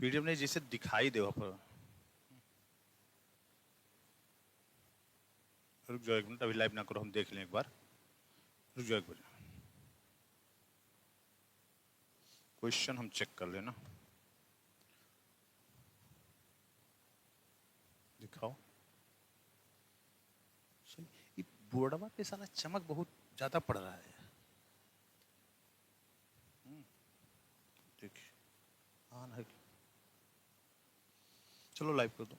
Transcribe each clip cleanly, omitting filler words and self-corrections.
PDF नहीं, जिसे दिखाई दे वहां पर। रुक जाओ एक मिनट, अभी लाइव ना करो, हम देख लें एक बार। रुक जाओ एक बार, क्वेश्चन हम चेक कर लेना। दिखाओ सही। ये बोर्डवा पे साला चमक बहुत ज्यादा पड़ रहा है। देखिए ऑन है, चलो लाइव कर दो।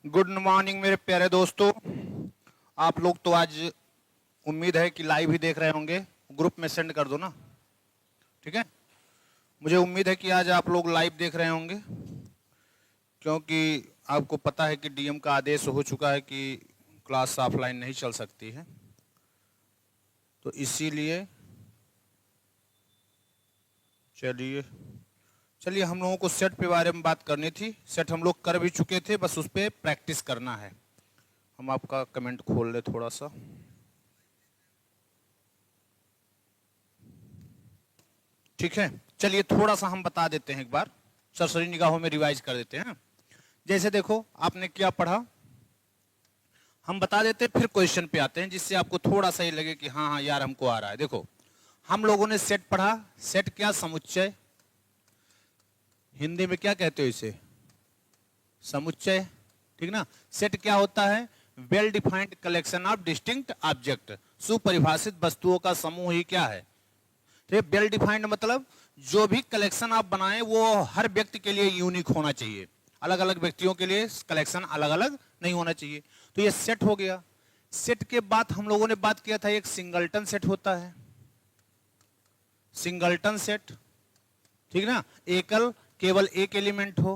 गुड मॉर्निंग मेरे प्यारे दोस्तों, आप लोग तो आज उम्मीद है कि लाइव ही देख रहे होंगे। ग्रुप में सेंड कर दो ना, ठीक है। मुझे उम्मीद है कि आज आप लोग लाइव देख रहे होंगे, क्योंकि आपको पता है कि डीएम का आदेश हो चुका है कि क्लास ऑफलाइन नहीं चल सकती है। तो इसीलिए चलिए हम लोगों को सेट के बारे में बात करनी थी। सेट हम लोग कर भी चुके थे, बस उस पर प्रैक्टिस करना है। हम आपका कमेंट खोल ले थोड़ा सा। ठीक है, चलिए थोड़ा सा हम बता देते हैं, एक बार सरसरी निगाहों में रिवाइज कर देते हैं। जैसे देखो आपने क्या पढ़ा, हम बता देते फिर क्वेश्चन पे आते हैं, जिससे आपको थोड़ा सा ही लगे कि हाँ हाँ यार हमको आ रहा है। देखो हम लोगों ने सेट पढ़ा। सेट क्या, समुच्चय। हिंदी में क्या कहते हो इसे, समुच्चय, ठीक ना। सेट क्या होता है, well defined collection of distinct object, सुपरिभाषित वस्तुओं का समूह ही क्या है। तो वेल डिफाइंड मतलब जो भी कलेक्शन आप बनाएं वो हर व्यक्ति के लिए यूनिक होना चाहिए, अलग अलग व्यक्तियों के लिए कलेक्शन अलग अलग नहीं होना चाहिए। तो ये सेट हो गया। सेट के बाद हम लोगों ने बात किया था एक सिंगलटन सेट होता है, सिंगलटन सेट, ठीक ना। एकल, केवल एक एलिमेंट हो,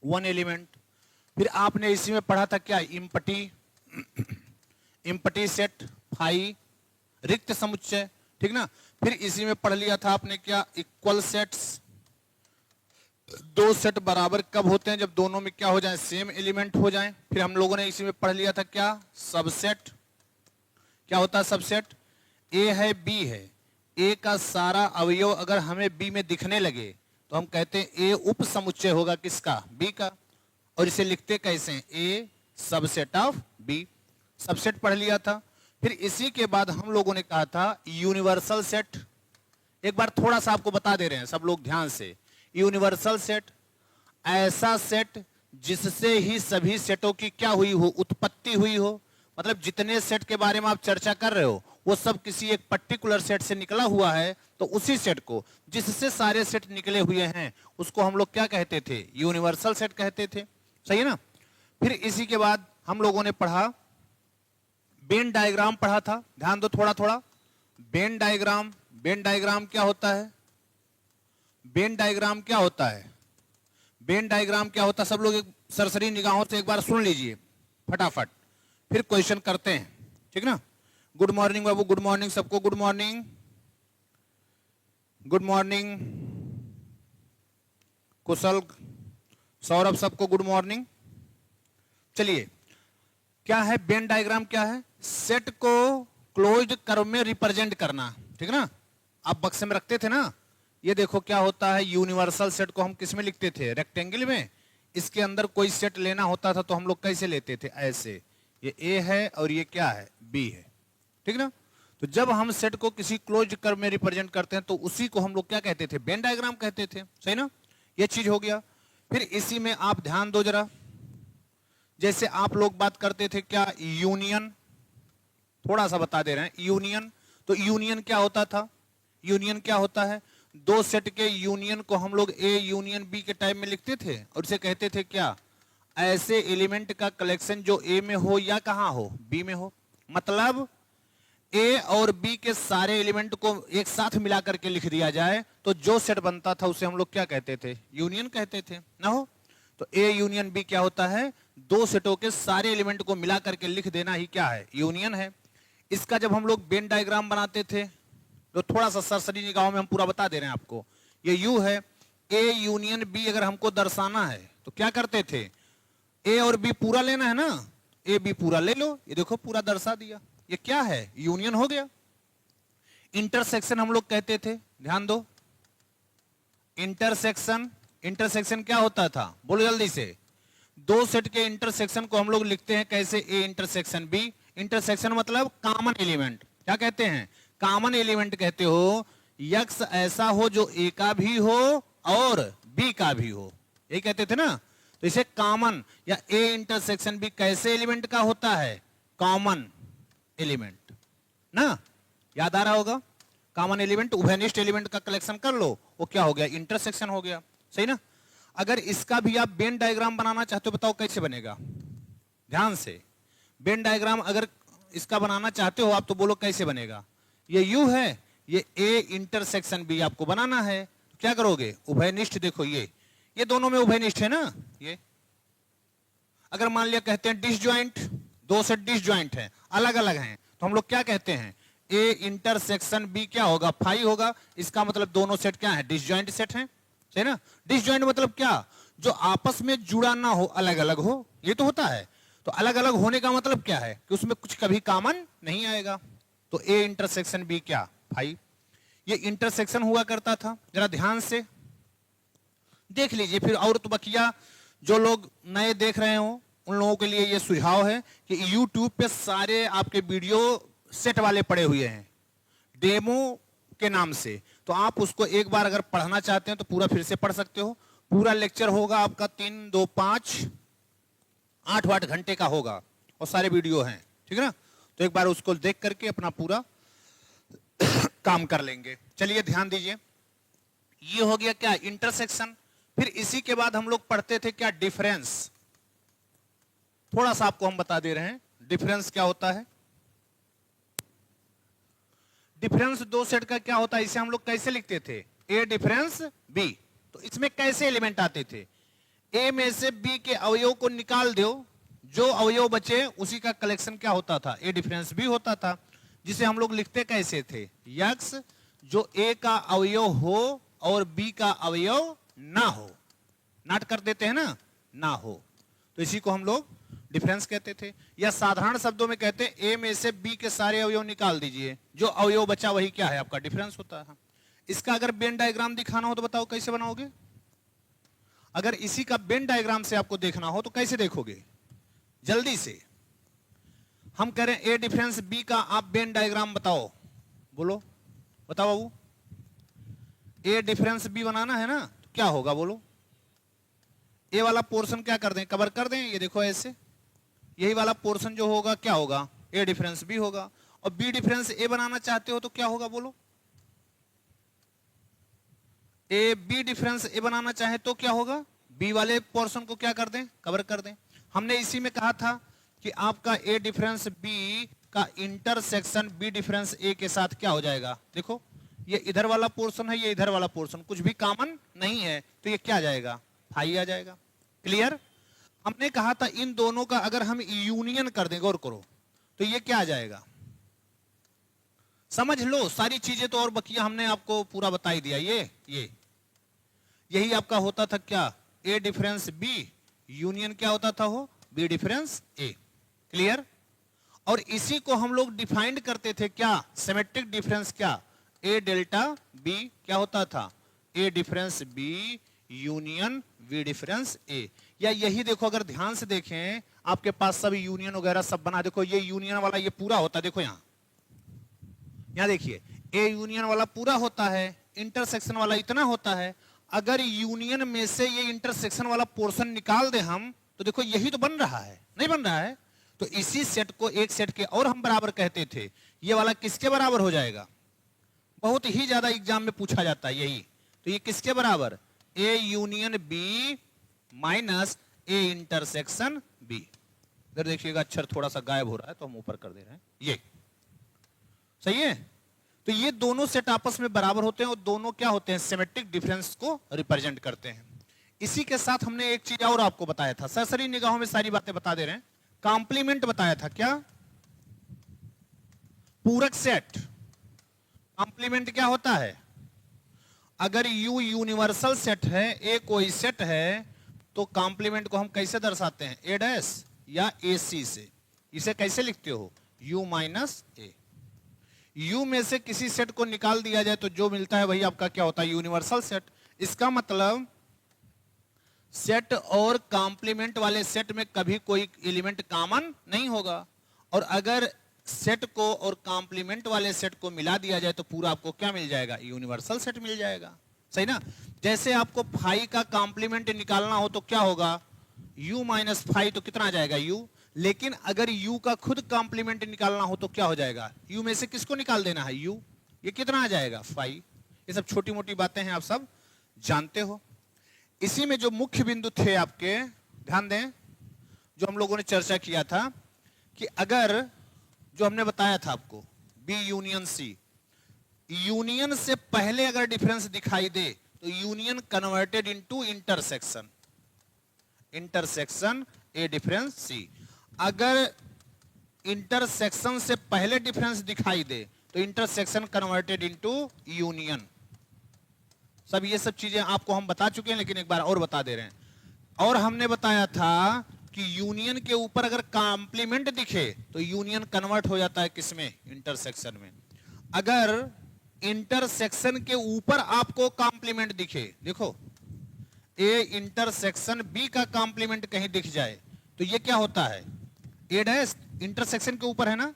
वन एलिमेंट। फिर आपने इसी में पढ़ा था क्या, इम्पटी, इम्पटी सेट, फाई, रिक्त समुच्चय, ठीक ना। फिर इसी में पढ़ लिया था आपने क्या, इक्वल सेट्स। दो सेट बराबर कब होते हैं, जब दोनों में क्या हो जाए, सेम एलिमेंट हो जाए। फिर हम लोगों ने इसी में पढ़ लिया था क्या, सबसेट। क्या होता है सबसेट, ए है बी है, ए का सारा अवयव अगर हमें बी में दिखने लगे तो हम कहते हैं ए उप समुच्चय होगा किसका, बी का। और इसे लिखते कैसे हैं, ए सबसेट ऑफ बी। सबसेट पढ़ लिया था। फिर इसी के बाद हम लोगों ने कहा था यूनिवर्सल सेट। एक बार थोड़ा सा आपको बता दे रहे हैं सब लोग ध्यान से। यूनिवर्सल सेट ऐसा सेट जिससे ही सभी सेटों की क्या हुई हो, उत्पत्ति हुई हो। मतलब जितने सेट के बारे में आप चर्चा कर रहे हो वो सब किसी एक पर्टिकुलर सेट से निकला हुआ है, तो उसी सेट को, जिससे सारे सेट निकले हुए हैं, उसको हम लोग क्या कहते थे, यूनिवर्सल सेट कहते थे। सही है ना। फिर इसी के बाद हम लोगों ने पढ़ा वेन डायग्राम पढ़ा था, ध्यान दो थोड़ा थोड़ा। वेन डायग्राम, वेन डायग्राम क्या होता है, वेन डायग्राम क्या होता है, वेन डायग्राम क्या होता है, सब लोग एक सरसरी निगाहों से एक बार सुन लीजिए फटाफट, फिर क्वेश्चन करते हैं, ठीक ना। गुड मॉर्निंग बाबू, गुड मॉर्निंग सबको, गुड मॉर्निंग, गुड मॉर्निंग कुशल, सौरभ, सबको गुड मॉर्निंग। चलिए क्या है वेन डायग्राम, क्या है, सेट को क्लोज्ड कर्व में रिप्रेजेंट करना, ठीक ना। आप बक्से में रखते थे ना, ये देखो क्या होता है, यूनिवर्सल सेट को हम किस में लिखते थे, रेक्टेंगल में। इसके अंदर कोई सेट लेना होता था तो हम लोग कैसे लेते थे, ऐसे, ये ए है और ये क्या है, बी है, ठीक ना। तो जब हम सेट को किसी क्लोज्ड कर्व में रिप्रेजेंट करते हैं तो उसी को हम लोग क्या कहते थे, वेन डायग्राम कहते थे, सही ना। ये चीज हो गया। फिर इसी में आप ध्यान दो जरा, जैसे आप लोग बात करते थे क्या, यूनियन, थोड़ा सा बता दे रहे हैं, यूनियन। तो यूनियन क्या होता था, यूनियन क्या होता है, दो सेट के यूनियन को हम लोग ए यूनियन बी के टाइप में लिखते थे और इसे कहते थे क्या, ऐसे एलिमेंट का कलेक्शन जो ए में हो या कहां हो, बी में हो। मतलब ए और बी के सारे एलिमेंट को एक साथ मिला करके लिख दिया जाए तो जो सेट बनता था उसे हम लोग क्या कहते थे, यूनियन कहते थे ना। हो तो ए यूनियन बी क्या होता है, दो सेटों के सारे एलिमेंट को मिला करके लिख देना ही क्या है, यूनियन है। इसका जब हम लोग वेन डायग्राम बनाते थे तो थोड़ा सा सरसरी निगाहों में हम पूरा बता दे रहे हैं आपको। ये यू है, ए यूनियन बी अगर हमको दर्शाना है तो क्या करते थे, ए और बी पूरा लेना है ना, ए बी पूरा ले लो, ये देखो पूरा दर्शा दिया, ये क्या है, यूनियन हो गया। इंटरसेक्शन हम लोग कहते थे, ध्यान दो, इंटरसेक्शन, इंटरसेक्शन क्या होता था, बोलो जल्दी से। दो सेट के इंटरसेक्शन को हम लोग लिखते हैं कैसे, ए इंटरसेक्शन बी। इंटरसेक्शन मतलब कॉमन एलिमेंट, क्या कहते हैं, कॉमन एलिमेंट कहते हो। यक्स ऐसा हो जो ए का भी हो और बी का भी हो, ये कहते थे ना। तो इसे कॉमन या ए इंटरसेक्शन बी कैसे एलिमेंट का होता है, कॉमन एलिमेंट ना, याद आ रहा होगा। कॉमन एलिमेंट, उभयनिष्ठ एलिमेंट का कलेक्शन कर लो, वो क्या हो गया, इंटरसेक्शन हो गया, सही ना। अगर इसका भी आप वेन डायग्राम बनाना चाहते हो, बताओ कैसे बनेगा, ध्यान से। वेन डायग्राम अगर इसका बनाना चाहते हो आप तो बोलो कैसे बनेगा। ये यू है, ये ए इंटरसेक्शन बी आपको बनाना है, क्या करोगे, उभयनिष्ठ, देखो ये दोनों में उभयनिष्ठ है ना। ये अगर मान लिया कहते हैं डिसजॉइंट, दो सेट डिसजॉइंट है, अलग अलग हैं, तो हम लोग क्या कहते हैं, ए इंटरसेक्शन बी क्या होगा, फाई होगा। इसका मतलब दोनों सेट क्या है, डिसजॉइंट सेट हैं, सही ना। डिसजॉइंट मतलब क्या, जो आपस में जुड़ा ना हो, अलग अलग हो, ये तो होता है। तो अलग अलग होने का मतलब क्या है कि उसमें कुछ कभी कॉमन नहीं आएगा। तो ए इंटरसेक्शन बी क्या, फाई। ये इंटरसेक्शन हुआ करता था, जरा ध्यान से देख लीजिए फिर। और तो बकिया जो लोग नए देख रहे हो उन लोगों के लिए ये सुझाव है कि YouTube पे सारे आपके वीडियो सेट वाले पड़े हुए हैं डेमो के नाम से, तो आप उसको एक बार अगर पढ़ना चाहते हैं तो पूरा फिर से पढ़ सकते हो। पूरा लेक्चर होगा आपका 3, 2, 5, 8 घंटे का होगा और सारे वीडियो हैं, ठीक है ना। तो एक बार उसको देख करके अपना पूरा काम कर लेंगे। चलिए ध्यान दीजिए, ये हो गया क्या, इंटरसेक्शन। फिर इसी के बाद हम लोग पढ़ते थे क्या, डिफरेंस। थोड़ा सा आपको हम बता दे रहे हैं डिफरेंस क्या होता है। डिफरेंस दो सेट का क्या होता है, इसे हम लोग कैसे लिखते थे, ए डिफरेंस बी। तो इसमें कैसे एलिमेंट आते थे, ए में से बी के अवयव को निकाल दो, जो अवयव बचे उसी का कलेक्शन क्या होता था, ए डिफरेंस बी होता था। जिसे हम लोग लिखते कैसे थे, यक्स जो ए का अवयव हो और बी का अवयव ना हो, नॉट कर देते हैं ना, ना हो, तो इसी को हम लोग डिफरेंस कहते थे। या साधारण शब्दों में कहते हैं ए में से बी के सारे अवयव निकाल दीजिए, जो अवयव बचा वही क्या है, आपका डिफरेंस होता है। इसका अगर वेन डायग्राम दिखाना हो तो बताओ कैसे बनाओगे। अगर इसी का वेन डायग्राम से आपको देखना हो तो कैसे देखोगे, जल्दी से। हम कह रहे हैं ए डिफरेंस बी का आप वेन डायग्राम बताओ, बोलो, बताओ बाबू। ए डिफरेंस बी बनाना है ना, तो क्या होगा बोलो। ए वाला पोर्शन क्या कर दें, कवर कर दें, ये देखो ऐसे, यही वाला पोर्शन जो होगा क्या होगा, ए डिफरेंस बी होगा। और बी डिफरेंस ए बनाना चाहते हो तो क्या होगा बोलो, ए बी डिफरेंस ए बनाना चाहे तो क्या होगा, बी वाले पोर्शन को क्या कर दें, कवर कर दें। हमने इसी में कहा था कि आपका ए डिफरेंस बी का इंटरसेक्शन बी डिफरेंस ए के साथ क्या हो जाएगा, देखो ये इधर वाला पोर्शन है, ये इधर वाला पोर्शन, कुछ भी कॉमन नहीं है, तो ये क्या आ जाएगा, फाई आ जाएगा। क्लियर। हमने कहा था इन दोनों का अगर हम यूनियन कर दें, गौर करो, तो ये क्या आ जाएगा, समझ लो। सारी चीजें तो और बकिया हमने आपको पूरा बता ही दिया। ये यही आपका होता था क्या, ए डिफरेंस बी यूनियन क्या होता था, हो बी डिफरेंस ए। क्लियर। और इसी को हम लोग डिफाइंड करते थे क्या, सिमेट्रिक डिफरेंस, क्या, ए डेल्टा बी क्या होता था, A difference B union B difference A. या यही देखो, अगर ध्यान से देखें आपके पास सब यूनियन वगैरह सब बना, देखो ये यूनियन वाला ये पूरा होता है, देखो यहां देखिए ए यूनियन वाला पूरा होता है, इंटरसेक्शन वाला इतना होता है। अगर यूनियन में से ये इंटरसेक्शन वाला पोर्शन निकाल दे हम, तो देखो यही तो बन रहा है, नहीं बन रहा है। तो इसी सेट को एक सेट के और हम बराबर कहते थे, ये वाला किसके बराबर हो जाएगा, बहुत ही ज्यादा एग्जाम में पूछा जाता है यही। तो ये किसके बराबर, A union B minus A intersection B. इधर देखिएगा अक्षर थोड़ा सा गायब हो रहा है तो हम ऊपर कर दे रहे हैं, ये सही है। तो ये दोनों सेट आपस में बराबर होते हैं और दोनों क्या होते हैं, सिमेट्रिक डिफरेंस को रिप्रेजेंट करते हैं। इसी के साथ हमने एक चीज और आपको बताया था, सरसरी निगाहों में सारी बातें बता दे रहे हैं। कॉम्प्लीमेंट बताया था, क्या, पूरक सेट। कॉम्प्लीमेंट क्या होता है, अगर U यूनिवर्सल सेट है, A कोई सेट है, तो कॉम्प्लीमेंट को हम कैसे दर्शाते हैं, A डैश या AC से। इसे कैसे लिखते हो, U माइनस A। यू में से किसी सेट को निकाल दिया जाए तो जो मिलता है वही आपका क्या होता है, यूनिवर्सल सेट। इसका मतलब सेट और कॉम्प्लीमेंट वाले सेट में कभी कोई एलिमेंट कॉमन नहीं होगा, और अगर सेट को और कॉम्प्लीमेंट वाले सेट को मिला दिया जाए तो पूरा आपको क्या मिल जाएगा, यूनिवर्सल सेट मिल जाएगा। सही ना। जैसे आपको फाई का कॉम्प्लीमेंट निकालना हो तो क्या होगा, u माइनस फाई, तो कितना आ जाएगा u। लेकिन अगर u का खुद कॉम्प्लीमेंट निकालना हो तो क्या हो जाएगा, u में से किसको निकाल देना है, u, ये कितना आ जाएगा, फाई। ये सब छोटी मोटी बातें हैं, आप सब जानते हो। इसी में जो मुख्य बिंदु थे आपके, ध्यान दें, जो हम लोगों ने चर्चा किया था कि अगर जो हमने बताया था आपको बी यूनियन सी, यूनियन से पहले अगर डिफरेंस दिखाई दे तो union converted into intersection, intersection A difference C. अगर इंटरसेक्शन से पहले डिफरेंस दिखाई दे तो इंटरसेक्शन कन्वर्टेड इनटू यूनियन। सब ये सब चीजें आपको हम बता चुके हैं, लेकिन एक बार और बता दे रहे हैं। और हमने बताया था कि यूनियन के ऊपर अगर कॉम्प्लीमेंट दिखे तो यूनियन कन्वर्ट हो जाता है किसमें, इंटरसेक्शन में। अगर इंटरसेक्शन के ऊपर आपको कॉम्प्लीमेंट दिखे, देखो ए इंटरसेक्शन बी का कॉम्प्लीमेंट कहीं दिख जाए तो ये क्या होता है, ए डैश इंटरसेक्शन के ऊपर है ना,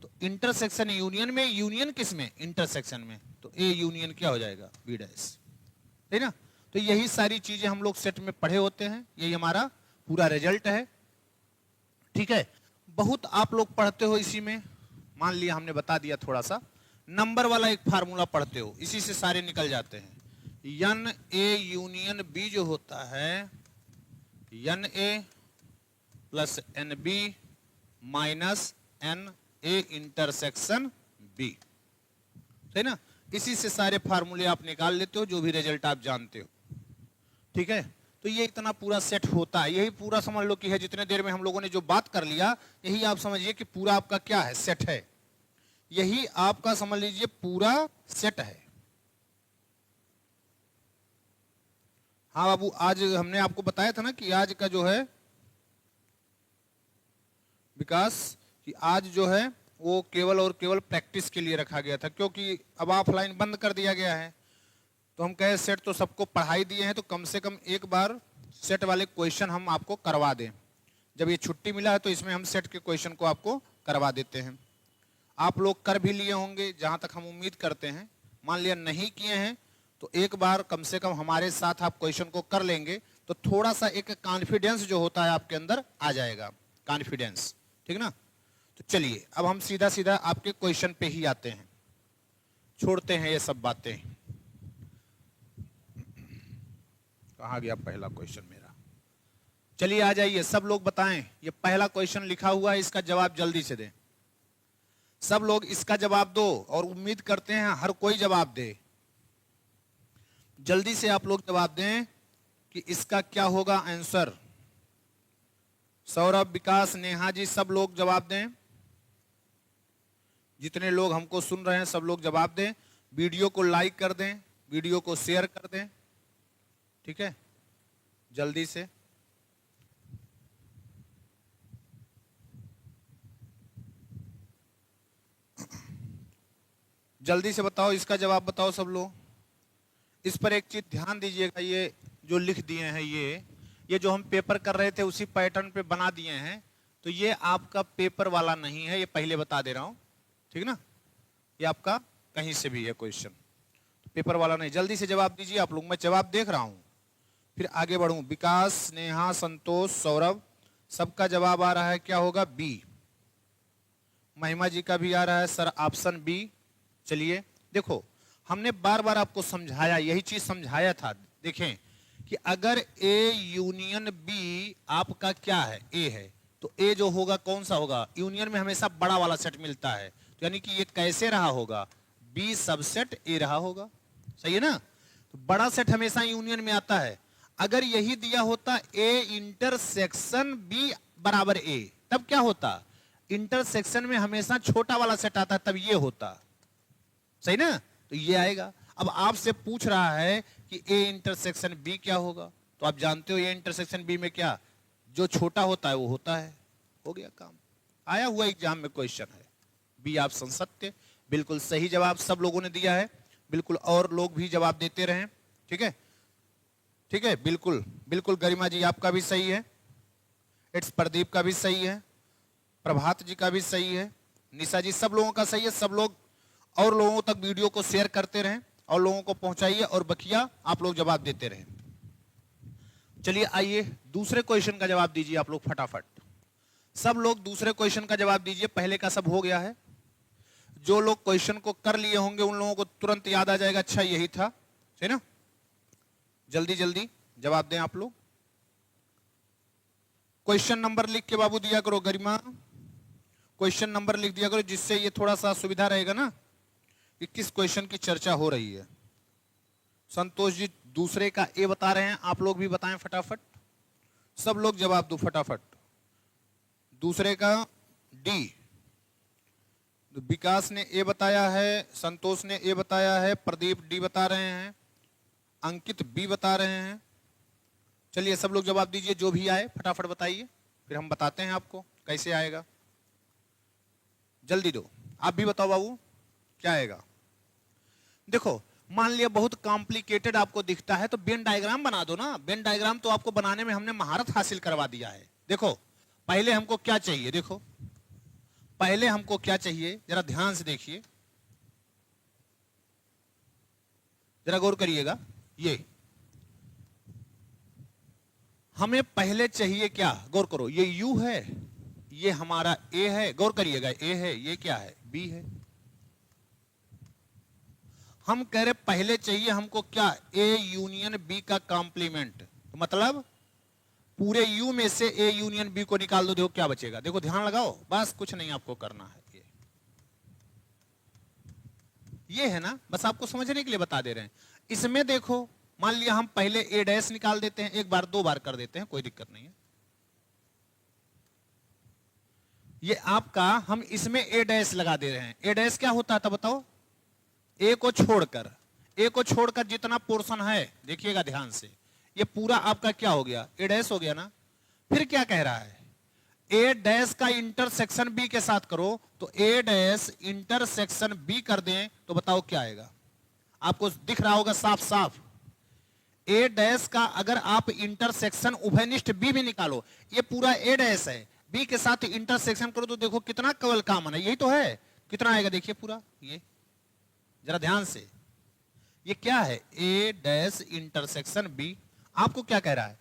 तो इंटरसेक्शन यूनियन में, यूनियन किस में, इंटरसेक्शन में, तो ए यूनियन क्या हो जाएगा, बी डैश, है ना। तो यही सारी चीजें हम लोग सेट में पढ़े होते हैं, यही हमारा पूरा रिजल्ट है। ठीक है, बहुत आप लोग पढ़ते हो इसी में, मान लिया हमने बता दिया थोड़ा सा, नंबर वाला एक फार्मूला पढ़ते हो, इसी से सारे निकल जाते हैं। एन ए यूनियन बी जो होता है, N A plus N B minus N A intersection B, है ना। इसी से सारे फार्मूले आप निकाल लेते हो, जो भी रिजल्ट आप जानते हो। ठीक है, तो ये इतना पूरा सेट होता है, यही पूरा समझ लो कि है, जितने देर में हम लोगों ने जो बात कर लिया, यही आप समझिए कि पूरा आपका क्या है, सेट है। यही आपका समझ लीजिए पूरा सेट है। हाँ बाबू, आज हमने आपको बताया था ना कि आज का जो है विकास, कि आज जो है वो केवल और केवल प्रैक्टिस के लिए रखा गया था, क्योंकि अब ऑफलाइन बंद कर दिया गया है। तो हम कहे सेट तो सबको पढ़ाई दिए हैं, तो कम से कम एक बार सेट वाले क्वेश्चन हम आपको करवा दें। जब ये छुट्टी मिला है तो इसमें हम सेट के क्वेश्चन को आपको करवा देते हैं। आप लोग कर भी लिए होंगे, जहां तक हम उम्मीद करते हैं। मान लिया नहीं किए हैं तो एक बार कम से कम हमारे साथ आप क्वेश्चन को कर लेंगे तो थोड़ा सा एक कॉन्फिडेंस जो होता है आपके अंदर आ जाएगा, कॉन्फिडेंस, ठीक ना। तो चलिए अब हम सीधा सीधा आपके क्वेश्चन पे ही आते हैं, छोड़ते हैं ये सब बातें। कहाँ गया पहला क्वेश्चन मेरा, चलिए आ जाइए, सब लोग बताएं। ये पहला क्वेश्चन लिखा हुआ है, इसका जवाब जल्दी से दें। सब लोग इसका जवाब दो, और उम्मीद करते हैं हर कोई जवाब दे। जल्दी से आप लोग जवाब दें कि इसका क्या होगा आंसर। सौरभ, विकास, नेहा जी, सब लोग जवाब दें। जितने लोग हमको सुन रहे हैं सब लोग जवाब दें। वीडियो को लाइक कर दें, वीडियो को शेयर कर दें, ठीक है, जल्दी से। जल्दी से बताओ, इसका जवाब बताओ सब लोग। इस पर एक चीज ध्यान दीजिएगा, ये जो लिख दिए हैं ये जो हम पेपर कर रहे थे उसी पैटर्न पे बना दिए हैं, तो ये आपका पेपर वाला नहीं है, ये पहले बता दे रहा हूं, ठीक ना। ये आपका कहीं से भी है क्वेश्चन, तो पेपर वाला नहीं। जल्दी से जवाब दीजिए आप लोग, मैं जवाब देख रहा हूं, फिर आगे बढ़ूं। विकास, नेहा, संतोष, सौरभ, सबका जवाब आ रहा है क्या होगा, बी। महिमा जी का भी आ रहा है सर ऑप्शन बी। चलिए देखो, हमने बार बार आपको समझाया, यही चीज समझाया था। देखें कि अगर ए यूनियन बी आपका क्या है, ए है, तो ए जो होगा कौन सा होगा, यूनियन में हमेशा बड़ा वाला सेट मिलता है, तो यानी कि ये कैसे रहा होगा, बी सबसेट ए रहा होगा, सही है ना। तो बड़ा सेट हमेशा यूनियन में आता है। अगर यही दिया होता ए इंटरसेक्शन बी बराबर ए, तब क्या होता, इंटरसेक्शन में हमेशा छोटा वाला सेट आता है, तब ये होता, सही ना। तो ये आएगा। अब आपसे पूछ रहा है कि ए इंटरसेक्शन बी क्या होगा, तो आप जानते हो ए इंटरसेक्शन बी में क्या, जो छोटा होता है वो होता है। हो गया काम, आया हुआ एग्जाम में क्वेश्चन है, बी ऑप्शन सत्य, बिल्कुल सही जवाब सब लोगों ने दिया है, बिल्कुल, और लोग भी जवाब देते रहें, ठीक है, ठीक है, बिल्कुल बिल्कुल। गरिमा जी आपका भी सही है, इट्स प्रदीप का भी सही है, प्रभात जी का भी सही है, निशा जी, सब लोगों का सही है। सब लोग और लोगों तक वीडियो को शेयर करते रहें और लोगों को पहुंचाइए, और बकिया आप लोग जवाब देते रहें। चलिए आइए दूसरे क्वेश्चन का जवाब दीजिए आप लोग फटाफट। सब लोग दूसरे क्वेश्चन का जवाब दीजिए, पहले का सब हो गया है। जो लोग क्वेश्चन को कर लिए होंगे उन लोगों को तुरंत याद आ जाएगा, अच्छा यही था, है ना। जल्दी जल्दी जवाब दें आप लोग। क्वेश्चन नंबर लिख के बाबू दिया करो, गरिमा क्वेश्चन नंबर लिख दिया करो, जिससे ये थोड़ा सा सुविधा रहेगा ना कि किस क्वेश्चन की चर्चा हो रही है। संतोष जी दूसरे का ए बता रहे हैं, आप लोग भी बताएं फटाफट, सब लोग जवाब दो फटाफट। दूसरे का डी, विकास ने ए बताया है, संतोष ने ए बताया है, प्रदीप डी बता रहे हैं, अंकित बी बता रहे हैं। चलिए सब लोग जवाब दीजिए, जो भी आए फटाफट बताइए, फिर हम बताते हैं आपको कैसे आएगा। जल्दी दो, आप भी बताओ बाबू क्या आएगा। देखो मान लिया बहुत कॉम्प्लिकेटेड आपको दिखता है तो वेन डायग्राम बना दो ना। वेन डायग्राम तो आपको बनाने में हमने महारत हासिल करवा दिया है। देखो पहले हमको क्या चाहिए, देखो पहले हमको क्या चाहिए, जरा ध्यान से देखिए, जरा गौर करिएगा। ये हमें पहले चाहिए क्या, गौर करो, ये U है, ये हमारा A है, गौर करिएगा, A है, ये क्या है, B है। हम कह रहे पहले चाहिए हमको क्या, A यूनियन B का कॉम्प्लीमेंट, तो मतलब पूरे U में से A यूनियन B को निकाल दो, देखो क्या बचेगा। देखो ध्यान लगाओ, बस कुछ नहीं आपको करना है, ये है ना, बस आपको समझने के लिए बता दे रहे हैं। इसमें देखो मान लिया हम पहले A डैश निकाल देते हैं, एक बार दो बार कर देते हैं, कोई दिक्कत नहीं है। ये आपका हम इसमें A डैश लगा दे रहे हैं। A डैश क्या होता था बताओ, A को छोड़कर जितना पोर्शन है, देखिएगा ध्यान से, ये पूरा आपका क्या हो गया, A डैश हो गया ना। फिर क्या कह रहा है, A डैश का इंटरसेक्शन B के साथ करो, तो A डैश इंटरसेक्शन B कर दें तो बताओ क्या आएगा। आपको दिख रहा होगा साफ साफ, A डैश का अगर आप इंटरसेक्शन उभयनिष्ठ B भी निकालो, ये पूरा A डैश है, B के साथ इंटरसेक्शन करो तो देखो कितना केवल कॉमन है, यही तो है, कितना आएगा देखिए पूरा, ये जरा ध्यान से, ये क्या है, A डैश इंटरसेक्शन B। आपको क्या कह रहा है,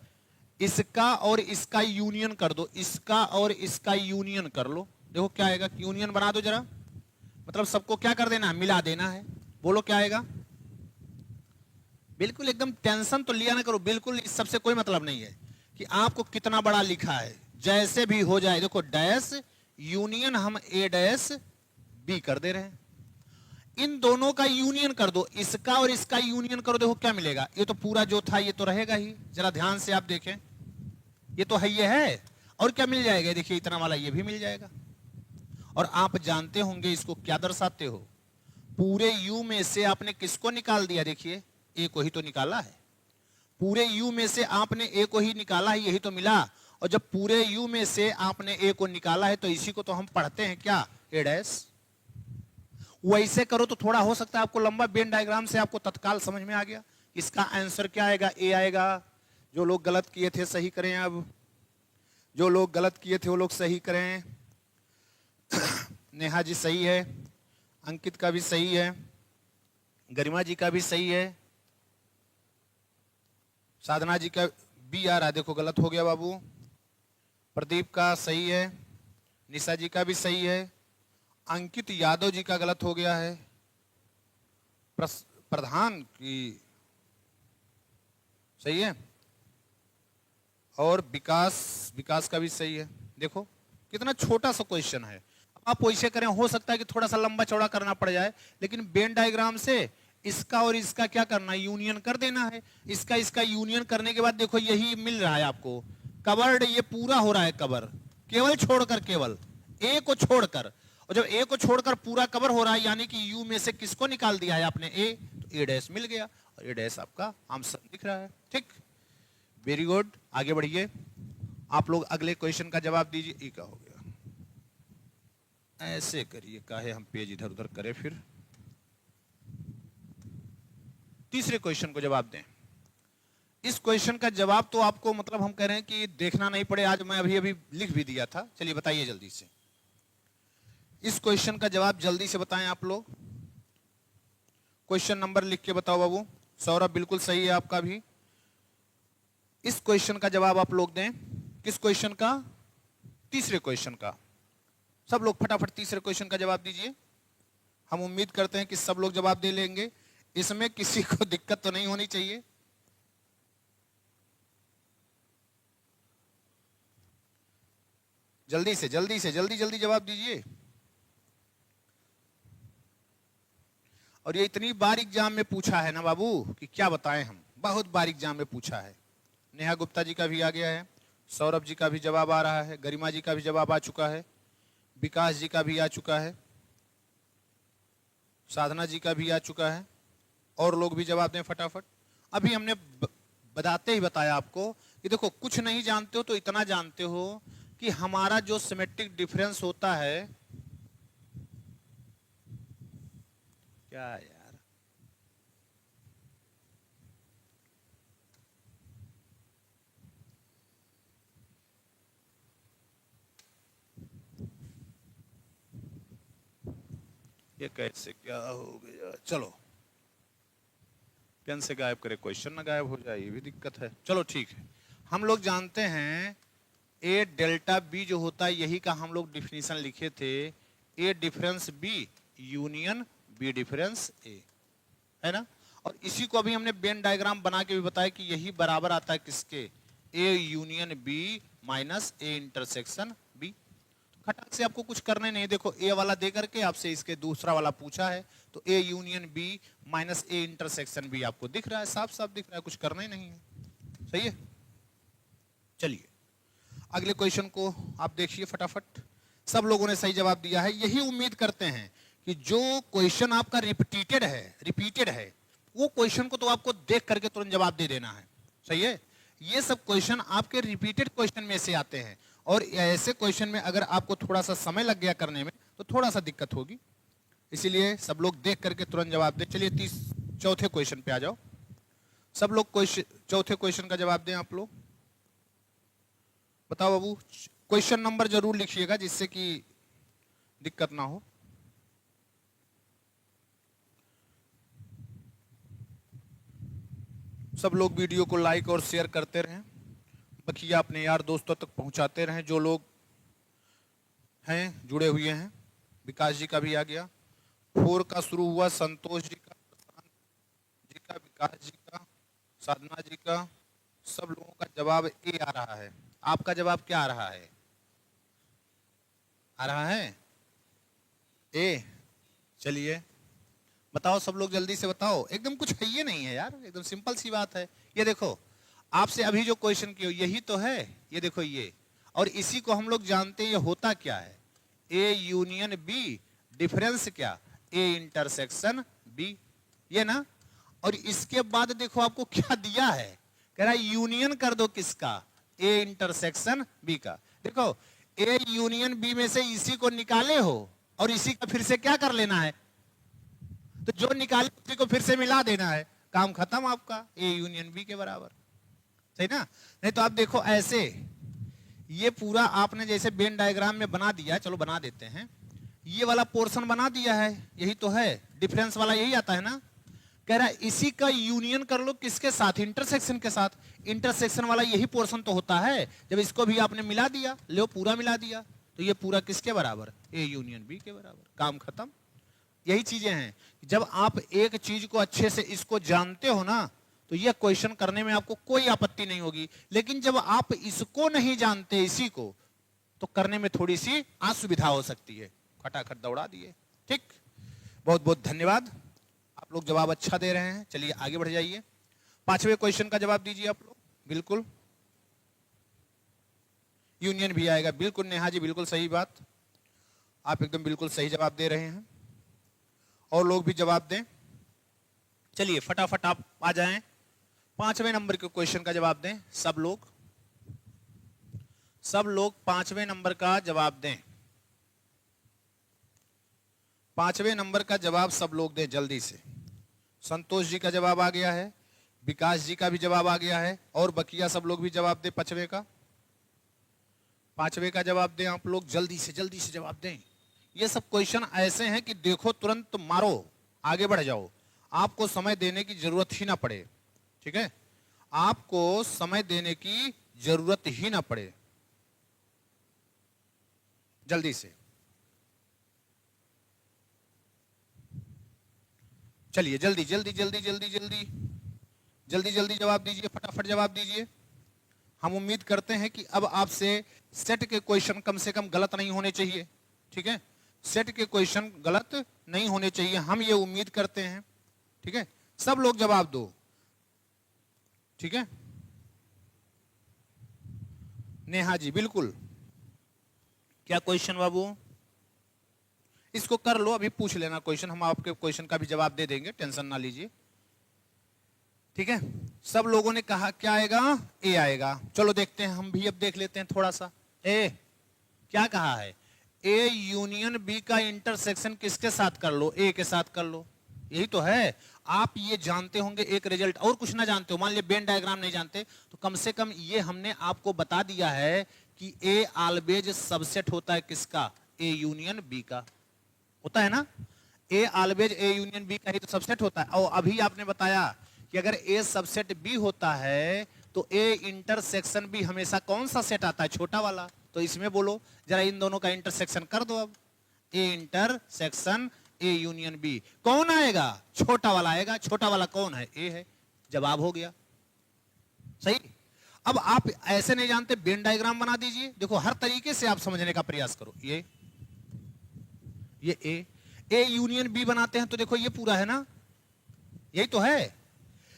इसका और इसका यूनियन कर दो, इसका और इसका यूनियन कर लो, देखो क्या आएगा, यूनियन बना दो जरा, मतलब सबको क्या कर देना है, मिला देना है। बोलो क्या आएगा। बिल्कुल एकदम टेंशन तो लिया ना करो, बिल्कुल इस सबसे कोई मतलब नहीं है कि आपको कितना बड़ा लिखा है, जैसे भी हो जाए। देखो डैश यूनियन हम A डैश B कर दे रहे हैं, इन दोनों का यूनियन कर दो, इसका और इसका यूनियन करो, देखो क्या मिलेगा, ये तो पूरा जो था ये तो रहेगा ही। जरा ध्यान से आप देखें, ये तो है, ये है, और क्या मिल जाएगा, देखिए इतना वाला ये भी मिल जाएगा। और आप जानते होंगे इसको क्या दर्शाते हो, पूरे U में से आपने किसको निकाल दिया, देखिए A को ही तो निकाला है, पूरे U में से आपने A को ही निकाला है, यही तो मिला। और जब पूरे U में से आपने A को निकाला है तो इसी को तो हम पढ़ते हैं क्या, A डैश। वैसे करो तो थोड़ा हो सकता है आपको लंबा वेन डायग्राम से आपको तत्काल समझ में आ गया, इसका आंसर क्या आएगा, A आएगा। जो लोग गलत किए थे सही करें, अब जो लोग गलत किए थे वो लोग सही करें। नेहा जी सही है, अंकित का भी सही है, गरिमा जी का भी सही है, साधना जी का भी आ रहा है, देखो गलत हो गया बाबू, प्रदीप का सही है, निशा जी का भी सही है, अंकित यादव जी का गलत हो गया है, प्रधान की सही है, और विकास का भी सही है। देखो कितना छोटा सा क्वेश्चन है, आप वैसे करें, हो सकता है कि थोड़ा सा लंबा चौड़ा करना पड़ जाए, लेकिन वेन डायग्राम से इसका और इसका क्या करना है, यूनियन कर देना है। इसका इसका यूनियन करने के बाद देखो यही मिल रहा है आपको, कवर्ड, ये पूरा हो रहा है कवर, केवल छोड़कर, केवल A को छोड़कर, और जब A को छोड़कर पूरा कवर हो रहा है, यानी कि U में से किसको निकाल दिया है आपने, A, तो A डैश मिल गया, और A डैश आपका आंसर दिख रहा है। ठीक, वेरी गुड, आगे बढ़िए आप लोग, अगले क्वेश्चन का जवाब दीजिए। E का हो गया, ऐसे करिए, काहे हम पेज इधर उधर करें। फिर तीसरे क्वेश्चन को जवाब दें। इस क्वेश्चन का जवाब तो आपको मतलब हम कह रहे हैं कि देखना नहीं पड़े, आज मैं अभी अभी लिख भी दिया था। चलिए बताइए जल्दी से, इस क्वेश्चन का जवाब जल्दी से बताएं आप लोग। क्वेश्चन नंबर लिख के बताओ बाबू। सौरभ बिल्कुल सही है आपका भी। इस क्वेश्चन का जवाब आप लोग दें। किस क्वेश्चन का? तीसरे क्वेश्चन का। सब लोग फटाफट तीसरे क्वेश्चन का जवाब दीजिए। हम उम्मीद करते हैं कि सब लोग जवाब दे लेंगे, इसमें किसी को दिक्कत तो नहीं होनी चाहिए। जल्दी से जल्दी से जल्दी जल्दी जवाब दीजिए। और ये इतनी बार एग्जाम में पूछा है ना बाबू कि क्या बताएं हम, बहुत बार एग्जाम में पूछा है। नेहा गुप्ता जी का भी आ गया है, सौरभ जी का भी जवाब आ रहा है, गरिमा जी का भी जवाब आ चुका है, विकास जी का भी आ चुका है, साधना जी का भी आ चुका है। और लोग भी जवाब दें फटाफट। अभी हमने बताते ही बताया आपको कि देखो, कुछ नहीं जानते हो तो इतना जानते हो कि हमारा जो सिमेट्रिक डिफरेंस होता है, क्या यार, ये कैसे क्या हो गया? चलो पेन से गायब करे, क्वेश्चन ना गायब हो जाए, ये भी दिक्कत है। चलो ठीक है, हम लोग जानते हैं ए डेल्टा बी जो होता है, यही का हम लोग डिफिनीशन लिखे थे, A difference B union B difference A, है ना। और इसी को अभी हमने वेन डायग्राम बना के भी बताया कि यही बराबर आता है किसके? A union B minus A intersection B. खटाक से आपको कुछ करने नहीं, देखो ए वाला दे करके आपसे इसके दूसरा वाला पूछा है, तो A union B minus A intersection B आपको दिख रहा है, साफ साफ दिख रहा है, कुछ करना ही नहीं है। सही है। चलिए अगले क्वेश्चन को आप देखिए फटाफट। सब लोगों ने सही जवाब दिया है। यही उम्मीद करते हैं कि जो क्वेश्चन आपका रिपीटेड है वो क्वेश्चन को तो आपको देख करके तुरंत जवाब दे देना है। सही है। ये सब क्वेश्चन आपके रिपीटेड क्वेश्चन में से आते हैं, और ऐसे क्वेश्चन में अगर आपको थोड़ा सा समय लग गया करने में तो थोड़ा सा दिक्कत होगी, इसीलिए सब लोग देख करके तुरंत जवाब दें। चलिए चौथे क्वेश्चन पे आ जाओ। सब लोग चौथे क्वेश्चन का जवाब दें आप लोग। बताओ बाबू, क्वेश्चन नंबर जरूर लिखिएगा जिससे कि दिक्कत ना हो। सब लोग वीडियो को लाइक और शेयर करते रहें, बखिया अपने यार दोस्तों तक पहुंचाते रहें जो लोग हैं जुड़े हुए हैं। विकास जी का भी आ गया। 4 का शुरू हुआ, संतोष जी का, प्रशांत जी का, विकास जी का, साधना जी का। सब लोगों का जवाब ए आ रहा है। आपका जवाब क्या आ रहा है? आ रहा है ए। चलिए बताओ सब लोग, जल्दी से बताओ। एकदम कुछ है ये नहीं है यार, एकदम सिंपल सी बात है। ये देखो आपसे अभी जो क्वेश्चन किया यही तो है, ये देखो ये, और इसी को हम लोग जानते हैं ये होता क्या है, ए यूनियन बी डिफरेंस क्या, ए इंटरसेक्शन बी, ये ना। और इसके बाद देखो आपको क्या दिया है, कह रहा है यूनियन कर दो किसका, ए इंटरसेक्शन बी का। देखो ए यूनियन बी में से इसी को निकाले हो और इसी का फिर से क्या कर लेना है, तो जो निकाले उसी को फिर से मिला देना है, काम खत्म आपका, ए यूनियन बी के बराबर। सही ना। नहीं तो आप देखो ऐसे, ये पूरा आपने जैसे वेन डायग्राम में बना दिया, चलो बना देते हैं, ये वाला पोर्शन बना दिया है, यही तो है डिफरेंस वाला, यही आता है ना। कह रहा है इसी का यूनियन कर लो किसके साथ, इंटरसेक्शन के साथ। इंटरसेक्शन वाला यही पोर्शन तो होता है, जब इसको भी आपने मिला दिया, लो पूरा मिला दिया, तो ये पूरा किसके बराबर, ए यूनियन बी के बराबर, काम खत्म। यही चीजें हैं, जब आप एक चीज को अच्छे से इसको जानते हो ना, तो यह क्वेश्चन करने में आपको कोई आपत्ति नहीं होगी। लेकिन जब आप इसको नहीं जानते, इसी को, तो करने में थोड़ी सी असुविधा हो सकती है। खटाखट दौड़ा दिए। ठीक, बहुत बहुत धन्यवाद, आप लोग जवाब अच्छा दे रहे हैं। चलिए आगे बढ़ जाइए, पांचवें क्वेश्चन का जवाब दीजिए आप लोग। बिल्कुल यूनियन भी आएगा, बिल्कुल नेहा जी, बिल्कुल सही बात, आप एकदम बिल्कुल सही जवाब दे रहे हैं। और लोग भी जवाब दें। चलिए फटाफट आप आ जाएं, पांचवें नंबर के क्वेश्चन का जवाब दें सब लोग। सब लोग पांचवें नंबर का जवाब दें। 5वें नंबर का जवाब सब लोग दें जल्दी से। संतोष जी का जवाब आ गया है, विकास जी का भी जवाब आ गया है, और बकिया सब लोग भी जवाब दें 5वें का। 5वें का जवाब दें आप लोग, जल्दी से जवाब दें। ये सब क्वेश्चन ऐसे हैं कि देखो तुरंत मारो, आगे बढ़ जाओ, आपको समय देने की जरूरत ही ना पड़े। ठीक है, आपको समय देने की जरूरत ही ना पड़े। जल्दी से चलिए, जल्दी जल्दी जल्दी जल्दी जल्दी जल्दी जल्दी जवाब दीजिए, फटाफट जवाब दीजिए। हम उम्मीद करते हैं कि अब आपसे सेट के क्वेश्चन कम से कम गलत नहीं होने चाहिए। ठीक है, सेट के क्वेश्चन गलत नहीं होने चाहिए, हम ये उम्मीद करते हैं। ठीक है, सब लोग जवाब दो। ठीक है, नेहा जी बिल्कुल। क्या क्वेश्चन बाबू? इसको कर लो, अभी पूछ लेना क्वेश्चन, हम आपके क्वेश्चन का भी जवाब दे देंगे, टेंशन ना लीजिए। ठीक है, सब लोगों ने कहा क्या आएगा? ए आएगा। चलो देखते हैं, हम भी अब देख लेते हैं थोड़ा सा। ए क्या कहा है? ए यूनियन बी का इंटरसेक्शन किसके साथ कर लो? ए के साथ कर लो, यही तो है। आप ये जानते होंगे एक रिजल्ट, और कुछ ना जानते हो, मान लिया वेन डायग्राम नहीं जानते, तो कम से कम ये हमने आपको बता दिया है कि ए ऑलवेज सबसेट होता है किसका? ए यूनियन बी का होता है ना। A always a union B का ही तो सबसेट होता है। और अभी आपने बताया कि अगर ए सबसेट बी होता है तो ए इंटरसेक्शन बी हमेशा कौन सा सेट आता है? छोटा वाला। तो इसमें बोलो जरा, इन दोनों का इंटरसेक्शन कर दो। अब A intersection A union B कौन आएगा? छोटा वाला आएगा। छोटा वाला कौन है? ए है। जवाब हो गया सही। अब आप ऐसे नहीं जानते, वेन डायग्राम बना दीजिए। देखो हर तरीके से आप समझने का प्रयास करो। ये ए यूनियन बी बनाते हैं तो देखो ये पूरा है ना, यही तो है।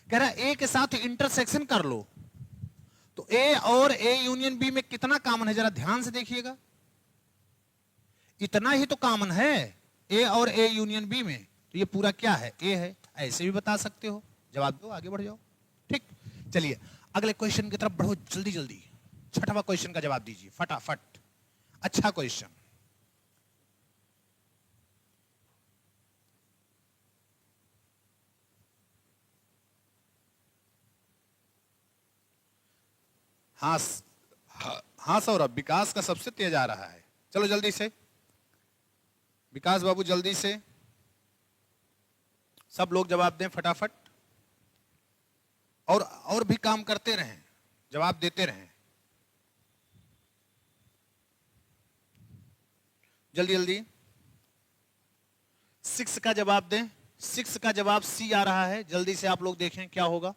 कह रहा ए के साथ इंटरसेक्शन कर लो, तो ए और ए यूनियन बी में कितना कॉमन है? जरा ध्यान से देखिएगा, इतना ही तो कॉमन है ए और ए यूनियन बी में। तो ये पूरा क्या है? ए है। ऐसे भी बता सकते हो। जवाब दो, आगे बढ़ जाओ। ठीक, चलिए अगले क्वेश्चन की तरफ बढ़ो, जल्दी जल्दी। 6वां क्वेश्चन का जवाब दीजिए फटाफट। अच्छा क्वेश्चन। हाँ हाँ सौरभ, विकास का सबसे तेज आ रहा है। चलो जल्दी से विकास बाबू, जल्दी से सब लोग जवाब दें फटाफट, और भी काम करते रहें, जवाब देते रहें जल्दी जल्दी। 6 का जवाब दें। 6 का जवाब सी आ रहा है, जल्दी से आप लोग देखें क्या होगा।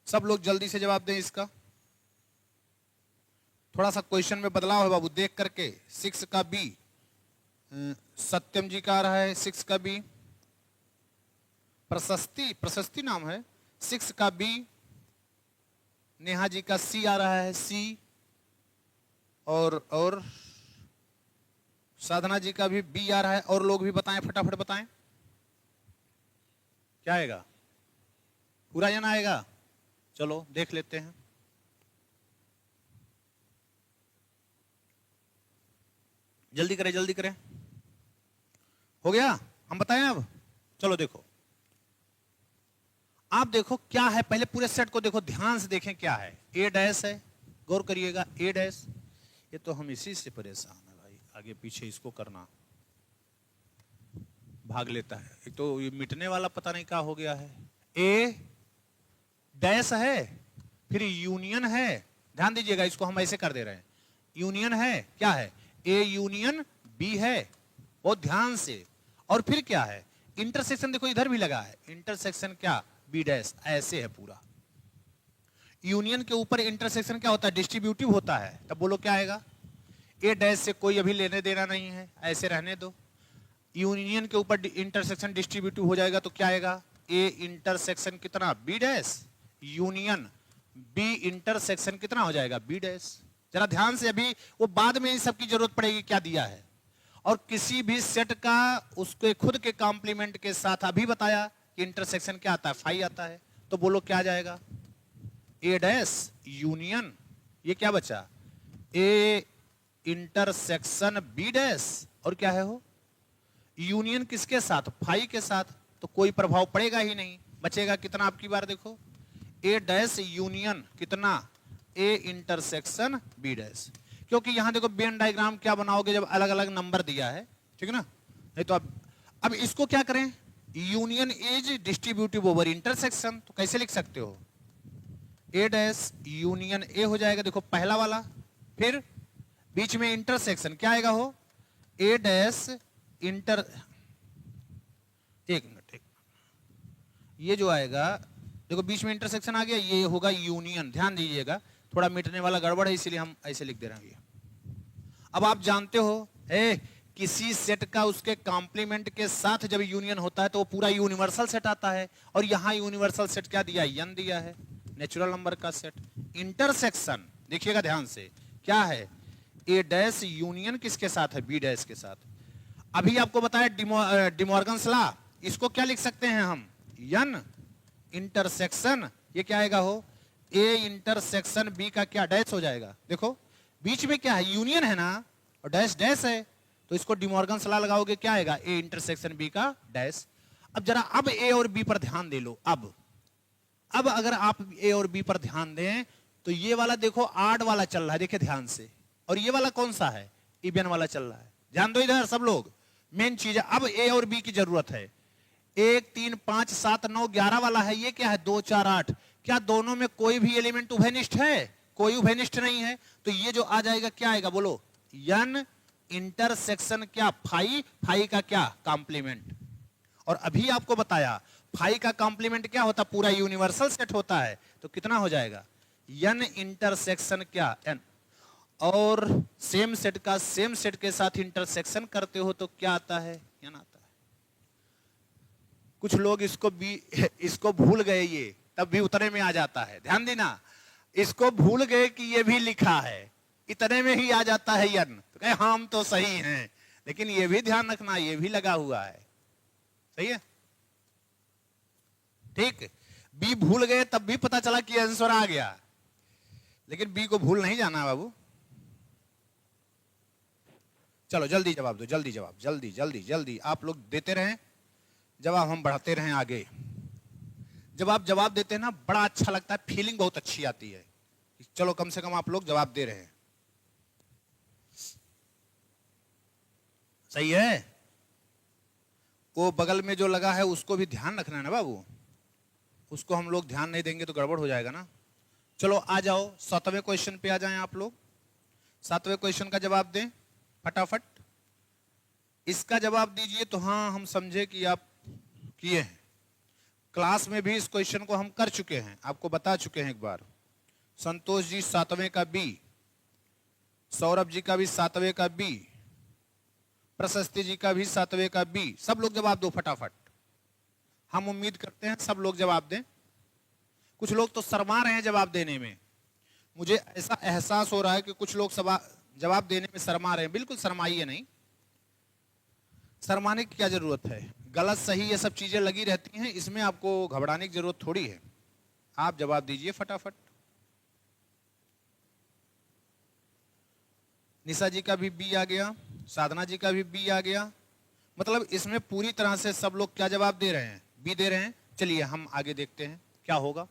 सब लोग जल्दी से जवाब दें इसका। थोड़ा सा क्वेश्चन में बदलाव है बाबू, देख करके। 6 का बी, सत्यम जी का आ रहा है 6 का बी। प्रशस्ति नाम है। 6 का बी। नेहा जी का सी आ रहा है, सी। और साधना जी का भी बी आ रहा है। और लोग भी बताएं, फटाफट बताएं क्या आएगा? पूरा जन आएगा? चलो देख लेते हैं। जल्दी करें जल्दी करें। हो गया? हम बताएं अब। चलो देखो, आप देखो क्या है, पहले पूरे सेट को देखो, ध्यान से देखें क्या है। ए डैश है, गौर करिएगा, ए डैश। ये तो हम इसी से परेशान है भाई, आगे पीछे इसको करना भाग लेता है। एक तो ये मिटने वाला पता नहीं क्या हो गया है। ए डैश है, फिर यूनियन है। ध्यान दीजिएगा, इसको हम ऐसे कर दे रहे हैं। यूनियन है, क्या है? ए यूनियन बी है, बहुत ध्यान से। और फिर क्या है? इंटरसेक्शन देखो इधर भी लगा है। इंटरसेक्शन क्या? B dash. ऐसे है पूरा। यूनियन के ऊपर इंटरसेक्शन क्या होता है? डिस्ट्रीब्यूटिव होता है। तब बोलो क्या आएगा? ए डैश से कोई अभी लेने देना नहीं है, ऐसे रहने दो। यूनियन के ऊपर इंटरसेक्शन डिस्ट्रीब्यूटिव हो जाएगा तो क्या आएगा? ए इंटरसेक्शन कितना? B dash. Union B intersection कितना हो जाएगा? B dash. जरा ध्यान से, अभी वो बाद में इन सब की जरूरत पड़ेगी क्या दिया है। और किसी भी सेट का उसके खुद के कॉम्प्लीमेंट के साथ अभी बताया कि इंटरसेक्शन क्या आता है? फाई आता है। तो बोलो क्या आ जाएगा? ए डैश यूनियन, ये क्या बचा? A intersection B dash. और क्या है? हो यूनियन किसके साथ, फाई के साथ, तो कोई प्रभाव पड़ेगा ही नहीं। बचेगा कितना आपकी बार देखो, ए डैश यूनियन कितना, ए इंटरसेक्शन बी डैश। क्योंकि यहां देखो वेन डायग्राम क्या बनाओगे जब अलग अलग नंबर दिया है, ठीक है ना। नहीं तो अब इसको क्या करें, union is distributive over intersection, तो कैसे लिख सकते हो, ए डैश यूनियन ए हो जाएगा, देखो पहला वाला, फिर बीच में इंटरसेक्शन क्या आएगा हो, ए डैश इंटर, एक मिनट, ये जो आएगा देखो बीच में इंटरसेक्शन आ गया, ये होगा यूनियन। ध्यान दीजिएगा, थोड़ा मिटने वाला गड़बड़ है इसलिए हम ऐसे लिख दे रहे हैं। अब आप जानते हो किसी सेट का उसके कॉम्प्लीमेंट के साथ जब यूनियन होता है तो वो पूरा यूनिवर्सल सेट आता है, और यहां यूनिवर्सल सेट क्या दिया, यन दिया है, नेचुरल नंबर का सेट। इंटरसेक्शन देखिएगा ध्यान से क्या है, ए डैश यूनियन किसके साथ है, बी डैश के साथ। अभी आपको बताया डिमॉर्गन्स लॉ, इसको क्या लिख सकते हैं हम, यन इंटरसेक्शन, ये क्या आएगा हो, ए इंटरसेक्शन बी का क्या डैश हो जाएगा। देखो बीच में क्या है, यूनियन है ना, और डैश डैश है, तो इसको डिमॉर्गन्स लॉ लगाओगे क्या आएगा, ए इंटरसेक्शन बी का डैश। अब जरा अब ए और बी पर ध्यान दे लो। अब अगर आप ए और बी पर ध्यान दें तो ये वाला देखो आड वाला चल रहा है, देखिए ध्यान से, और ये वाला कौन सा है, इवन वाला चल रहा है। ध्यान दो इधर सब लोग, मेन चीज है, अब ए और बी की जरूरत है। 1 3 5 7 9 11 वाला है, ये क्या है 2 4 8, क्या दोनों में कोई भी एलिमेंट उभयनिष्ठ है, कोई उभयनिष्ठ नहीं है, तो ये जो आ जाएगा क्या आएगा बोलो, यन इंटरसेक्शन क्या, फाई, फाई का क्या कॉम्प्लीमेंट। और अभी आपको बताया फाई का कॉम्प्लीमेंट क्या होता, पूरा यूनिवर्सल सेट होता है, तो कितना हो जाएगा, यन इंटरसेक्शन क्या, एन। और सेम सेट का सेम सेट के साथ इंटरसेक्शन करते हो तो क्या आता है, यन आता है। कुछ लोग इसको भूल गए, ये तब भी उतने में आ जाता है, ध्यान देना, इसको भूल गए कि ये भी लिखा है, इतने में ही आ जाता है यन, तो कहे हम तो सही हैं, लेकिन ये भी ध्यान रखना ये भी लगा हुआ है, सही है, ठीक। बी भूल गए तब भी पता चला कि आंसर आ गया, लेकिन बी को भूल नहीं जाना बाबू। चलो जल्दी जवाब दो, जल्दी जवाब, जल्दी जल्दी जल्दी, आप लोग देते रहें जवाब, हम बढ़ाते रहें आगे। जब आप जवाब देते हैं ना बड़ा अच्छा लगता है, फीलिंग बहुत अच्छी आती है, चलो कम से कम आप लोग जवाब दे रहे हैं, सही है। वो बगल में जो लगा है उसको भी ध्यान रखना है ना बाबू, उसको हम लोग ध्यान नहीं देंगे तो गड़बड़ हो जाएगा ना। चलो आ जाओ 7वें क्वेश्चन पे आ जाएं आप लोग, 7वें क्वेश्चन का जवाब दें फटाफट। इसका जवाब दीजिए तो हाँ हम समझे कि आप किए हैं, क्लास में भी इस क्वेश्चन को हम कर चुके हैं, आपको बता चुके हैं एक बार। संतोष जी 7वें का बी, सौरभ जी का भी 7वें का बी, प्रशस्ति जी का भी 7वें का बी। सब लोग जवाब दो फटाफट, हम उम्मीद करते हैं सब लोग जवाब दें। कुछ लोग तो शर्मा रहे हैं जवाब देने में, मुझे ऐसा एहसास हो रहा है कि कुछ लोग जवाब देने में शर्मा रहे हैं। बिल्कुल शर्माइए नहीं, शर्माने की क्या जरूरत है, गलत सही ये सब चीजें लगी रहती हैं, इसमें आपको घबराने की जरूरत थोड़ी है। आप जवाब दीजिए फटाफट। निशा जी का भी बी आ गया, साधना जी का भी बी आ गया, मतलब इसमें पूरी तरह से सब लोग क्या जवाब दे रहे हैं, बी दे रहे हैं। चलिए हम आगे देखते हैं क्या होगा।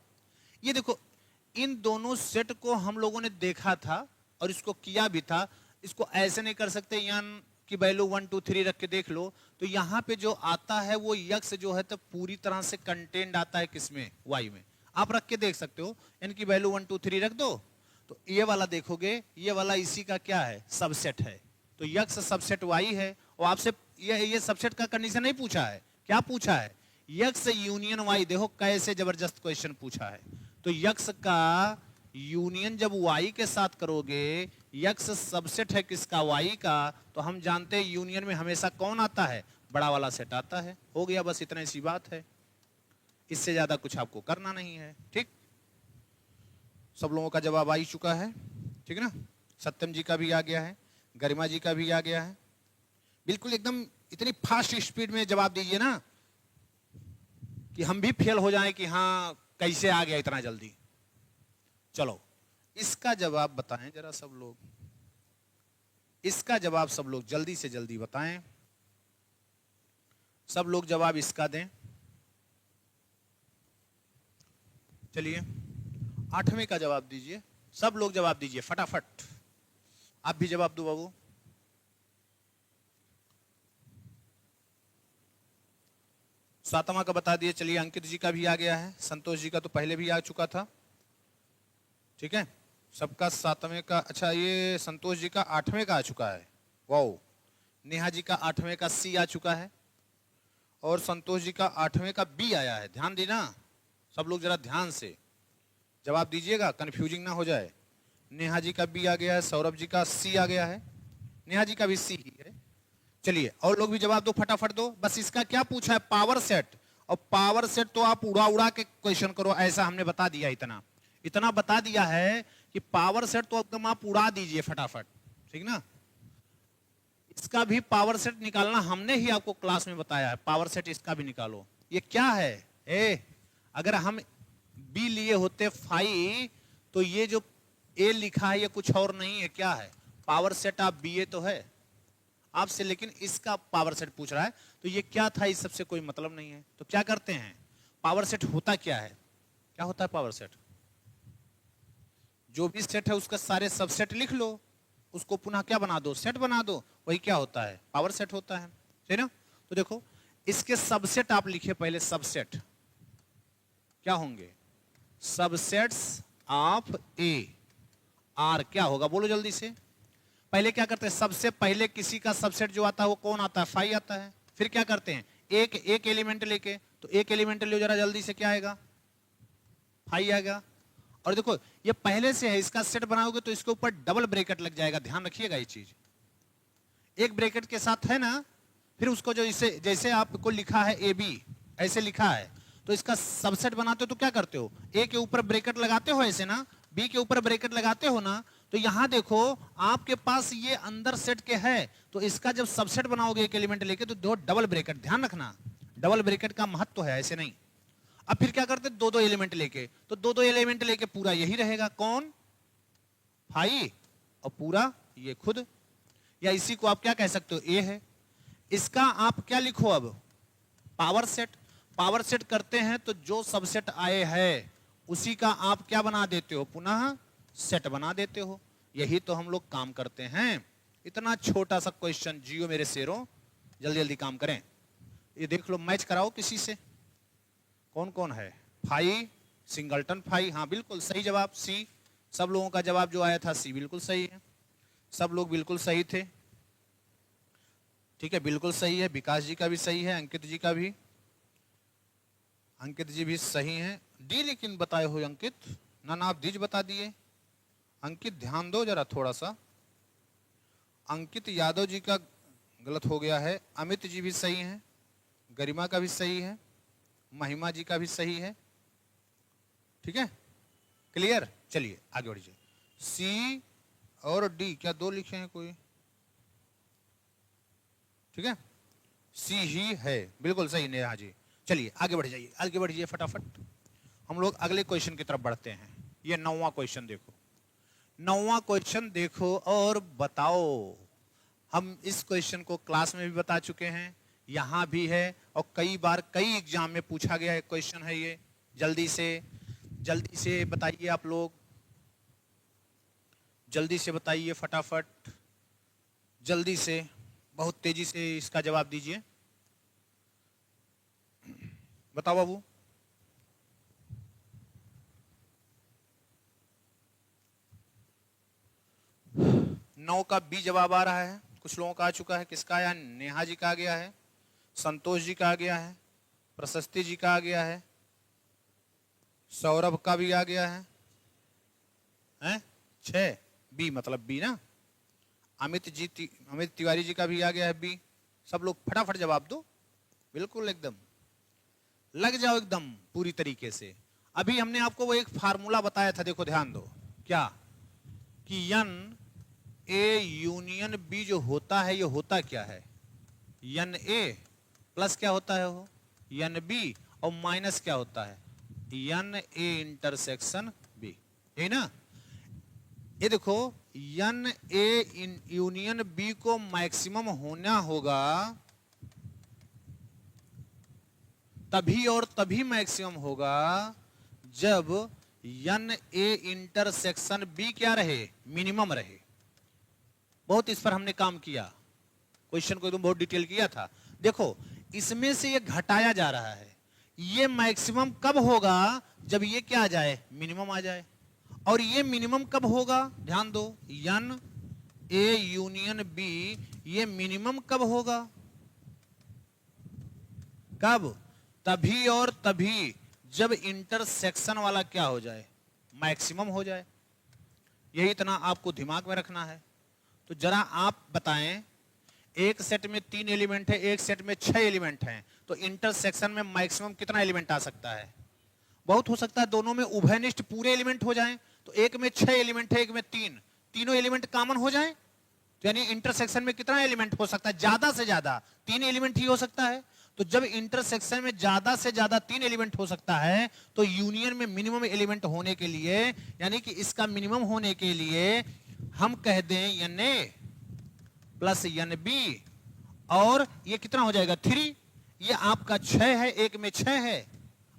ये देखो इन दोनों सेट को हम लोगों ने देखा था और इसको किया भी था, इसको ऐसे नहीं कर सकते यन की वैल्यू 1 2 3 रख के देख लो, तो यहाँ पे जो आता है वो यक्स जो है तो पूरी तरह से कंटेंट आता है किसमें, वाई में। आप रख के देख सकते हो, एन की वैल्यू 1 2 3 रख दो, तो ये वाला देखोगे ये वाला इसी का क्या है, सबसेट है, तो यक्स सबसेट वाई है। और आपसे ये सबसेट का कंडीशन नहीं पूछा है, क्या पूछा है, यक्स यूनियन वाई। देखो कैसे जबरदस्त क्वेश्चन पूछा है, तो यक्स का यूनियन जब वाई के साथ करोगे, यक्स सबसेट है किसका, वाई का, तो हम जानते हैं यूनियन में हमेशा कौन आता है, बड़ा वाला सेट आता है। हो गया, बस इतना सी बात है, इससे ज्यादा कुछ आपको करना नहीं है। ठीक, सब लोगों का जवाब आ ही चुका है, ठीक है ना। सत्यम जी का भी आ गया है, गरिमा जी का भी आ गया है। बिल्कुल एकदम इतनी फास्ट स्पीड में जवाब दीजिए ना कि हम भी फेल हो जाएं कि हाँ कैसे आ गया इतना जल्दी। चलो इसका जवाब बताएं जरा सब लोग, इसका जवाब सब लोग जल्दी से जल्दी बताएं। सब लोग जवाब इसका दें। चलिए 8वें का जवाब दीजिए, सब लोग जवाब दीजिए फटाफट। आप भी जवाब दो बाबू। सातवां का बता दिए। चलिए अंकित जी का भी आ गया है, संतोष जी का तो पहले भी आ चुका था। ठीक है, सबका 7वें का। अच्छा ये संतोष जी का 8वें का आ चुका है। वाओ। नेहा जी का 8वें का सी आ चुका है और संतोष जी का 8वें का बी आया है। ध्यान देना सब लोग, जरा ध्यान से जवाब दीजिएगा, कंफ्यूजिंग ना हो जाए। नेहा जी का बी आ गया है, सौरभ जी का सी आ गया है, नेहा जी का भी सी ही है। चलिए और लोग भी जवाब दो, फटाफट दो। बस इसका क्या पूछा है, पावर सेट। और पावर सेट तो आप उड़ा उड़ा के क्वेश्चन करो, ऐसा हमने बता दिया। इतना इतना बता दिया है कि पावर सेट तो एकदम आप उड़ा दीजिए फटाफट, ठीक ना। इसका भी पावर सेट निकालना हमने ही आपको क्लास में बताया है। पावर सेट इसका भी निकालो। ये क्या है, अगर हम बी लिए होते फाई, तो ये जो ए लिखा है ये कुछ और नहीं है, क्या है, पावर सेट ऑफ बी ए तो है आपसे, लेकिन इसका पावर सेट पूछ रहा है। तो ये क्या था, इस सबसे कोई मतलब नहीं है। तो क्या करते हैं, पावर सेट होता क्या है, क्या होता है पावर सेट, जो भी सेट है उसका सारे सबसेट लिख लो, उसको पुनः क्या बना दो, सेट बना दो, वही क्या होता है, पावर सेट होता है। ठीक ना। तो देखो इसके सबसेट आप लिखिए पहले। सबसेट क्या होंगे, सबसेट्स ऑफ ए आर क्या होगा, बोलो जल्दी से। पहले क्या करते हैं, सबसे पहले किसी का सबसेट जो आता है वो कौन आता है, फाई आता है। फिर क्या करते हैं, एक एलिमेंट लेके, तो एक एलिमेंट लो जरा जल्दी से, क्या आएगा, फाई आएगा। और देखो ये पहले से है, इसका सेट बनाओगे तो इसके ऊपर डबल ब्रैकेट लग जाएगा, ध्यान रखिएगा ये चीज। एक ब्रैकेट के साथ है ना, फिर उसको जो इसे जैसे आपको लिखा है ए बी, ऐसे लिखा है, तो इसका सबसेट बनाते हो तो क्या करते हो, ए के ऊपर ब्रैकेट लगाते हो ऐसे ना, बी के ऊपर ब्रैकेट लगाते हो ना। तो यहां देखो आपके पास ये अंदर सेट के है, तो इसका जब सबसेट बनाओगे एक एलिमेंट लेके, तो दो डबल ब्रैकेट, ध्यान रखना डबल ब्रैकेट का महत्व है, ऐसे नहीं। अब फिर क्या करते, दो दो एलिमेंट लेके, तो दो दो एलिमेंट लेके पूरा यही रहेगा, कौन, फाई, और पूरा ये खुद, या इसी को आप क्या कह सकते हो, ए है। इसका आप क्या लिखो अब, पावर सेट। पावर सेट करते हैं तो जो सबसेट आए हैं उसी का आप क्या बना देते हो, पुनः सेट बना देते हो। यही तो हम लोग काम करते हैं। इतना छोटा सा क्वेश्चन, जियो मेरे शेरों, जल्दी जल्दी काम करें। ये देख लो, मैच कराओ किसी से, कौन कौन है, फाई, सिंगलटन फाई, हाँ बिल्कुल सही जवाब सी। सब लोगों का जवाब जो आया था सी बिल्कुल सही है, सब लोग बिल्कुल सही थे। ठीक है, बिल्कुल सही है, विकास जी का भी सही है, अंकित जी का भी, अंकित जी भी सही हैं। डी लेकिन बताए हो अंकित, ना आप डीज बता दिए। अंकित ध्यान दो जरा थोड़ा सा। अंकित यादव जी का गलत हो गया है, अमित जी भी सही हैं, गरिमा का भी सही है, महिमा जी का भी सही है। ठीक है, क्लियर। चलिए आगे बढ़िए। सी और डी क्या दो लिखे हैं कोई, ठीक है, सी ही है, बिल्कुल सही नेहा जी। चलिए आगे बढ़ जाइए, आगे बढ़िए फटाफट। हम लोग अगले क्वेश्चन की तरफ बढ़ते हैं। ये 9वां क्वेश्चन देखो, 9वां क्वेश्चन देखो और बताओ। हम इस क्वेश्चन को क्लास में भी बता चुके हैं, यहां भी है, और कई बार कई एग्जाम में पूछा गया है क्वेश्चन है ये। जल्दी से बताइए आप लोग, जल्दी से बताइए फटाफट, जल्दी से, बहुत तेजी से इसका जवाब दीजिए। बताओ बाबू। नौ का बी जवाब आ रहा है, कुछ लोगों का आ चुका है। किसका आया, नेहा जी का आ गया है, संतोष जी का आ गया है, प्रशस्ति जी का आ गया है, सौरभ का भी आ गया है, हैं 6 बी मतलब बी ना। अमित तिवारी जी का भी आ गया है बी। सब लोग फटाफट जवाब दो, बिल्कुल एकदम लग जाओ एकदम पूरी तरीके से। अभी हमने आपको वो एक फार्मूला बताया था, देखो ध्यान दो, क्या कि एन ए यूनियन बी जो होता है, ये होता क्या है, एन ए प्लस क्या होता है वो, एन बी, और माइनस क्या होता है, एन ए इंटरसेक्शन बी, है ना। ये देखो एन ए यूनियन बी को मैक्सिमम होना होगा तभी और तभी मैक्सिमम होगा जब एन ए इंटरसेक्शन बी क्या रहे, मिनिमम रहे। बहुत इस पर हमने काम किया, क्वेश्चन को एकदम बहुत डिटेल किया था। देखो इसमें से ये घटाया जा रहा है, ये मैक्सिमम कब होगा जब ये क्या आ जाए, मिनिमम आ जाए। और ये मिनिमम कब होगा, ध्यान दो, एन ए यूनियन बी, ये मिनिमम कब होगा, कब, तभी और तभी जब इंटरसेक्शन वाला क्या हो जाए, मैक्सिमम हो जाए। यही इतना आपको दिमाग में रखना है। तो जरा आप बताएं, एक सेट में 3 एलिमेंट है, एक सेट में 6 एलिमेंट हैं, तो इंटरसेक्शन में मैक्सिमम कितना एलिमेंट आ सकता है? बहुत हो सकता है दोनों में उभयनिष्ठ पूरे एलिमेंट हो जाएं, तो एक में 6 एलिमेंट है, एक में 3, तीनों एलिमेंट कॉमन हो जाएं, तो यानी इंटरसेक्शन में कितना एलिमेंट हो सकता है? ज्यादा से ज्यादा 3 एलिमेंट ही हो सकता है। तो जब इंटरसेक्शन में ज्यादा से ज्यादा 3 एलिमेंट हो सकता है, तो यूनियन में मिनिमम एलिमेंट होने के लिए, यानी कि इसका मिनिमम होने के लिए हम कह दें N A plus N B, और ये कितना हो जाएगा 3, ये आपका 6 है, एक में 6 है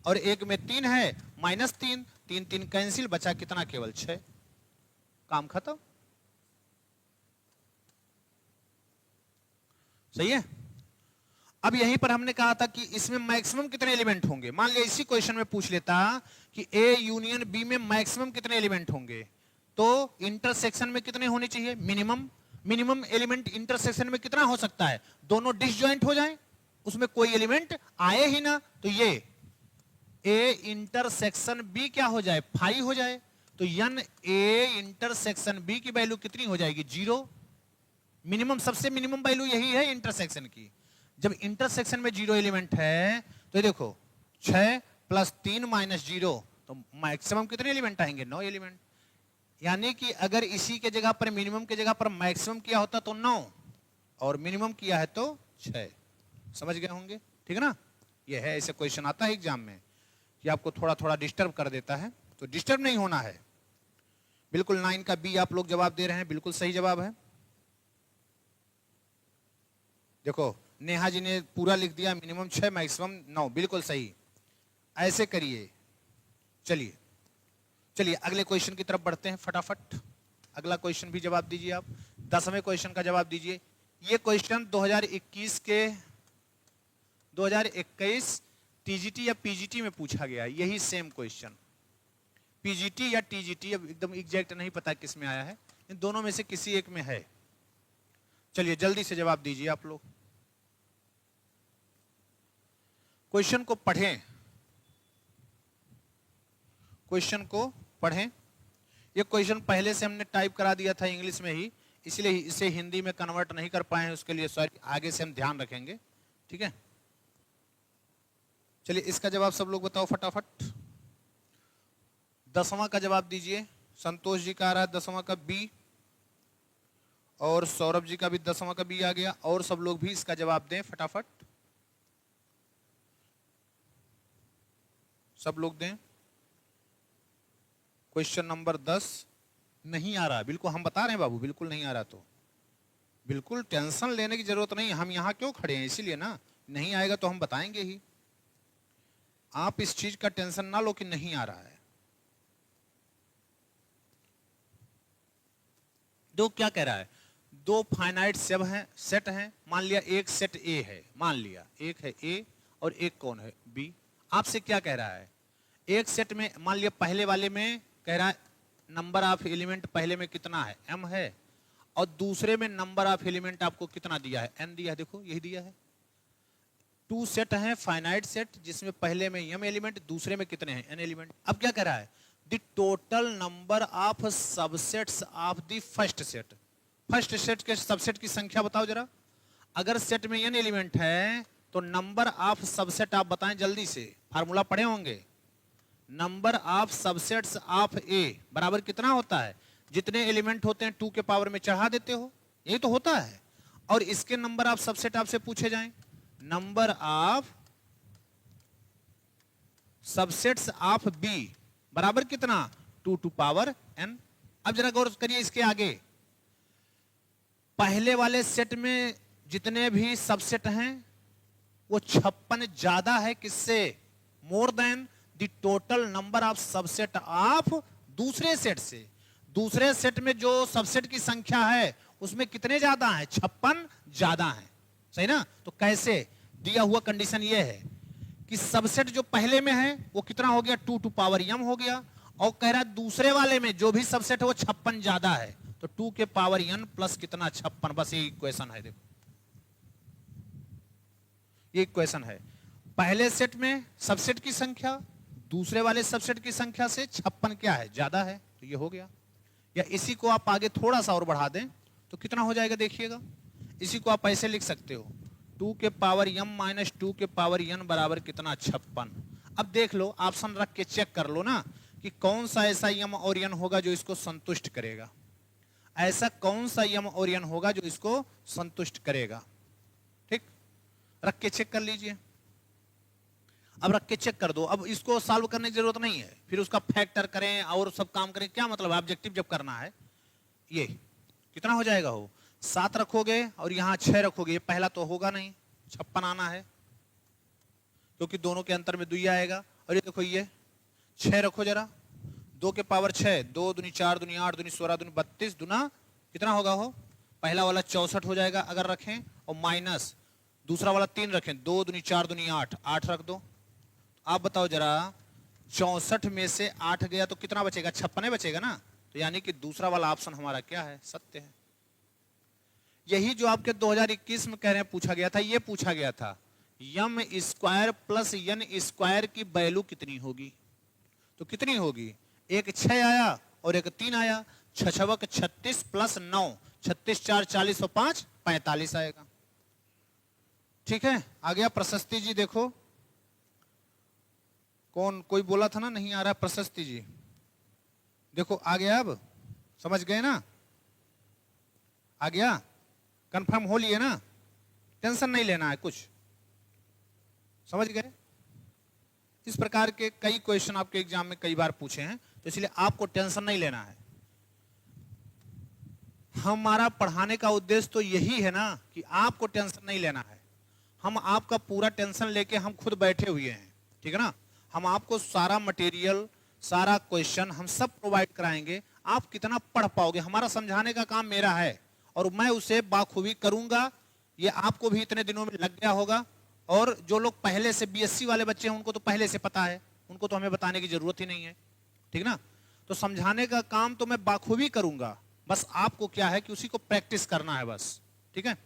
और एक में 3 है, -3, 3 3 कैंसिल, बचा कितना, केवल 6, काम खत्म। सही है। अब यहीं पर हमने कहा था कि इसमें मैक्सिमम कितने एलिमेंट होंगे। मान लिया इसी क्वेश्चन में पूछ लेता कि ए यूनियन बी में मैक्सिमम कितने एलिमेंट होंगे, तो इंटरसेक्शन में कितने होने चाहिए, मिनिमम। मिनिमम एलिमेंट इंटरसेक्शन में कितना हो सकता है, दोनों डिसजॉइंट हो जाएं, उसमें कोई एलिमेंट आए ही ना, तो ये ए इंटरसेक्शन बी क्या हो जाए, 5 हो जाए। तो एन ए इंटरसेक्शन बी की वैल्यू कितनी हो जाएगी, 0। मिनिमम, सबसे मिनिमम वैल्यू यही है इंटरसेक्शन की। जब इंटरसेक्शन में 0 एलिमेंट है, तो ये देखो 6 + 3 - 0, तो मैक्सिमम कितने एलिमेंट आएंगे, 9 एलिमेंट। यानी कि अगर इसी के जगह पर, मिनिमम के जगह पर मैक्सिमम किया होता तो 9, और मिनिमम किया है तो 6। समझ गए होंगे, ठीक है ना। ये है, ऐसे क्वेश्चन आता है एग्जाम में कि आपको थोड़ा थोड़ा डिस्टर्ब कर देता है, तो डिस्टर्ब नहीं होना है। बिल्कुल 9 का बी आप लोग जवाब दे रहे हैं, बिल्कुल सही जवाब है। देखो नेहा जी ने पूरा लिख दिया, मिनिमम 6 मैक्सिमम 9, बिल्कुल सही। ऐसे करिए। चलिए चलिए अगले क्वेश्चन की तरफ बढ़ते हैं फटाफट। अगला क्वेश्चन भी जवाब दीजिए आप, 10वें क्वेश्चन का जवाब दीजिए। ये क्वेश्चन 2021 टीजीटी या पीजीटी में पूछा गया, यही सेम क्वेश्चन। पीजीटी या टीजीटी, अब एकदम एग्जैक्ट नहीं पता किस में आया है, इन दोनों में से किसी एक में है। चलिए जल्दी से जवाब दीजिए आप लोग। क्वेश्चन को पढ़ें, क्वेश्चन को पढ़ें। ये क्वेश्चन पहले से हमने टाइप करा दिया था इंग्लिश में ही, इसलिए इसे हिंदी में कन्वर्ट नहीं कर पाए हैं, उसके लिए सॉरी, आगे से हम ध्यान रखेंगे, ठीक है। चलिए इसका जवाब सब लोग बताओ फटाफट। 10वां का जवाब दीजिए। संतोष जी का आ रहा है 10वां का बी, और सौरभ जी का भी 10वां का बी आ गया, और सब लोग भी इसका जवाब दें फटाफट, सब लोग दें। क्वेश्चन नंबर 10 नहीं आ रहा, बिल्कुल हम बता रहे हैं बाबू, बिल्कुल नहीं आ रहा तो बिल्कुल टेंशन लेने की जरूरत नहीं, हम यहां क्यों खड़े हैं, इसीलिए ना, नहीं आएगा तो हम बताएंगे ही। आप इस चीज का टेंशन ना लो कि नहीं आ रहा है। दो क्या कह रहा है, 2 फाइनाइट सेट हैं, मान लिया एक सेट ए है, मान लिया एक है ए और एक कौन है, बी। आपसे क्या कह रहा है, एक सेट में मान लिया पहले वाले में कह रहा है नंबर ऑफ एलिमेंट पहले में कितना है, m है, और दूसरे में नंबर ऑफ एलिमेंट आपको कितना दिया है, n दिया है, देखो यही दिया है। 2 सेट हैं फाइनाइट सेट, जिसमें पहले में m एलिमेंट, दूसरे में कितने हैं, n एलिमेंट। अब क्या कह रहा है, the total number of subsets of the first set. First set के सबसेट की संख्या बताओ जरा। अगर सेट में n एलिमेंट है तो नंबर ऑफ सबसेट आप बताएं जल्दी से, फार्मूला पढ़े होंगे। नंबर ऑफ सबसेट्स ऑफ ए बराबर कितना होता है, जितने एलिमेंट होते हैं 2 के पावर में चढ़ा देते हो, यही तो होता है। और इसके नंबर ऑफ सबसेट आपसे पूछे जाएं, number of subsets of B बराबर कितना, 2 टू पावर n। अब जरा गौर करिए इसके आगे, पहले वाले सेट में जितने भी सबसेट हैं वो 56 ज्यादा है किससे? More than the total number of subset of दूसरे सेट से। दूसरे सेट में जो सबसेट की संख्या है उसमें कितने ज्यादा है? 56 ज्यादा है। सही ना? तो कैसे? दिया हुआ कंडीशन ये है कि सबसेट जो पहले में है वो कितना हो गया? 2 टू पावर m हो गया, और कह रहा है दूसरे वाले में जो भी सबसेट है वो 56 ज्यादा है, तो 2 के पावर n प्लस कितना? 56। बस ये इक्वेशन है। देखो ये इक्वेशन है। पहले सेट में सबसेट की संख्या दूसरे वाले सबसेट की संख्या से 56 क्या है? ज्यादा है, तो ये हो गया। या इसी को आप आगे थोड़ा सा और बढ़ा दें तो कितना हो जाएगा? देखिएगा, इसी को आप ऐसे लिख सकते हो 2 के पावर m माइनस 2 के पावर n बराबर कितना? 56। अब देख लो, ऑप्शन रख के चेक कर लो ना कि कौन सा ऐसा m और n होगा जो इसको संतुष्ट करेगा। ऐसा कौन सा m और n होगा जो इसको संतुष्ट करेगा? ठीक, रख के चेक कर लीजिए। अब रख के चेक कर दो। अब इसको सॉल्व करने की जरूरत नहीं है, फिर उसका फैक्टर करें और सब काम करें, क्या मतलब? ऑब्जेक्टिव जब करना है, ये कितना हो जाएगा? हो 7 रखोगे और यहां 6 रखोगे, ये पहला तो होगा नहीं, 56 आना है क्योंकि दोनों के अंतर में 2 आएगा। और ये देखो, ये 6 रखो जरा, 2 के पावर 6, 2 दूनी 4 दूनी 8 दूनी 16 दूनी 32 दूना कितना होगा? हो पहला वाला 64 हो जाएगा अगर रखें, और माइनस दूसरा वाला 3 रखें, 2 दूनी 4 दूनी 8, 8 रख दो। आप बताओ जरा, 64 में से 8 गया तो कितना बचेगा? 56 बचेगा ना। तो यानी कि दूसरा वाला ऑप्शन हमारा क्या है? सत्य है। यही जो आपके 2021 में कह रहे हैं पूछा गया था, ये पूछा गया था m square plus n square की वैल्यू कितनी होगी? तो कितनी होगी? एक 6 आया और एक 3 आया, 6 36 प्लस 9, 36 4 40 और 5 45 आएगा। ठीक है, आ गया प्रशस्ति जी। देखो कौन, कोई बोला था ना नहीं आ रहा? प्रशस्ति जी देखो आ गया। अब समझ गए ना? आ गया, कंफर्म हो लिए ना? टेंशन नहीं लेना है कुछ, समझ गए? इस प्रकार के कई क्वेश्चन आपके एग्जाम में कई बार पूछे हैं, तो इसलिए आपको टेंशन नहीं लेना है। हमारा पढ़ाने का उद्देश्य तो यही है ना कि आपको टेंशन नहीं लेना है। हम आपका पूरा टेंशन लेके हम खुद बैठे हुए हैं, ठीक है ना? हम आपको सारा मटेरियल, सारा क्वेश्चन हम सब प्रोवाइड कराएंगे। आप कितना पढ़ पाओगे, हमारा समझाने का काम मेरा है और मैं उसे बाखूबी करूंगा। ये आपको भी इतने दिनों में लग गया होगा, और जो लोग पहले से बीएससी वाले बच्चे हैं उनको तो पहले से पता है, उनको तो हमें बताने की जरूरत ही नहीं है, ठीक ना? तो समझाने का काम तो मैं बाखूबी करूंगा, बस आपको क्या है कि उसी को प्रैक्टिस करना है बस, ठीक है?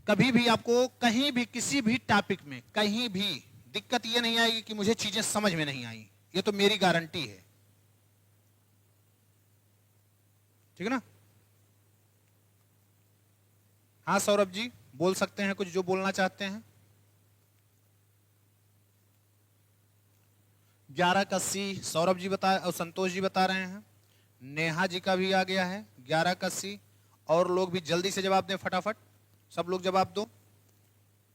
कभी भी आपको कहीं भी किसी भी टॉपिक में कहीं भी दिक्कत ये नहीं आएगी कि मुझे चीजें समझ में नहीं आई, ये तो मेरी गारंटी है, ठीक है ना? हाँ सौरभ जी बोल सकते हैं कुछ जो बोलना चाहते हैं। 11 का सी सौरभ जी बता और संतोष जी बता रहे हैं। नेहा जी का भी आ गया है 11 का सी। और लोग भी जल्दी से जवाब दें, फटाफट सब लोग जवाब दो।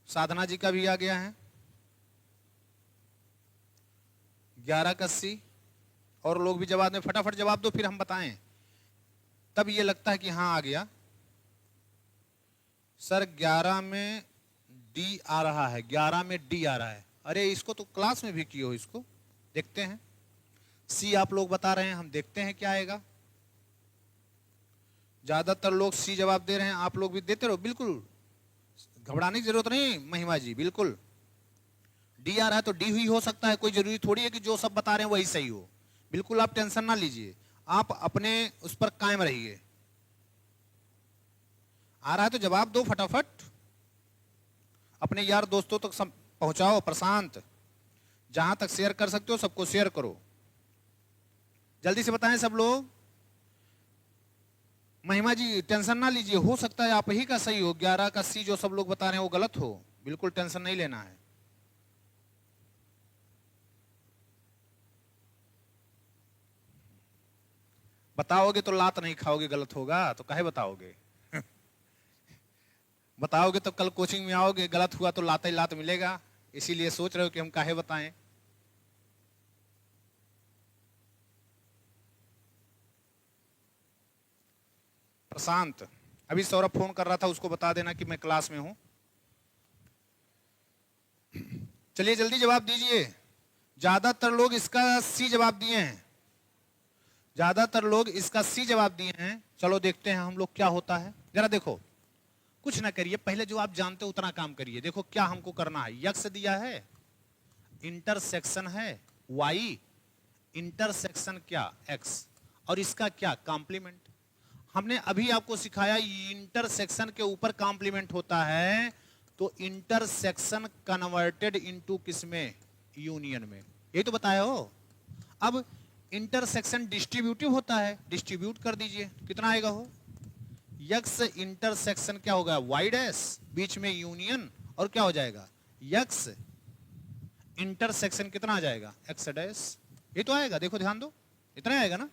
साधना जी का भी आ गया है 11 का सी। और लोग भी जवाब दें, फटाफट जवाब दो, फिर हम बताएं, तब ये लगता है कि हाँ आ गया। सर 11 में डी आ रहा है, 11 में डी आ रहा है। अरे इसको तो क्लास में भी किए हो, इसको देखते हैं। सी आप लोग बता रहे हैं, हम देखते हैं क्या आएगा। ज्यादातर लोग सी जवाब दे रहे हैं, आप लोग भी देते रहो, बिल्कुल घबराने की जरूरत नहीं महिमा जी, बिल्कुल। डी आ रहा है तो डी ही हो सकता है, कोई जरूरी थोड़ी है कि जो सब बता रहे हैं वही सही हो। बिल्कुल आप टेंशन ना लीजिए, आप अपने उस पर कायम रहिए। आ रहा है तो जवाब दो फटाफट, अपने यार दोस्तों तक पहुंचाओ। प्रशांत, जहां तक शेयर कर सकते हो सबको शेयर करो, जल्दी से बताएं सब लोग। महिमा जी टेंशन ना लीजिए, हो सकता है आप ही का सही हो, 11 का सी जो सब लोग बता रहे हैं वो गलत हो, बिल्कुल टेंशन नहीं लेना है। बताओगे तो लात नहीं खाओगे, गलत होगा तो काहे बताओगे? बताओगे तो कल कोचिंग में आओगे, गलत हुआ तो लात ही लात मिलेगा, इसीलिए सोच रहे हो कि हम काहे बताएं। प्रशांत, अभी सौरभ फोन कर रहा था, उसको बता देना कि मैं क्लास में हूं। चलिए जल्दी जवाब दीजिए। ज्यादातर लोग इसका सी जवाब दिए हैं, ज्यादातर लोग इसका सी जवाब दिए हैं। चलो देखते हैं हम लोग क्या होता है। जरा देखो, कुछ ना करिए, पहले जो आप जानते हो उतना काम करिए। देखो क्या हमको करना है, यक्स दिया है, इंटरसेक्शन है वाई, इंटरसेक्शन क्या एक्स, और इसका क्या कॉम्प्लीमेंट। हमने अभी आपको सिखाया इंटरसेक्शन के ऊपर कॉम्प्लीमेंट होता है, तो इंटरसेक्शन कन्वर्टेड इनटू किसमें, यूनियन में, यही तो बताया हो। अब इंटरसेक्शन डिस्ट्रीब्यूटिव होता है, डिस्ट्रीब्यूट कर दीजिए, कितना आएगा हो, यक्स इंटरसेक्शन क्या होगा, वाई डैश, बीच में यूनियन, और क्या हो जाएगा, यक्स इंटरसेक्शन कितना आ जाएगा, एक्स डैश, ये तो आएगा। देखो ध्यान दो, इतना आएगा ना।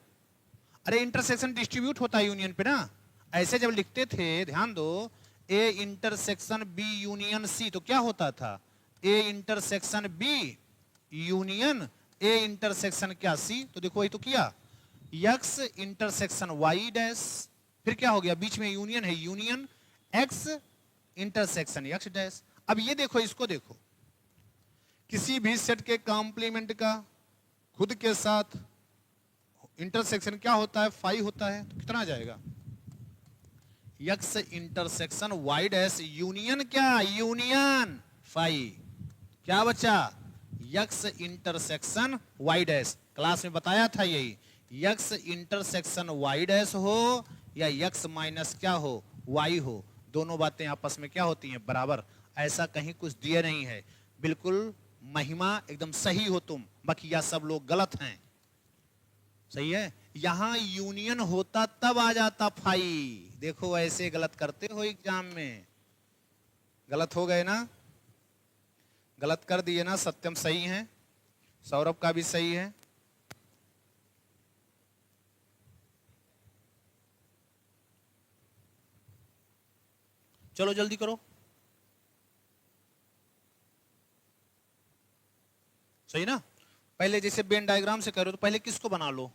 अरे इंटरसेक्शन डिस्ट्रीब्यूट होता है यूनियन पे ना, ऐसे जब लिखते थे ध्यान दो, A intersection B union C, तो क्या होता था, A intersection B union A intersection क्या सी, तो देखो ये तो किया, यक्स इंटरसेक्शन वाई डैश, फिर क्या हो गया, बीच में यूनियन है, union x intersection x dash. अब ये देखो, इसको देखो, किसी भी सेट के कॉम्प्लीमेंट का खुद के साथ इंटरसेक्शन क्या होता है, फाई होता है, तो कितना आ जाएगा, X intersection Y dash union क्या, यूनियन फाई, क्या बचा, X intersection Y dash. Class में बताया था यही, यक्स इंटरसेक्शन वाई डैश हो या यक्स माइनस क्या हो, वाई हो, दोनों बातें आपस में क्या होती हैं, बराबर। ऐसा कहीं कुछ दिए नहीं है, बिल्कुल महिमा एकदम सही हो तुम, बाकी यह सब लोग गलत हैं, सही है। यहां यूनियन होता तब आ जाता फाई, देखो ऐसे गलत करते हो एग्जाम में, गलत हो गए ना, गलत कर दिए ना। सत्यम सही है, सौरभ का भी सही है। चलो जल्दी करो, सही ना। पहले जैसे बेन डायग्राम से करो, तो पहले किसको बना लो,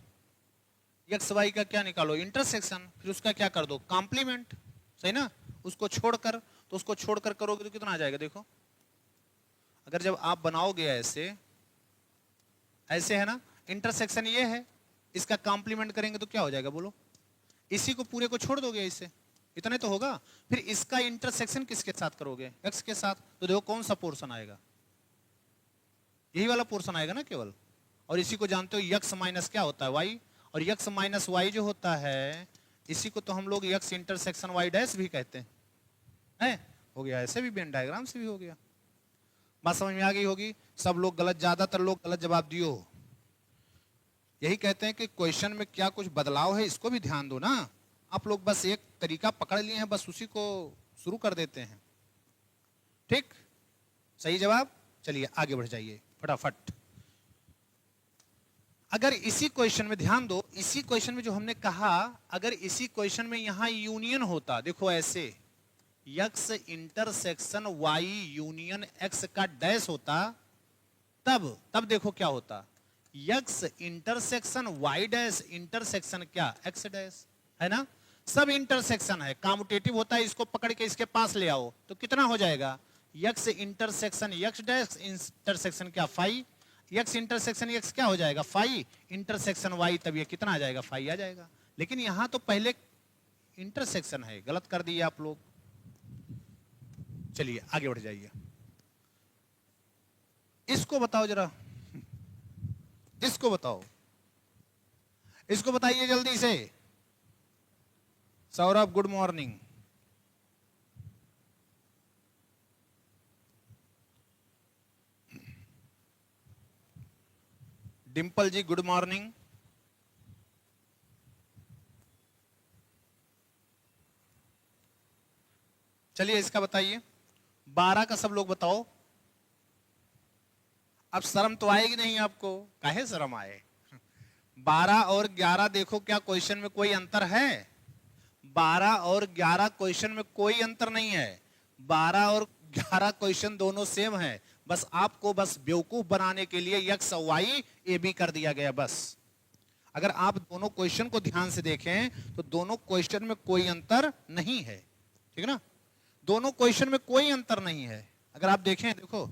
एक्स वाई का क्या निकालो, इंटरसेक्शन, फिर उसका क्या कर दो, कॉम्प्लीमेंट, सही ना। उसको छोड़कर, तो उसको छोड़कर करोगे तो कितना आ जाएगा, देखो अगर जब आप बनाओगे ऐसे, ऐसे है ना, इंटरसेक्शन ये है, इसका कॉम्प्लीमेंट करेंगे तो क्या हो जाएगा, बोलो, इसी को पूरे को छोड़ दोगे इससे, इतना तो होगा। फिर इसका इंटरसेक्शन किसके साथ करोगे, एक्स के साथ, तो देखो कौन सा पोर्शन आएगा, यही वाला पोर्शन आएगा ना केवल। और इसी को जानते हो यक्स माइनस क्या होता है, वाई, और यक्स माइनस वाई जो होता है, इसी को तो हम लोग यक्स इंटरसेक्शन वाई डैश भी कहते हैं। हो गया, ऐसे भी बेन डायग्राम से भी हो गया। बात समझ में आ गई होगी। सब लोग गलत, ज्यादातर लोग गलत जवाब दियो। यही कहते हैं कि क्वेश्चन में क्या कुछ बदलाव है, इसको भी ध्यान दो ना। आप लोग बस एक तरीका पकड़ लिए हैं, बस उसी को शुरू कर देते हैं। ठीक, सही जवाब। चलिए आगे बढ़ जाइए फटाफट। अगर इसी क्वेश्चन में ध्यान दो, इसी क्वेश्चन में जो हमने कहा, अगर इसी क्वेश्चन में यहां यूनियन होता, देखो ऐसे, X intersection Y union X का डैश होता, तब देखो क्या होता, X intersection Y dash intersection क्या, एक्स डैश, है ना। सब इंटरसेक्शन है, कॉम्यूटेटिव होता है, इसको पकड़ के इसके पास ले आओ तो कितना हो जाएगा, X intersection x dash intersection क्या, फाई, यक्स इंटरसेक्शन यक्स क्या हो जाएगा, फाई, इंटरसेक्शन वाई, तब ये कितना आ जाएगा, फाई आ जाएगा। लेकिन यहां तो पहले इंटरसेक्शन है, गलत कर दिए आप लोग। चलिए आगे बढ़ जाइए। इसको बताओ जरा, इसको बताओ, इसको बताइए जल्दी से। Saurabh good morning. Dimple ji good morning. चलिए इसका बताइए, 12 का सब लोग बताओ। अब शर्म तो आएगी नहीं आपको, काहे शर्म आए। 12 और 11 देखो क्या क्वेश्चन में कोई अंतर है, 12 और 11 क्वेश्चन में कोई अंतर नहीं है। 12 और 11 क्वेश्चन दोनों सेम है, बस आपको बस बेवकूफ बनाने के लिए यक्स वाई ए बी कर दिया गया बस। अगर आप दोनों क्वेश्चन को ध्यान से देखें तो दोनों क्वेश्चन में कोई अंतर नहीं है, ठीक है ना। दोनों क्वेश्चन में कोई अंतर नहीं है। अगर आप देखें, देखो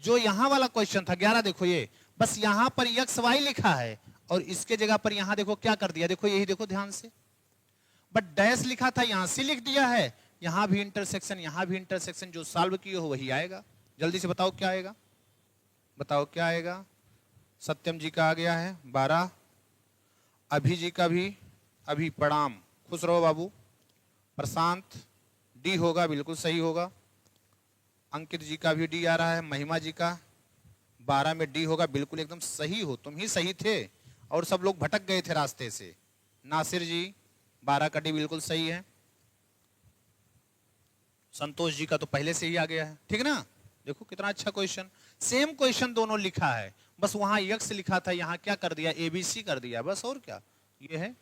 जो यहां वाला क्वेश्चन था 11, देखो ये बस यहां पर एक्स वाई लिखा है और इसके जगह पर यहां देखो क्या कर दिया, देखो यही देखो ध्यान से, बट डैश लिखा था यहां से लिख दिया है, यहां भी इंटरसेक्शन यहां भी इंटरसेक्शन, जो सॉल्व किए हो वही आएगा। जल्दी से बताओ क्या आएगा, बताओ क्या आएगा। सत्यम जी का आ गया है 12, अभी जी का भी, अभी प्रणाम, खुश रहो बाबू। प्रशांत डी होगा, बिल्कुल सही होगा। अंकित जी का भी डी आ रहा है, महिमा जी का 12 में डी होगा, बिल्कुल एकदम सही हो, तुम ही सही थे और सब लोग भटक गए थे रास्ते से। नासिर जी 12 का डी बिल्कुल सही है। संतोष जी का तो पहले से ही आ गया है, ठीक ना। देखो कितना अच्छा क्वेश्चन, सेम क्वेश्चन दोनों लिखा है, बस वहां एक्स लिखा था यहां क्या कर दिया, एबीसी कर दिया, बस और क्या ये है।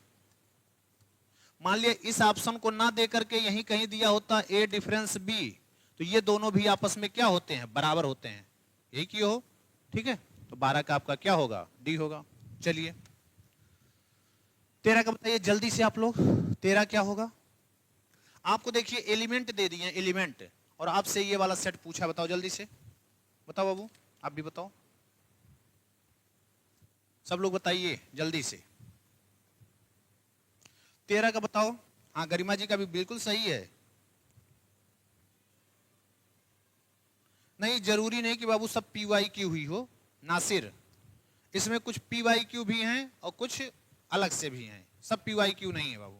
मान लिया इस ऑप्शन को ना दे करके यहीं कहीं दिया होता ए डिफरेंस बी, तो ये दोनों भी आपस में क्या होते हैं, बराबर होते हैं, यही की हो, ठीक है। तो 12 का आपका क्या होगा, डी होगा। चलिए 13 का बताइए जल्दी से आप लोग, 13 क्या होगा। आपको देखिए एलिमेंट दे दिए, एलिमेंट, और आपसे ये वाला सेट पूछा, बताओ जल्दी से, बताओ बाबू, आप भी बताओ, सब लोग बताइए जल्दी से। 13 का बताओ। हाँ गरिमा जी का भी बिल्कुल सही है। नहीं जरूरी नहीं कि बाबू सब पी वाई क्यू हुई हो नासिर, इसमें कुछ पी वाई क्यू भी हैं और कुछ अलग से भी हैं, सब पी वाई क्यू नहीं है बाबू।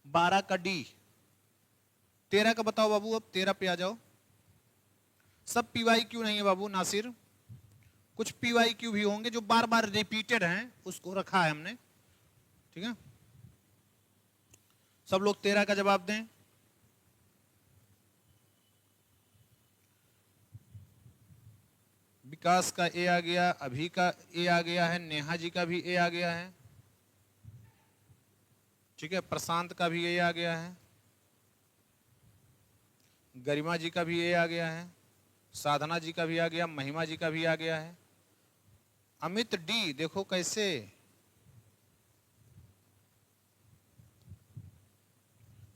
12 का डी। 13 का बताओ बाबू, अब 13 पे आ जाओ। सब पी वाई क्यू नहीं है बाबू नासिर, कुछ पी वाई क्यू भी होंगे जो बार बार रिपीटेड हैं, उसको रखा है हमने, ठीक है। सब लोग 13 का जवाब दें। विकास का ए आ गया, अभी का ए आ गया है, नेहा जी का भी ए आ गया है, ठीक है। प्रशांत का भी ए आ गया है, गरिमा जी का भी ए आ गया है, साधना जी का भी आ गया, महिमा जी का भी आ गया है। अमित डी देखो कैसे,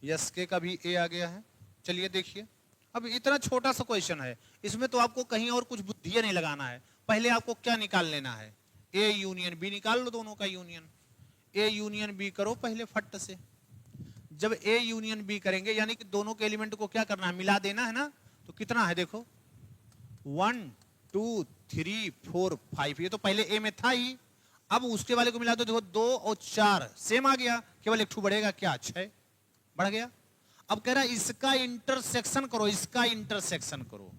यस्के का भी ए आ गया है। चलिए देखिए, अब इतना छोटा सा क्वेश्चन है, इसमें तो आपको कहीं और कुछ बुद्धि नहीं लगाना है, पहले आपको क्या निकाल लेना है, ए यूनियन बी निकाल लो, दोनों का यूनियन, ए यूनियन बी करो पहले फट से। जब ए यूनियन बी करेंगे यानी कि दोनों के एलिमेंट को क्या करना है, मिला देना है ना, तो कितना है देखो 1 2 3 4 5, ये तो पहले ए में था ही, अब उसके वाले को मिला दो, देखो 2 और 4 सेम आ गया, केवल एक ठू बढ़ेगा, क्या 6 बढ़ गया। अब कह रहा है इसका इंटरसेक्शन करो, इसका इंटरसेक्शन करो,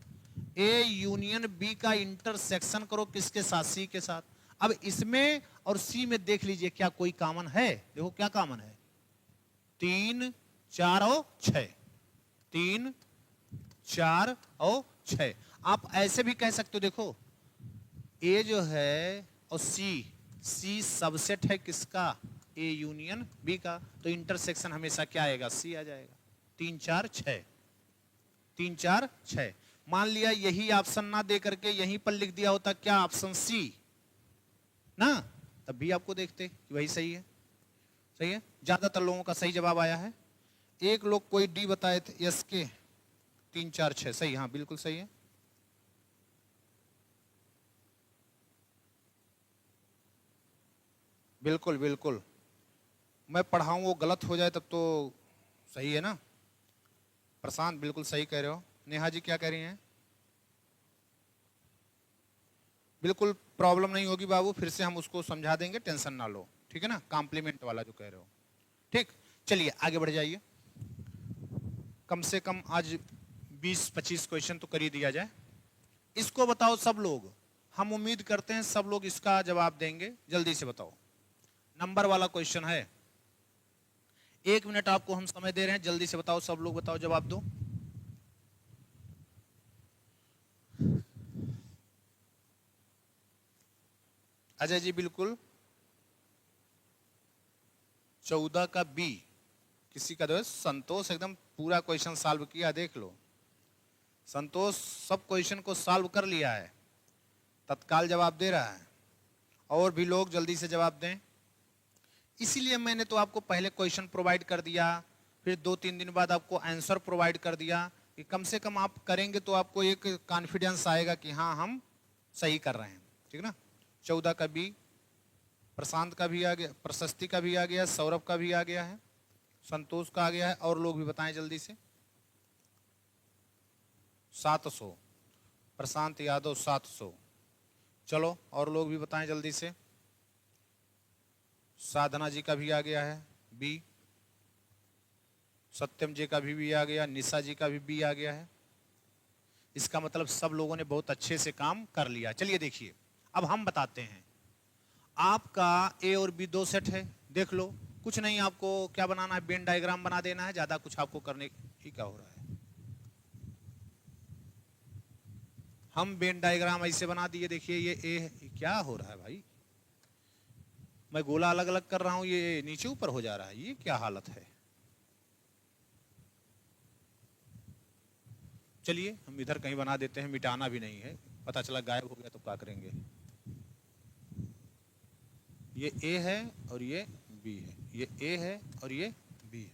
ए यूनियन बी का इंटरसेक्शन करो किसके साथ, सी के साथ। अब इसमें और सी में देख लीजिए क्या कोई कॉमन है, देखो क्या कॉमन है, 3 4 और 6, 3 4 और 6। आप ऐसे भी कह सकते हो, देखो ए जो है और सी सबसेट है किसका, ए यूनियन बी का, तो इंटरसेक्शन हमेशा क्या आएगा, सी आ जाएगा। 3 4 6, 3 4 6। मान लिया यही ऑप्शन ना दे करके यहीं पर लिख दिया होता क्या, ऑप्शन सी ना, तब भी आपको देखते कि वही सही है, सही है। ज्यादातर लोगों का सही जवाब आया है, एक लोग कोई डी बताए थे, यस के 3 4 6 सही, हाँ बिल्कुल सही है। बिल्कुल बिल्कुल, मैं पढ़ाऊं वो गलत हो जाए तब तो सही है ना। प्रशांत बिल्कुल सही कह रहे हो। नेहा जी क्या कह रही हैं, बिल्कुल प्रॉब्लम नहीं होगी बाबू, फिर से हम उसको समझा देंगे, टेंशन ना लो, ठीक है ना, कॉम्प्लीमेंट वाला जो कह रहे हो, ठीक। चलिए आगे बढ़ जाइए, कम से कम आज 20-25 क्वेश्चन तो कर ही दिया जाए। इसको बताओ सब लोग, हम उम्मीद करते हैं सब लोग इसका जवाब देंगे, जल्दी से बताओ। नंबर वाला क्वेश्चन है, 1 मिनट आपको हम समय दे रहे हैं, जल्दी से बताओ सब लोग, बताओ जवाब दो। अजय जी बिल्कुल, 14 का बी, किसी का दोस्त संतोष एकदम पूरा क्वेश्चन सॉल्व किया, देख लो संतोष सब क्वेश्चन को सॉल्व कर लिया है, तत्काल जवाब दे रहा है। और भी लोग जल्दी से जवाब दें, इसीलिए मैंने तो आपको पहले क्वेश्चन प्रोवाइड कर दिया, फिर 2-3 दिन बाद आपको आंसर प्रोवाइड कर दिया, कि कम से कम आप करेंगे तो आपको एक कॉन्फिडेंस आएगा कि हाँ हम सही कर रहे हैं, ठीक ना। 14 का बी, प्रशांत का भी आ गया, प्रशस्ति का भी आ गया, सौरभ का भी आ गया है, संतोष का आ गया है, और लोग भी बताएं जल्दी से। 700, प्रशांत यादव 700। चलो और लोग भी बताएं जल्दी से। साधना जी का भी आ गया है बी, सत्यम जी का भी आ गया, निशा जी का भी बी आ गया है। इसका मतलब सब लोगों ने बहुत अच्छे से काम कर लिया। चलिए देखिए, अब हम बताते हैं। आपका ए और बी 2 सेट है, देख लो। कुछ नहीं, आपको क्या बनाना है, वेन डायग्राम बना देना है, ज्यादा कुछ आपको करने ही क्या हो रहा है। हम वेन डायग्राम ऐसे बना दिए, देखिए ये ए है। क्या हो रहा है भाई, मैं गोला अलग अलग कर रहा हूं, ये नीचे ऊपर हो जा रहा है, ये क्या हालत है। चलिए हम इधर कहीं बना देते हैं, मिटाना भी नहीं है, पता चला गायब हो गया तो क्या करेंगे। ये ए है और ये बी है, ये ए है और ये बी है।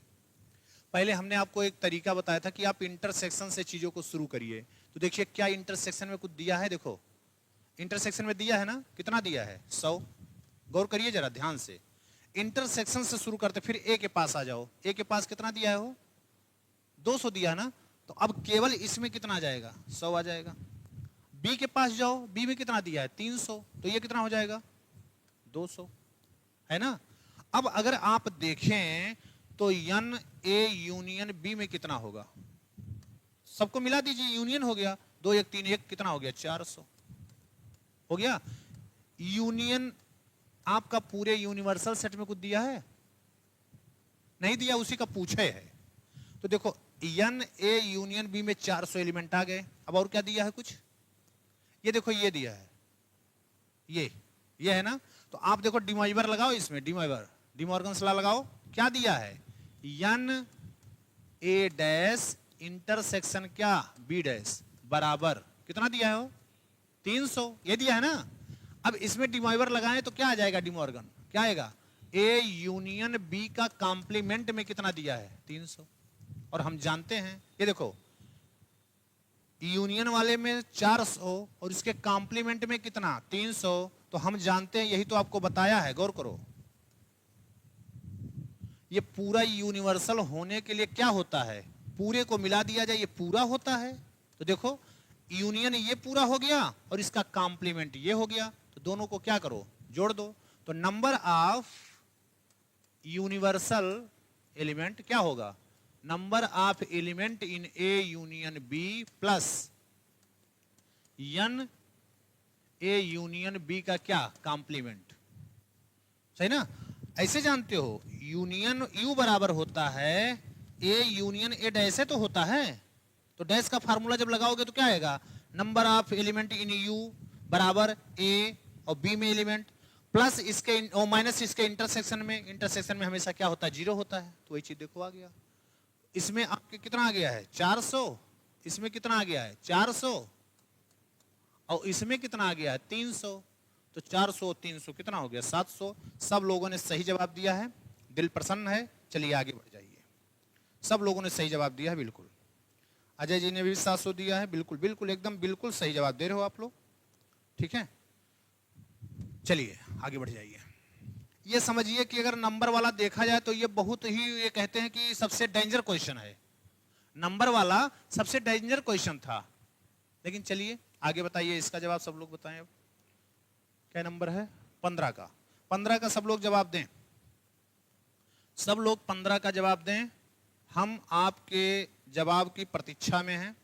पहले हमने आपको एक तरीका बताया था कि आप इंटरसेक्शन से चीजों को शुरू करिए। तो देखिए क्या इंटरसेक्शन में कुछ दिया है, देखो इंटरसेक्शन में दिया है ना, कितना दिया है 100। गौर करिए जरा ध्यान से, इंटरसेक्शन से शुरू करते, फिर ए के पास आ जाओ। ए के पास कितना दिया है, वो 200 दिया है ना, तो अब केवल इसमें कितना आ जाएगा, 100 आ जाएगा। बी के पास जाओ, बी में कितना दिया है 300, तो ये कितना हो जाएगा 200, है ना। अब अगर आप देखें तो एन ए यूनियन बी में कितना होगा, सबको मिला दीजिए, यूनियन हो गया, 2 1 3 1 कितना हो गया 400 हो गया। यूनियन आपका पूरे यूनिवर्सल सेट में कुछ दिया है, नहीं दिया, उसी का पूछे है। तो देखो एन ए यूनियन बी में 400 एलिमेंट आ गए। अब और क्या दिया है कुछ, ये देखो ये दिया है, ये है ना। तो आप देखो डिमॉइवर लगाओ इसमें, डिमॉइवर डिमॉर्गन्स लॉ लगाओ। क्या दिया है, एन ए डैश इंटरसेक्शन क्या बी डैश बराबर कितना दिया है वो 300, ये दिया है ना। अब इसमें डिमॉइवर लगाएं तो क्या आ जाएगा, डिमॉर्गन क्या आएगा, ए यूनियन बी का कॉम्प्लीमेंट में कितना दिया है 300। और हम जानते हैं, ये देखो यूनियन वाले में 400 और इसके कॉम्प्लीमेंट में कितना 300, तो हम जानते हैं, यही तो आपको बताया है, गौर करो। ये पूरा यूनिवर्सल होने के लिए क्या होता है, पूरे को मिला दिया जाए, ये पूरा होता है। तो देखो यूनियन ये पूरा हो गया और इसका कॉम्प्लीमेंट ये हो गया, तो दोनों को क्या करो, जोड़ दो। तो नंबर ऑफ यूनिवर्सल एलिमेंट क्या होगा, number of element in A union B plus N A union B का क्या कॉम्प्लीमेंट, सही ना। ऐसे जानते हो यूनियन यू बराबर होता है ए यूनियन ए डैश है तो होता है, तो डैश का फार्मूला जब लगाओगे तो क्या आएगा, number of element in you बराबर ए और बी में एलिमेंट प्लस इसके और माइनस इसके इंटरसेक्शन में हमेशा क्या होता है, 0 होता है। तो वही चीज देखो आ गया। इसमें आपके कितना आ गया है 400, इसमें कितना आ गया है 400 और इसमें कितना आ गया है 300, तो 400 300 कितना हो गया 700। सब लोगों ने सही जवाब दिया है, दिल प्रसन्न है। चलिए आगे बढ़ जाइए, सब लोगों ने सही जवाब दिया है, बिल्कुल। अजय जी ने भी 700 दिया है, बिल्कुल बिल्कुल एकदम बिल्कुल सही जवाब दे रहे हो आप लोग, ठीक है। चलिए आगे बढ़ जाइए। ये समझिए कि अगर नंबर वाला देखा जाए तो ये बहुत ही, ये कहते हैं कि सबसे डेंजर क्वेश्चन है, नंबर वाला सबसे डेंजर क्वेश्चन था। लेकिन चलिए आगे बताइए, इसका जवाब सब लोग बताएं। अब क्या नंबर है 15 का, 15 का सब लोग जवाब दें, सब लोग 15 का जवाब दें। हम आपके जवाब की प्रतीक्षा में हैं,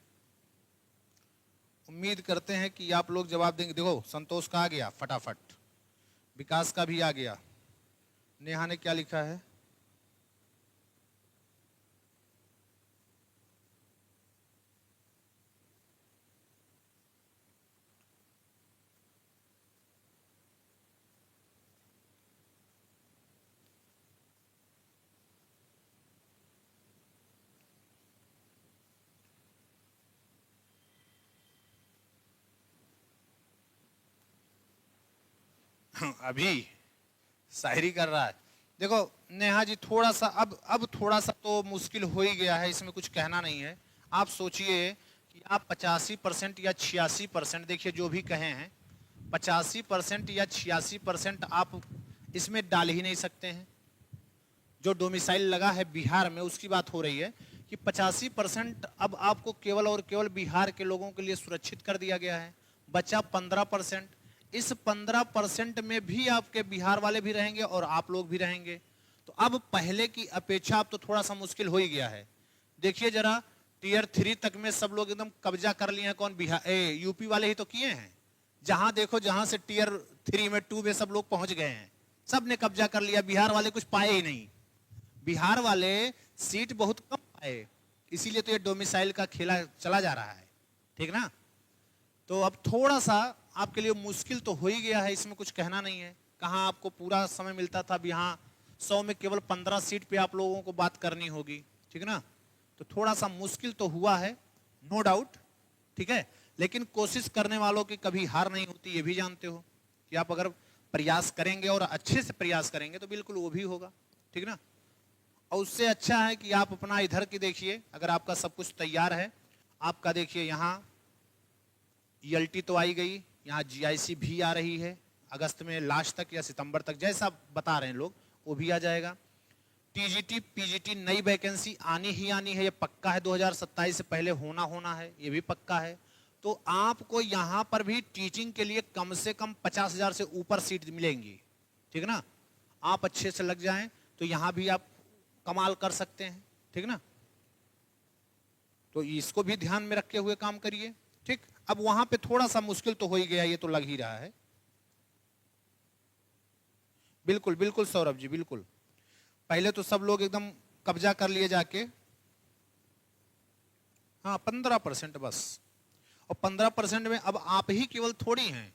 उम्मीद करते हैं कि आप लोग जवाब देंगे। देखो संतोष का आ गया फटाफट, विकास का भी आ गया, नेहा ने क्या लिखा है, अभी शायरी कर रहा है। देखो नेहा जी थोड़ा सा अब थोड़ा सा तो मुश्किल हो ही गया है, इसमें कुछ कहना नहीं है। आप सोचिए कि आप 85% या 86%, देखिए जो भी कहे हैं, 85% या 86% आप इसमें डाल ही नहीं सकते हैं। जो डोमिसाइल लगा है बिहार में उसकी बात हो रही है कि 85% अब आपको केवल और केवल बिहार के लोगों के लिए सुरक्षित कर दिया गया है। बचा 15%। इस 15% में भी आपके बिहार वाले भी रहेंगे और आप लोग भी रहेंगे। तो अब पहले की अपेक्षा अब तो थोड़ा सा मुश्किल हो ही गया है। देखिए जरा, टीयर 3 तक में सब लोग एकदम कब्जा कर लिए हैं। कौन? बिहार, यूपी वाले ही तो किए हैं। जहां देखो, जहां से टीयर 3 में 2 में सब लोग पहुंच गए हैं, सब ने कब्जा कर लिया। बिहार वाले कुछ पाए ही नहीं। बिहार वाले सीट बहुत कम पाए, इसीलिए तो ये डोमिसाइल का खेला चला जा रहा है, ठीक ना। तो अब थोड़ा सा आपके लिए मुश्किल तो हो ही गया है, इसमें कुछ कहना नहीं है। कहाँ आपको पूरा समय मिलता था, अब यहाँ 100 में केवल 15 सीट पे आप लोगों को बात करनी होगी, ठीक ना। तो थोड़ा सा मुश्किल तो हुआ है, नो डाउट, ठीक है। लेकिन कोशिश करने वालों की कभी हार नहीं होती, ये भी जानते हो कि आप अगर प्रयास करेंगे और अच्छे से प्रयास करेंगे तो बिल्कुल वो भी होगा, ठीक ना। और उससे अच्छा है कि आप अपना इधर की देखिए, अगर आपका सब कुछ तैयार है, आपका देखिए यहाँ ईएलटी तो आई गई, यहाँ जीआईसी भी आ रही है अगस्त में लास्ट तक या सितंबर तक, जैसा बता रहे हैं लोग वो भी आ जाएगा। टीजीटी पीजीटी नई वैकेंसी आनी ही आनी है, ये पक्का है। 2027 से पहले होना है, ये भी पक्का है। तो आपको यहाँ पर भी टीचिंग के लिए कम से कम 50,000 से ऊपर सीट मिलेंगी, ठीक ना। आप अच्छे से लग जाएं तो यहाँ भी आप कमाल कर सकते हैं, ठीक ना। तो इसको भी ध्यान में रखे हुए काम करिए, ठीक। अब वहां पे थोड़ा सा मुश्किल तो हो ही गया, ये तो लग ही रहा है। बिल्कुल बिल्कुल सौरभ जी, बिल्कुल। पहले तो सब लोग एकदम कब्जा कर लिए जाके। हाँ, 15% बस। और 15% में अब आप ही केवल थोड़ी हैं,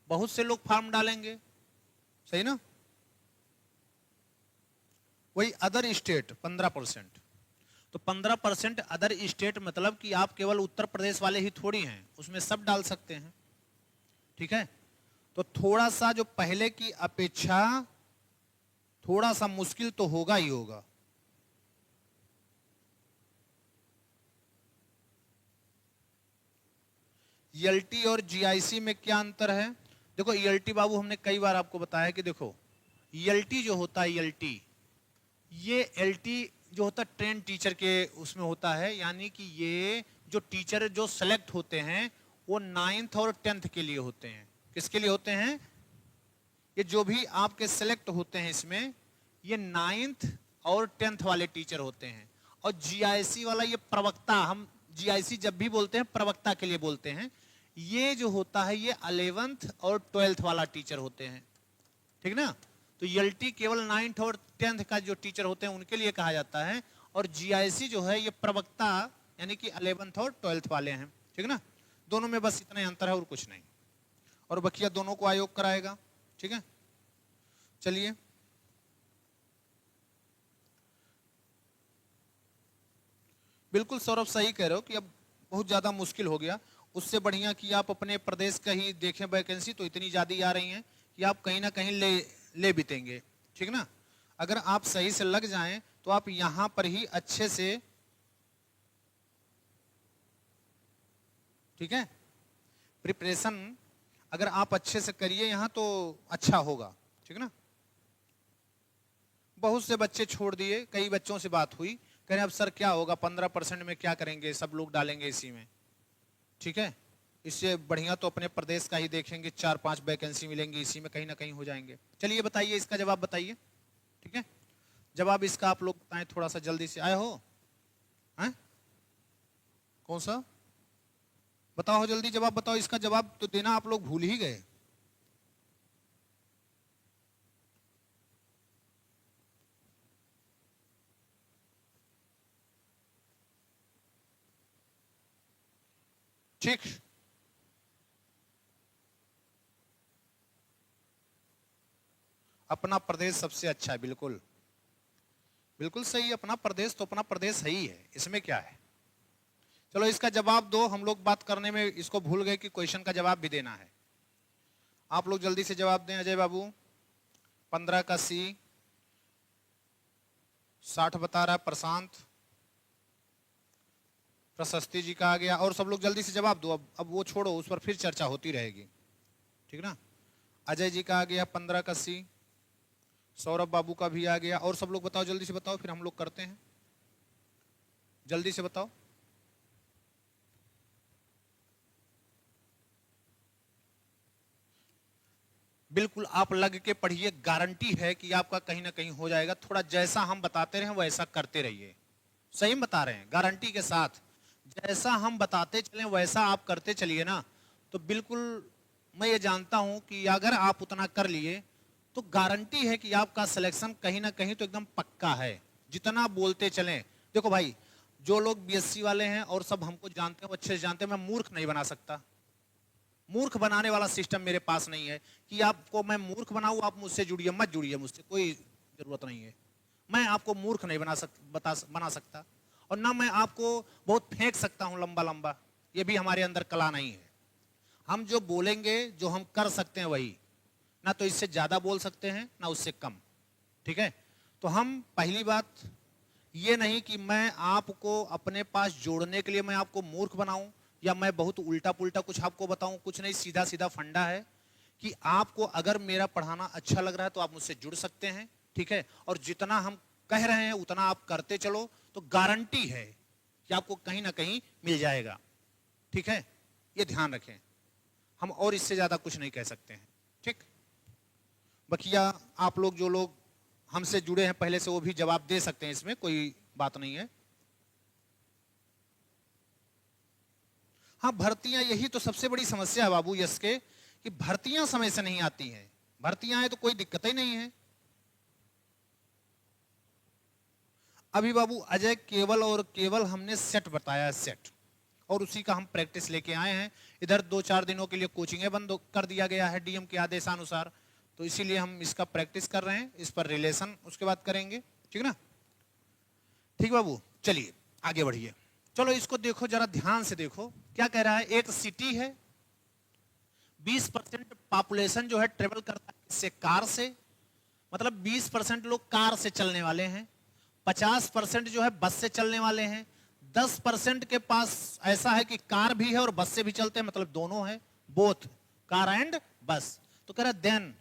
बहुत से लोग फॉर्म डालेंगे, सही ना। वही अदर स्टेट 15%। तो 15% अदर स्टेट मतलब कि आप केवल उत्तर प्रदेश वाले ही थोड़ी हैं, उसमें सब डाल सकते हैं, ठीक है। तो थोड़ा सा जो पहले की अपेक्षा थोड़ा सा मुश्किल तो होगा ही होगा। ईएलटी और जीआईसी में क्या अंतर है? देखो ईएलटी बाबू, हमने कई बार आपको बताया कि देखो ईएलटी जो होता है, ईएलटी, ये एलटी जो होता है ट्रेन टीचर के उसमें होता है, यानी कि ये जो टीचर जो सेलेक्ट होते हैं वो 9th और 10th के लिए होते हैं। किसके लिए होते हैं? ये जो भी आपके सेलेक्ट होते हैं इसमें, ये 9th और 10th वाले टीचर होते हैं। और जीआईसी वाला ये प्रवक्ता, हम जीआईसी जब भी बोलते हैं प्रवक्ता के लिए बोलते हैं। ये जो होता है ये 11th और 12th वाला टीचर होते हैं, ठीक ना। तो ईएलटी केवल 9th और 10th का जो टीचर होते हैं उनके लिए कहा जाता है, और जीआईसी जो है ये प्रवक्ता यानी कि 11th और 12th वाले हैं, ठीक ना। दोनों में बस इतना अंतर है और कुछ नहीं, और बकिया दोनों को आयोग कराएगा, ठीक है। चलिए, बिल्कुल सौरभ सही कह रहे हो कि अब बहुत ज्यादा मुश्किल हो गया। उससे बढ़िया कि आप अपने प्रदेश का ही देखें वैकेंसी, तो इतनी ज्यादा आ रही हैं कि आप कहीं ना कहीं ले बीतेंगे, ठीक ना। अगर आप सही से लग जाएं तो आप यहां पर ही अच्छे से, ठीक है, प्रिपरेशन अगर आप अच्छे से करिए यहां तो अच्छा होगा, ठीक ना। बहुत से बच्चे छोड़ दिए, कई बच्चों से बात हुई, कह रहे अब सर क्या होगा, 15% में क्या करेंगे, सब लोग डालेंगे इसी में, ठीक है। इससे बढ़िया तो अपने प्रदेश का ही देखेंगे, 4-5 वैकेंसी मिलेंगी इसी में, कहीं ना कहीं हो जाएंगे। चलिए बताइए, इसका जवाब बताइए, ठीक है। जवाब इसका आप लोग बताएं थोड़ा सा जल्दी से। आए हो? हैं? कौन सा बताओ, जल्दी जवाब बताओ। इसका जवाब तो देना आप लोग भूल ही गए। ठीक, अपना प्रदेश सबसे अच्छा है, बिल्कुल बिल्कुल सही। अपना प्रदेश तो अपना प्रदेश है ही है, इसमें क्या है। चलो इसका जवाब दो, हम लोग बात करने में इसको भूल गए कि क्वेश्चन का जवाब भी देना है। आप लोग जल्दी से जवाब दें। अजय बाबू, 15 का सी, 60 बता रहा है प्रशांत, प्रशस्ति जी का आ गया, और सब लोग जल्दी से जवाब दो। अब वो छोड़ो, उस पर फिर चर्चा होती रहेगी, ठीक ना। अजय जी का आ गया 15 का सी, सौरभ बाबू का भी आ गया, और सब लोग बताओ, जल्दी से बताओ, फिर हम लोग करते हैं, जल्दी से बताओ। बिल्कुल आप लग के पढ़िए, गारंटी है कि आपका कहीं ना कहीं हो जाएगा। थोड़ा जैसा हम बताते रहे वैसा करते रहिए, सही बता रहे हैं, गारंटी के साथ। जैसा हम बताते चलें वैसा आप करते चलिए ना, तो बिल्कुल मैं ये जानता हूं कि अगर आप उतना कर लिए तो गारंटी है कि आपका सिलेक्शन कहीं ना कहीं तो एकदम पक्का है। जितना बोलते चलें, देखो भाई, जो लोग बीएससी वाले हैं और सब हमको जानते हैं, अच्छे से जानते हैं, मैं मूर्ख नहीं बना सकता। मूर्ख बनाने वाला सिस्टम मेरे पास नहीं है कि आपको मैं मूर्ख बनाऊं, आप मुझसे जुड़िए, मत जुड़िए मुझसे, कोई जरूरत नहीं है। मैं आपको मूर्ख नहीं बना सकता, और ना मैं आपको बहुत फेंक सकता हूं लंबा लंबा, ये भी हमारे अंदर कला नहीं है। हम जो बोलेंगे, जो हम कर सकते हैं वही, ना तो इससे ज्यादा बोल सकते हैं ना उससे कम, ठीक है। तो हम पहली बात ये नहीं कि मैं आपको अपने पास जोड़ने के लिए मैं आपको मूर्ख बनाऊं, या मैं बहुत उल्टा पुल्टा कुछ आपको बताऊं, कुछ नहीं, सीधा सीधा फंडा है कि आपको अगर मेरा पढ़ाना अच्छा लग रहा है तो आप मुझसे जुड़ सकते हैं, ठीक है। और जितना हम कह रहे हैं उतना आप करते चलो, तो गारंटी है कि आपको कहीं ना कहीं मिल जाएगा, ठीक है। ये ध्यान रखें, हम और इससे ज्यादा कुछ नहीं कह सकते हैं, ठीक। बकिया आप लोग, जो लोग हमसे जुड़े हैं पहले से, वो भी जवाब दे सकते हैं, इसमें कोई बात नहीं है। हाँ, भर्तियां, यही तो सबसे बड़ी समस्या है बाबू यस के, कि भर्तियां समय से नहीं आती हैं। भर्तियां हैं तो कोई दिक्कत ही नहीं है। अभी बाबू अजय केवल और केवल हमने सेट बताया है, सेट, और उसी का हम प्रैक्टिस लेके आए हैं। इधर 2-4 दिनों के लिए कोचिंगें बंद कर दिया गया है डीएम के आदेशानुसार, तो इसीलिए हम इसका प्रैक्टिस कर रहे हैं। इस पर रिलेशन उसके बाद करेंगे, ठीक ना। ठीक बाबू, चलिए आगे बढ़िए। चलो इसको देखो, जरा ध्यान से देखो क्या कह रहा है। एक सिटी है, 20% पॉपुलेशन जो है ट्रेवल करता है इससे, कार से, मतलब 20% लोग कार से चलने वाले हैं, 50% जो है बस से चलने वाले हैं, 10% के पास ऐसा है कि कार भी है और बस से भी चलते हैं, मतलब दोनों है, बोथ कार एंड बस। तो कह रहा है then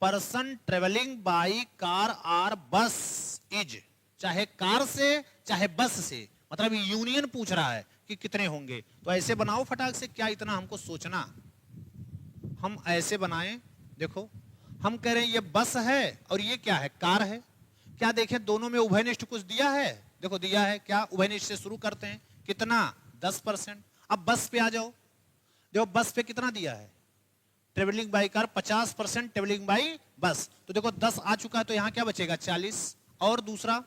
person travelling by car or bus is, चाहे कार से चाहे बस से, मतलब यूनियन पूछ रहा है कि कितने होंगे। तो ऐसे बनाओ फटाक से, क्या इतना हमको सोचना, हम ऐसे बनाएं। देखो हम कह रहे हैं ये बस है और ये क्या है, कार है। क्या देखें दोनों में उभयनिष्ठ कुछ दिया है, देखो दिया है। क्या उभयनिष्ठ से शुरू करते हैं, कितना, 10%। अब बस पे आ जाओ, देखो बस पे कितना दिया है, travelling by car 50%, travelling by bus, तो देखो 10 आ चुका है, तो यहां क्या बचेगा, 40। और दूसरा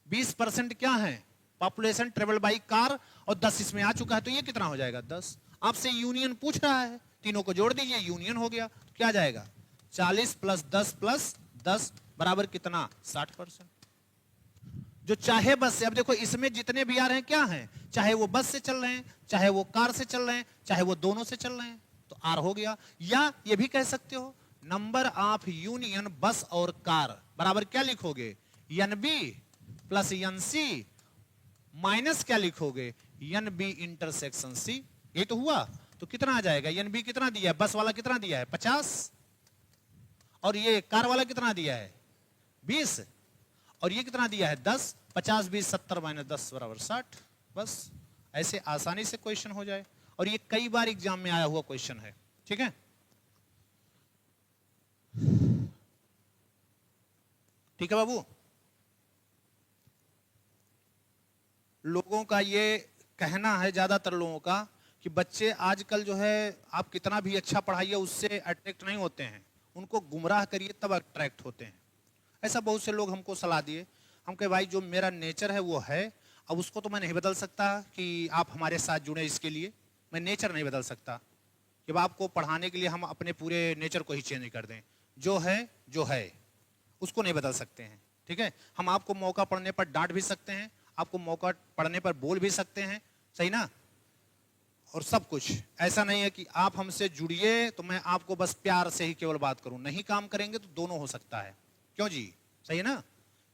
20% क्या है, पॉपुलेशन ट्रेवल बाई कार, और 10 इसमें आ चुका है, तो ये कितना हो जाएगा, 10। आपसे यूनियन पूछ रहा है, तीनों को जोड़ दीजिए, यूनियन हो गया, तो क्या जाएगा, 40 प्लस 10 प्लस 10 बराबर कितना, 60%। जो चाहे बस से, अब देखो इसमें जितने भी आ रहे हैं क्या हैं, चाहे वो बस से चल रहे हैं, चाहे वो कार से चल रहे हैं, चाहे वो दोनों से चल रहे हैं, तो आर हो गया। या ये भी कह सकते हो नंबर ऑफ यूनियन बस और कार बराबर क्या लिखोगे, N B plus N C minus क्या लिखोगे, एन बी इंटरसेक्शन सी। ये तो हुआ, तो कितना आ जाएगा, एन बी कितना दिया है, बस वाला कितना दिया है, 50, और ये कार वाला कितना दिया है, 20, और ये कितना दिया है, 10। 50 20 70 माइनस 10 बराबर 60। बस ऐसे आसानी से क्वेश्चन हो जाए, और ये कई बार एग्जाम में आया हुआ क्वेश्चन है, ठीक है। ठीक है बाबू, लोगों का ये कहना है, ज्यादातर लोगों का, कि बच्चे आजकल जो है आप कितना भी अच्छा पढ़ाइए उससे अट्रैक्ट नहीं होते हैं, उनको गुमराह करिए तब अट्रैक्ट होते हैं। ऐसा बहुत से लोग हमको सलाह दिए, हम कहे भाई जो मेरा नेचर है वो है, अब उसको तो मैं नहीं बदल सकता कि आप हमारे साथ जुड़े, इसके लिए मैं नेचर नहीं बदल सकता कि अब आपको पढ़ाने के लिए हम अपने पूरे नेचर को ही चेंज कर दें। जो है उसको नहीं बदल सकते हैं, ठीक है। हम आपको मौका पड़ने पर डांट भी सकते हैं, आपको मौका पड़ने पर बोल भी सकते हैं, सही ना। और सब कुछ ऐसा नहीं है कि आप हमसे जुड़िए तो मैं आपको बस प्यार से ही केवल बात करूं, नहीं काम करेंगे तो दोनों हो सकता है, क्यों जी, सही है ना।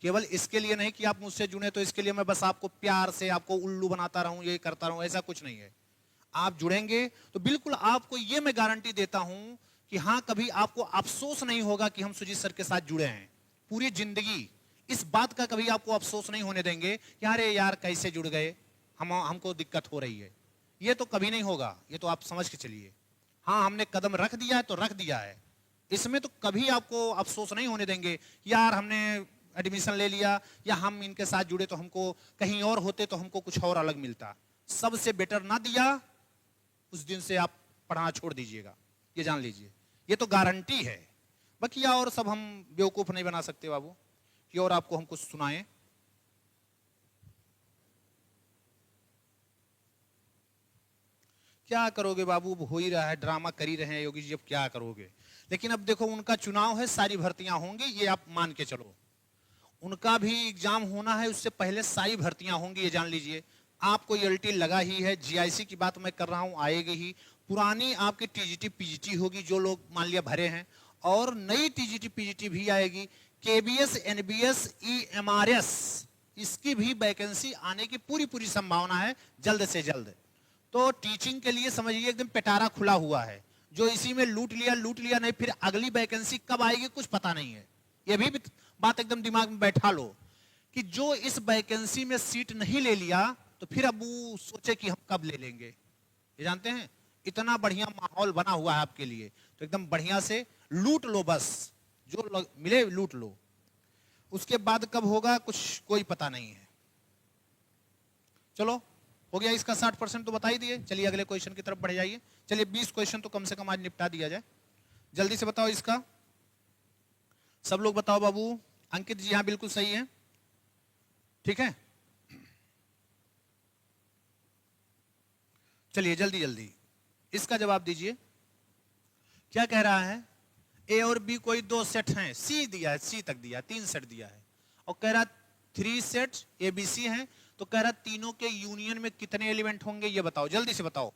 केवल इसके लिए नहीं कि आप मुझसे जुड़े तो इसके लिए मैं बस आपको प्यार से आपको उल्लू बनाता रहूं, ये करता रहूं, ऐसा कुछ नहीं है। आप जुड़ेंगे तो बिल्कुल आपको ये मैं गारंटी देता हूं कि हाँ, कभी आपको अफसोस नहीं होगा कि हम सुजीत सर के साथ जुड़े हैं। पूरी जिंदगी इस बात का कभी आपको अफसोस नहीं होने देंगे कि अरे यार कैसे जुड़ गए, हमको दिक्कत हो रही है। ये तो कभी नहीं होगा, ये तो आप समझ के चलिए। हाँ, हमने कदम रख दिया है तो रख दिया है, इसमें तो कभी आपको अफसोस नहीं होने देंगे यार हमने एडमिशन ले लिया या हम इनके साथ जुड़े तो हमको कहीं और होते तो हमको कुछ और अलग मिलता। सबसे बेटर ना दिया, उस दिन से आप पढ़ाना छोड़ दीजिएगा, ये जान लीजिए, ये तो गारंटी है। बाकी और सब हम बेवकूफ नहीं बना सकते बाबू कि और आपको हम कुछ सुनाएं। क्या करोगे बाबू, हो ही रहा है, ड्रामा कर ही रहे हैं योगी जी, अब क्या करोगे। लेकिन अब देखो उनका चुनाव है, सारी भर्तियां होंगी, ये आप मान के चलो। उनका भी एग्जाम होना है, उससे पहले सारी भर्तियां होंगी, ये जान लीजिए। आपको ईएलटी लगा ही है, जीआईसी की बात मैं कर रहा हूं, आएगी ही। पुरानी आपकी टीजीटी पीजीटी होगी जो लोग मान लिया भरे हैं, और नई टीजीटी पीजीटी भी आएगी। केबीएस, एनबीएस, ईएमआरएस, इसकी भी वैकेंसी आने की पूरी पूरी संभावना है जल्द से जल्द। तो टीचिंग के लिए समझिए एकदम पिटारा खुला हुआ है, जो इसी में लूट लिया नहीं, फिर अगली वैकेंसी कब आएगी कुछ पता नहीं है। ये भी बात एकदम दिमाग में बैठा लो कि जो इस वैकेंसी में सीट नहीं ले लिया तो फिर अब वो सोचे कि हम कब ले लेंगे। ये जानते हैं, इतना बढ़िया माहौल बना हुआ है आपके लिए, तो एकदम बढ़िया से लूट लो, बस जो मिले लूट लो। उसके बाद कब होगा कुछ कोई पता नहीं है। चलो हो गया इसका 60% तो बता ही दिए। चलिए अगले क्वेश्चन की तरफ बढ़ जाइए। चलिए 20 क्वेश्चन तो कम से कम आज निपटा दिया जाए। जल्दी से बताओ इसका, सब लोग बताओ बाबू। अंकित जी हाँ बिल्कुल सही है, ठीक है। चलिए जल्दी जल्दी इसका जवाब दीजिए। क्या कह रहा है, ए और बी कोई दो सेट हैं, सी दिया है, सी तक दिया है, 3 सेट दिया है, और कह रहा 3 सेट ए बी सी हैं, तो कह रहा तीनों के यूनियन में कितने एलिमेंट होंगे ये बताओ, जल्दी से बताओ।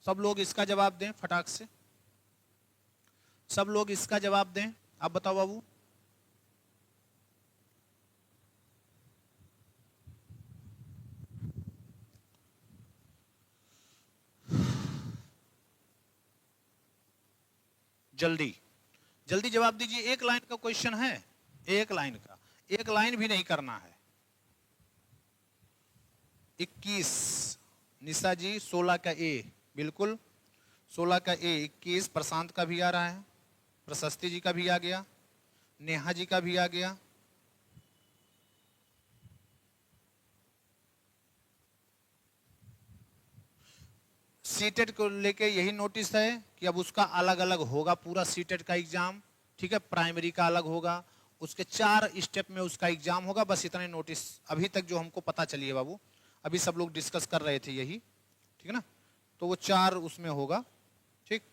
सब लोग इसका जवाब दें फटाक से, सब लोग इसका जवाब दें। आप बताओ बाबू। जल्दी जल्दी जवाब दीजिए, एक लाइन का क्वेश्चन है, एक लाइन का, एक लाइन भी नहीं करना है। 21 निशा जी, 16 का ए, बिल्कुल 16 का ए, 21 प्रशांत का भी आ रहा है, प्रशस्ति जी का भी आ गया, नेहा जी का भी आ गया। सीटेट को लेके यही नोटिस है कि अब उसका अलग अलग होगा पूरा सीटेट का एग्जाम, ठीक है। प्राइमरी का अलग होगा, उसके 4 स्टेप में उसका एग्जाम होगा, बस इतने नोटिस अभी तक जो हमको पता चली है बाबू। अभी सब लोग डिस्कस कर रहे थे यही, ठीक है ना। तो वो 4 उसमें होगा, ठीक।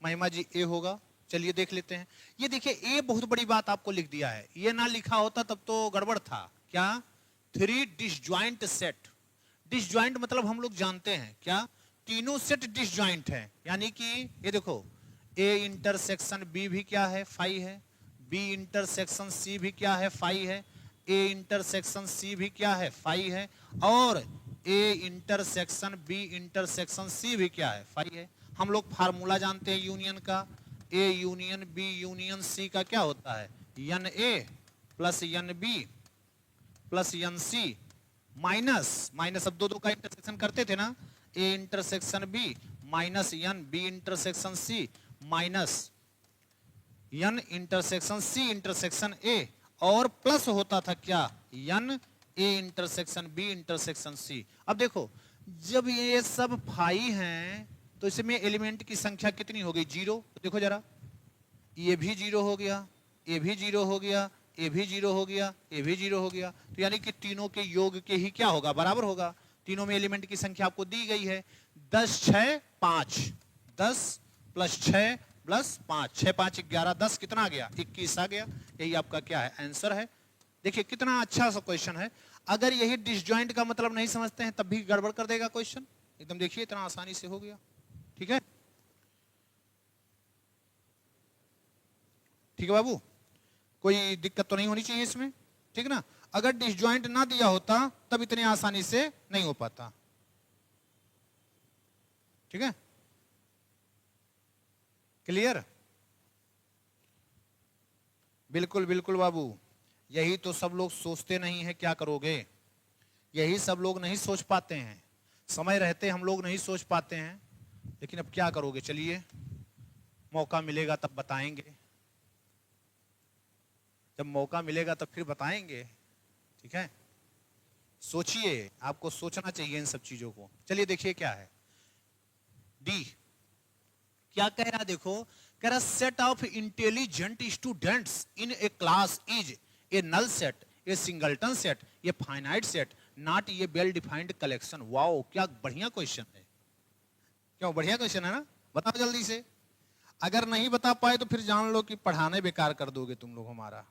महिमा जी ए होगा। चलिए देख लेते हैं। ये देखिए ए बहुत बड़ी बात आपको लिख दिया है, ये ना लिखा होता तब तो गड़बड़ था। क्या, 3 डिसजॉइंट सेट। डिसजॉइंट मतलब हम लोग जानते हैं क्या, तीनों सेट डिसजॉइंट है, यानी कि ये देखो ए इंटरसेक्शन बी भी क्या है, फाई है, बी इंटरसेक्शन सी भी क्या है, फाई है, ए इंटरसेक्शन सी भी क्या है, फाई है, और A intersection B intersection C भी क्या है, फाई है। हम लोग फार्मूला जानते हैं यूनियन का, A union B union C का क्या होता है, n A plus n B plus n C minus minus, अब दो का इंटरसेक्शन करते थे ना, A intersection B minus n B intersection C minus n intersection C intersection A, और प्लस होता था क्या, n A intersection B intersection C. अब देखो जब ये सब फाई हैं तो इसमें एलिमेंट की संख्या कितनी हो गई, 0। देखो जरा, ये भी 0 हो गया, ये भी 0 हो गया, ये भी 0 हो गया, ये भी 0 हो गया, तो यानी कि तीनों के योग के ही क्या होगा, बराबर होगा। तीनों में एलिमेंट की संख्या आपको दी गई है 10 6 5, 10 प्लस 6 प्लस 5, 6 5 11, 10 कितना आ गया, 21 आ गया। यही आपका क्या है, आंसर है। देखिए कितना अच्छा सा क्वेश्चन है। अगर यही डिसजॉइंट का मतलब नहीं समझते हैं तब भी गड़बड़ कर देगा क्वेश्चन एकदम। देखिए इतना आसानी से हो गया, ठीक है, ठीक है बाबू। कोई दिक्कत तो नहीं होनी चाहिए इसमें, ठीक ना। अगर डिसजॉइंट ना दिया होता तब इतने आसानी से नहीं हो पाता, ठीक है, क्लियर। बिल्कुल बिल्कुल बाबू, यही तो सब लोग सोचते नहीं है, क्या करोगे, यही सब लोग नहीं सोच पाते हैं, समय रहते हम लोग नहीं सोच पाते हैं, लेकिन अब क्या करोगे। चलिए मौका मिलेगा तब बताएंगे, जब मौका मिलेगा तब फिर बताएंगे, ठीक है। सोचिए, आपको सोचना चाहिए इन सब चीजों को। चलिए देखिए क्या है, डी क्या कह रहा है, देखो कह रहा set of intelligent students in a class is a null set, a singleton set, a finite set, not ये वेल डिफाइंड कलेक्शन। वाओ क्या बढ़िया क्वेश्चन है, क्यों बढ़िया क्वेश्चन है ना, बताओ जल्दी से। अगर नहीं बता पाए तो फिर जान लो कि पढ़ाने बेकार कर दोगे तुम लोग हमारा।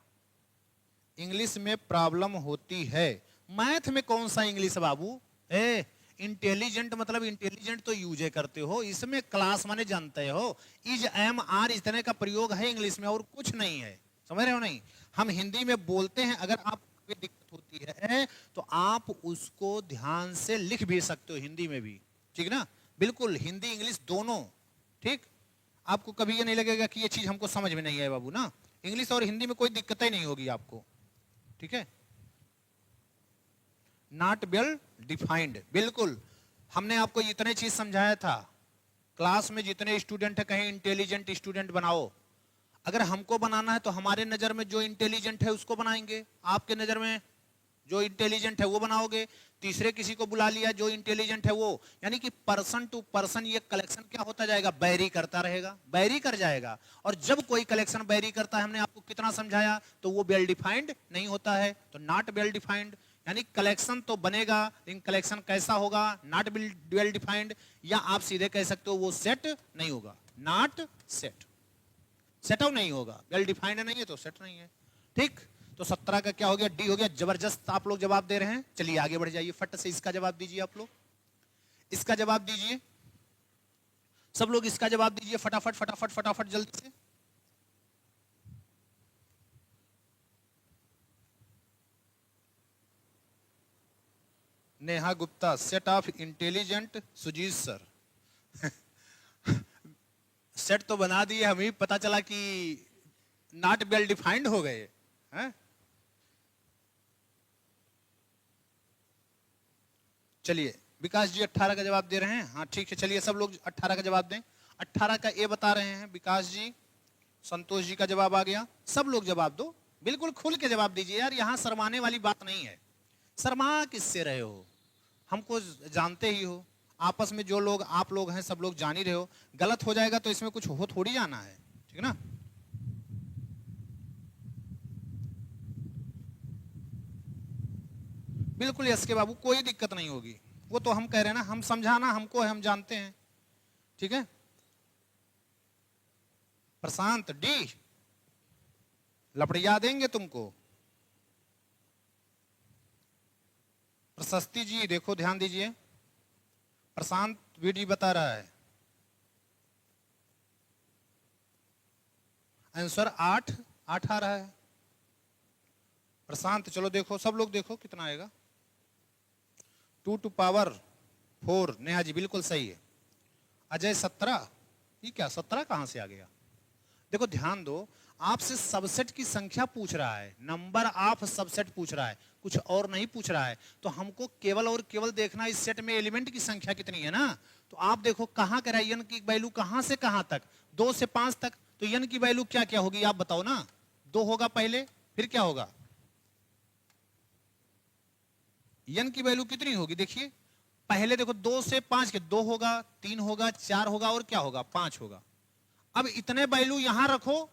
इंग्लिश में प्रॉब्लम होती है, मैथ में कौन सा इंग्लिश बाबू है। इंटेलिजेंट मतलब इंटेलिजेंट तो यूज करते हो, इसमें क्लास माने जानते हो, इज एम आर इस तरह का प्रयोग है इंग्लिश में और कुछ नहीं है, समझ रहे हो नहीं। हम हिंदी में बोलते हैं, अगर आप दिक्कत होती है तो आप उसको ध्यान से लिख भी सकते हो हिंदी में भी, ठीक ना, बिल्कुल हिंदी इंग्लिश दोनों, ठीक। आपको कभी ये नहीं लगेगा कि ये चीज हमको समझ में नहीं है बाबू ना, इंग्लिश और हिंदी में कोई दिक्कत ही नहीं होगी आपको, ठीक है। नॉट वेल डिफाइंड, बिल्कुल हमने आपको इतने चीज समझाया था, क्लास में जितने स्टूडेंट है कहीं इंटेलिजेंट स्टूडेंट बनाओ। अगर हमको बनाना है तो हमारे नजर में जो इंटेलिजेंट है उसको बनाएंगे, आपके नजर में जो इंटेलिजेंट है वो बनाओगे, तीसरे किसी को बुला लिया जो इंटेलिजेंट है वो, यानी कि पर्सन टू पर्सन ये कलेक्शन क्या होता जाएगा, बैरी करता रहेगा, बैरी कर जाएगा। और जब कोई कलेक्शन बैरी करता है, हमने आपको कितना समझाया, तो वो वेल डिफाइंड नहीं होता है, तो नॉट वेल डिफाइंड। यानी कलेक्शन तो बनेगा लेकिन कलेक्शन कैसा होगा, नॉट वेल डिफाइंड, या आप सीधे कह सकते हो वो सेट नहीं होगा, नॉट सेट, सेटअप नहीं होगा, वेल डिफाइंड नहीं है तो सेट नहीं है, ठीक। तो 17 का क्या हो गया, डी हो गया। जबरदस्त आप लोग जवाब दे रहे हैं, चलिए आगे बढ़ जाइए, फट से इसका जवाब दीजिए आप लोग, इसका जवाब दीजिए सब लोग, इसका जवाब दीजिए फटाफट फटाफट फटाफट जल्दी से। Neha Gupta, set of intelligent, Sujit sir set तो बना दिए, हमें पता चला कि नॉट वेल डिफाइंड हो गए हैं। चलिए विकास जी 18 का जवाब दे रहे हैं, हाँ ठीक है, चलिए सब लोग 18 का जवाब दें। 18 का ए बता रहे हैं विकास जी, संतोष जी का जवाब आ गया, सब लोग जवाब दो, बिल्कुल खुल के जवाब दीजिए यार, यहां शर्माने वाली बात नहीं है। शर्मा किससे रहे हो, हमको जानते ही हो, आपस में जो लोग आप लोग हैं सब लोग जान ही रहे हो, गलत हो जाएगा तो इसमें कुछ हो थोड़ी जाना है, ठीक ना। बिल्कुल यस के बाबू, कोई दिक्कत नहीं होगी, वो तो हम कह रहे हैं ना, हम समझाना हमको है, हम जानते हैं, ठीक है। प्रशांत डी, लपड़िया देंगे तुमको। प्रशस्ति जी देखो ध्यान दीजिए, प्रशांत वीडी बता रहा है आंसर 8 8 आ रहा है। प्रशांत चलो देखो सब लोग देखो कितना आएगा, 2 टू पावर 4, नेहा जी बिल्कुल सही है। अजय 17, ये क्या 17 कहां से आ गया, देखो ध्यान दो, आपसे सबसेट की संख्या पूछ रहा है, नंबर ऑफ सबसेट पूछ रहा है, कुछ और नहीं पूछ रहा है, तो हमको केवल और केवल देखना इस सेट में एलिमेंट की संख्या कितनी है ना। तो आप देखो कहां कह रहा है, n की वैल्यू कहां से कहां तक, 2 से 5 तक, तो n की वैल्यू क्या क्या होगी आप बताओ ना, 2 होगा पहले, फिर क्या होगा, n की वैल्यू कितनी होगी, देखिए पहले देखो 2 से 5 के 2 होगा, 3 होगा, 4 होगा और क्या होगा 5 होगा। अब इतने वैल्यू यहां रखो,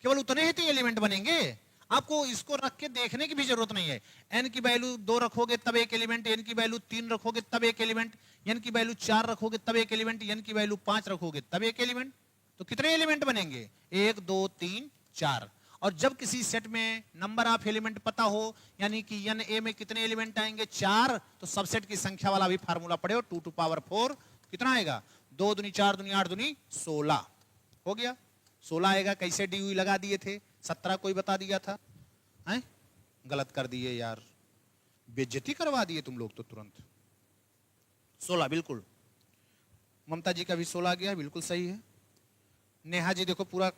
केवल उतने ही तो एलिमेंट बनेंगे, आपको इसको रख के देखने की भी जरूरत नहीं है। n की वैल्यू 2 रखोगे तब एक एलिमेंट, n की वैल्यू 3 रखोगे तब एक एलिमेंट, n की वैल्यू 4 रखोगे तब एक एलिमेंट, n की वैल्यू 5 रखोगे तब एक एलिमेंट, तो कितने एलिमेंट बनेंगे 1 2 3 4। और जब किसी सेट में नंबर ऑफ एलिमेंट पता हो, यानी कि n a में कितने एलिमेंट आएंगे 4, तो सबसेट की संख्या वाला भी फार्मूला पढ़े हो, 2 टू पावर 4 कितना आएगा, 2 दूनी 4 दूनी 8 दूनी 16 हो गया, 16 आएगा। कैसे डी लगा दिए थे, 17 कोई बता दिया था, हैं? गलत कर दिए यार, बेइज्जती करवा दिए तुम लोग तो तुरंत। 16 बिल्कुल, ममता जी का भी 16 गया, बिल्कुल सही है। नेहा जी देखो पूरा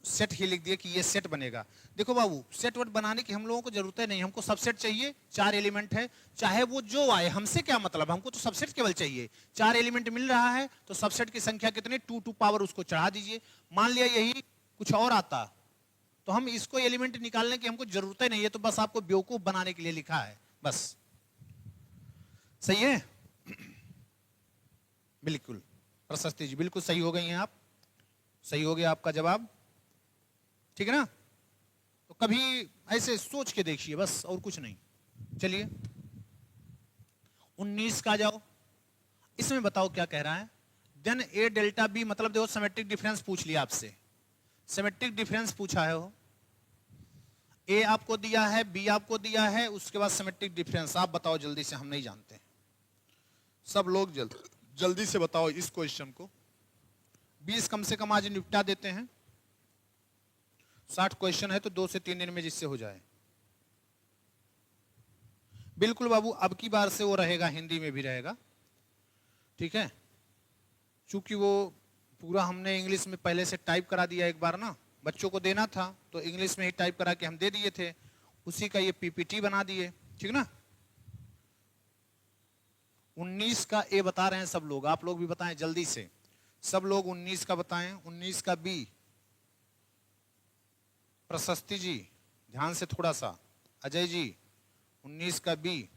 सेट ही लिख दिए कि ये सेट बनेगा। देखो बाबू, सेट वर्ट बनाने की हम लोगों को जरूरत है नहीं, हमको सबसेट चाहिए। 4 एलिमेंट है, चाहे वो जो आए, हमसे क्या मतलब, हमको तो सबसेट केवल चाहिए। 4 एलिमेंट मिल रहा है तो सबसेट की संख्या कितनी, 2 टू पावर उसको चढ़ा दीजिए। मान लिया यही कुछ और आता तो हम इसको एलिमेंट निकालने की हमको जरूरत ही नहीं है, तो बस आपको बेवकूफ बनाने के लिए लिखा है बस। सही है? बिल्कुल प्रशस्ति जी बिल्कुल सही हो गई हैं आप, सही हो गया आपका जवाब, ठीक है ना। तो कभी ऐसे सोच के देखिए बस, और कुछ नहीं। चलिए 19 का जाओ, इसमें बताओ क्या कह रहा है। देन ए डेल्टा बी, मतलब देखो सिमेट्रिक डिफरेंस पूछ लिया आपसे, सिमेट्रिक डिफरेंस पूछा है वो। ए आपको दिया है, बी आपको दिया है, उसके बाद सिमेट्रिक डिफरेंस आप बताओ जल्दी से, हम नहीं जानते। सब लोग जल्दी से बताओ इस क्वेश्चन को, 20 कम से कम आज निपटा देते हैं। 60 क्वेश्चन है तो 2 से 3 दिन में जिससे हो जाए। बिल्कुल बाबू, अब की बार से वो रहेगा, हिंदी में भी रहेगा, ठीक है। चूंकि वो पूरा हमने इंग्लिश में पहले से टाइप करा दिया, एक बार ना बच्चों को देना था तो इंग्लिश में ही टाइप करा के हम दे दिए थे, उसी का ये पीपीटी बना दिए, ठीक ना। 19 का ए बता रहे हैं सब लोग, आप लोग भी बताएं जल्दी से, सब लोग 19 का बताएं। 19 का बी, प्रशस्ति जी ध्यान से थोड़ा सा, अजय जी 19 का बी,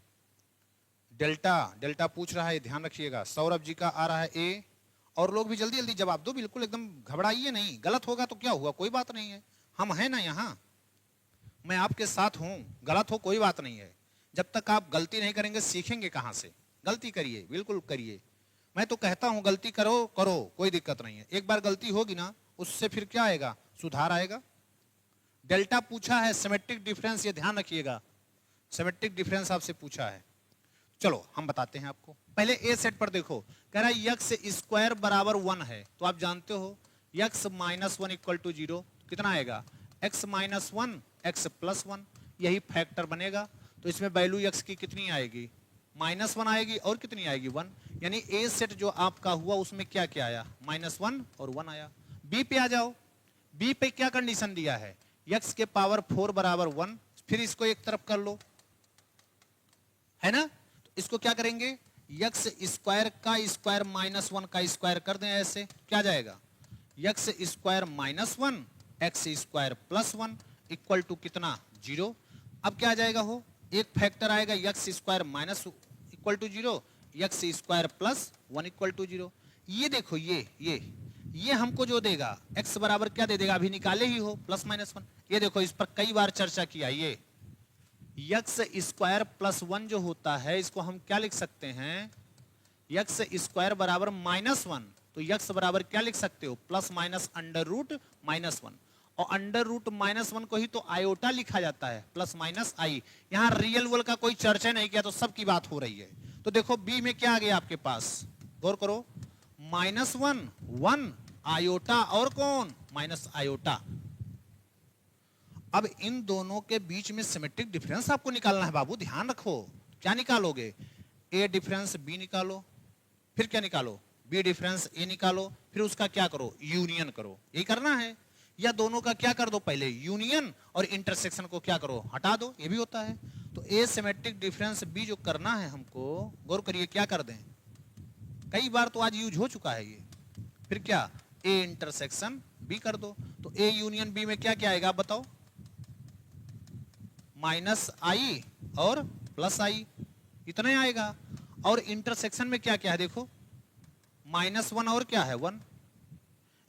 डेल्टा, डेल्टा पूछ रहा है ध्यान रखिएगा। सौरभ जी का आ रहा है ए, और लोग भी जल्दी जल्दी जवाब दो, बिल्कुल एकदम घबराइए नहीं, गलत होगा तो क्या हुआ, कोई बात नहीं है, हम हैं ना यहाँ, मैं आपके साथ हूं, गलत हो कोई बात नहीं है। जब तक आप गलती नहीं करेंगे सीखेंगे कहां से। गलती करिए, बिल्कुल करिए, मैं तो कहता हूं गलती करो करो, कोई दिक्कत नहीं है। एक बार गलती होगी ना, उससे फिर क्या आएगा, सुधार आएगा। डेल्टा पूछा है, सिमेट्रिक डिफरेंस, ये ध्यान रखिएगा, सिमेट्रिक डिफरेंस आपसे पूछा है। चलो हम बताते हैं आपको, पहले ए सेट पर देखो, कह रहा है यक्स स्क्वायर बराबर 1 है, तो आप जानते हो यक्स माइनस 1 इक्वल टू 0, कितना आएगा, एक्स माइनस 1 एक्स प्लस 1, यही फैक्टर बनेगा। तो इसमें वैल्यू यक्स की कितनी आएगी, -1 आएगी, और कितनी आएगी 1, यानी ए सेट जो आपका हुआ उसमें क्या क्या आया, -1 और 1 आया। बी पे आ जाओ, बी पे क्या कंडीशन दिया है, यक्स के पावर 4 बराबर 1, फिर इसको एक तरफ कर लो, है ना। तो इसको क्या करेंगे, यक्स स्क्वायर का स्क्वायर -1 का स्क्वायर कर दें, ऐसे क्या जाएगा, X square -1 X square plus 1 equal to कितना, 0। अब क्या आ जाएगा, हो एक फैक्टर आएगा, X square minus equal to 0, X square plus 1 equal to 0। ये देखो ये हमको जो देगा x बराबर क्या दे देगा, अभी निकाले ही हो, +-1। ये देखो इस पर कई बार चर्चा किया, ये यक्स स्क्वायर प्लस 1 जो होता है इसको हम क्या लिख सकते हैं, यक्स स्क्वायर बराबर -1, तो यक्स बराबर क्या लिख सकते हो, प्लस माइनस अंडर रूट -1, और अंडर रूट -1 को ही तो आयोटा लिखा जाता है, प्लस माइनस आई। यहां रियल वर्ल्ड का कोई चर्चा नहीं किया, तो सबकी बात हो रही है। तो देखो बी में क्या आ गया आपके पास, गौर करो, -1 1 आयोटा, और कौन, माइनस आयोटा। अब इन दोनों के बीच में सिमेट्रिक डिफरेंस आपको निकालना है बाबू, ध्यान रखो। क्या निकालोगे, ए डिफरेंस बी निकालो, फिर क्या निकालो, बी डिफरेंस ए निकालो, फिर उसका क्या करो, यूनियन करो, यही करना है। या दोनों का क्या कर दो, पहले यूनियन और इंटरसेक्शन को क्या करो, हटा दो, ये भी होता है। तो ए सिमेट्रिक डिफरेंस बी जो करना है हमको, गौर करिए क्या कर दें, कई बार तो आज यूज हो चुका है ये, फिर क्या, ए इंटरसेक्शन बी कर दो। तो ए यूनियन बी में क्या क्या आएगा आप बताओ, -i और +i, इतना आएगा। और इंटरसेक्शन में क्या क्या है देखो, -1 और क्या है 1,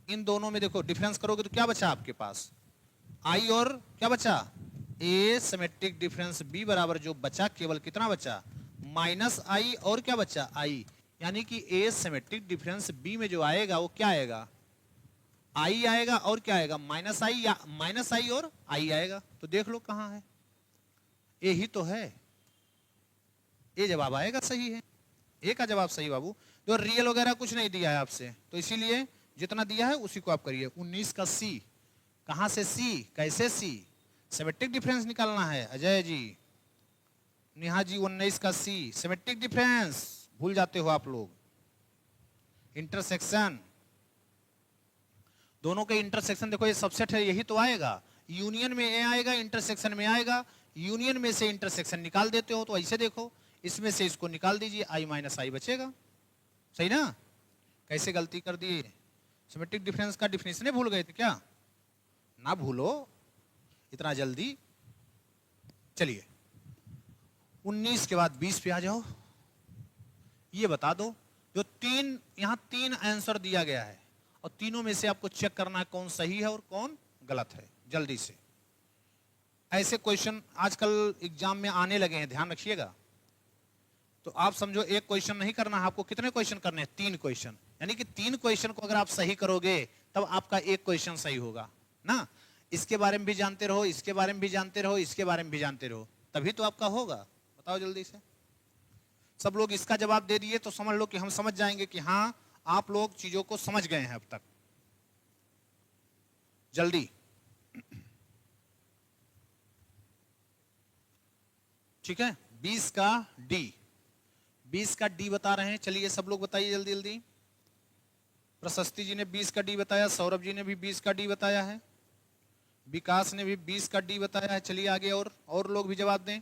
इन दोनों में देखो डिफरेंस करोगे तो क्या बचा आपके पास, i और क्या बचा, a सिमेट्रिक डिफरेंस b बराबर जो बचा केवल कितना बचा, -i और क्या बचा i, यानी कि a सिमेट्रिक डिफरेंस b में जो आएगा वो क्या आएगा, i आएगा, और क्या आएगा, -i या -i और i आएगा। तो देख लो कहां है, ए ही तो है, ए जवाब आएगा, सही है, ए का जवाब सही बाबू। तो रियल वगैरह कुछ नहीं दिया है आपसे, तो इसीलिए जितना दिया है उसी को आप करिए। 19 का सी, कहां से सी, कैसे सी, सिमेट्रिक डिफरेंस निकालना है अजय जी, नेहा जी 19 का सी, सिमेट्रिक डिफरेंस भूल जाते हो आप लोग। इंटरसेक्शन, दोनों के इंटरसेक्शन देखो, ये सबसेट है, यही तो आएगा। यूनियन में ए आएगा, इंटरसेक्शन में आएगा। यूनियन में से इंटरसेक्शन निकाल देते हो तो ऐसे देखो, इसमें से इसको निकाल दीजिए, आई माइनस आई बचेगा। सही ना? कैसे गलती कर दिए? सिमेट्रिक डिफरेंस का डिफिनेशन भूल गए थे क्या? ना भूलो इतना जल्दी। चलिए 19 के बाद 20 पे आ जाओ। ये बता दो, जो तीन यहां तीन आंसर दिया गया है और तीनों में से आपको चेक करना है कौन सही है और कौन गलत है। जल्दी से, ऐसे क्वेश्चन आजकल एग्जाम में आने लगे हैं, ध्यान रखिएगा। तो आप समझो एक क्वेश्चन नहीं करना है आपको, कितने क्वेश्चन करने हैं? 3 क्वेश्चन। यानी कि 3 क्वेश्चन को अगर आप सही करोगे तब आपका एक क्वेश्चन सही होगा ना। इसके बारे में भी जानते रहो, इसके बारे में भी जानते रहो, इसके बारे में भी जानते रहो, तभी तो आपका होगा। बताओ जल्दी से। सब लोग इसका जवाब दे दिए तो समझ लो कि हम समझ जाएंगे कि हाँ आप लोग चीजों को समझ गए हैं अब तक। जल्दी, ठीक है। 20 का डी, 20 का डी बता रहे हैं। चलिए सब लोग बताइए जल्दी जल्दी। प्रशस्ति जी ने 20 का डी बताया, सौरभ जी ने भी 20 का डी बताया है, विकास ने भी 20 का डी बताया है। चलिए आगे और लोग भी जवाब दें।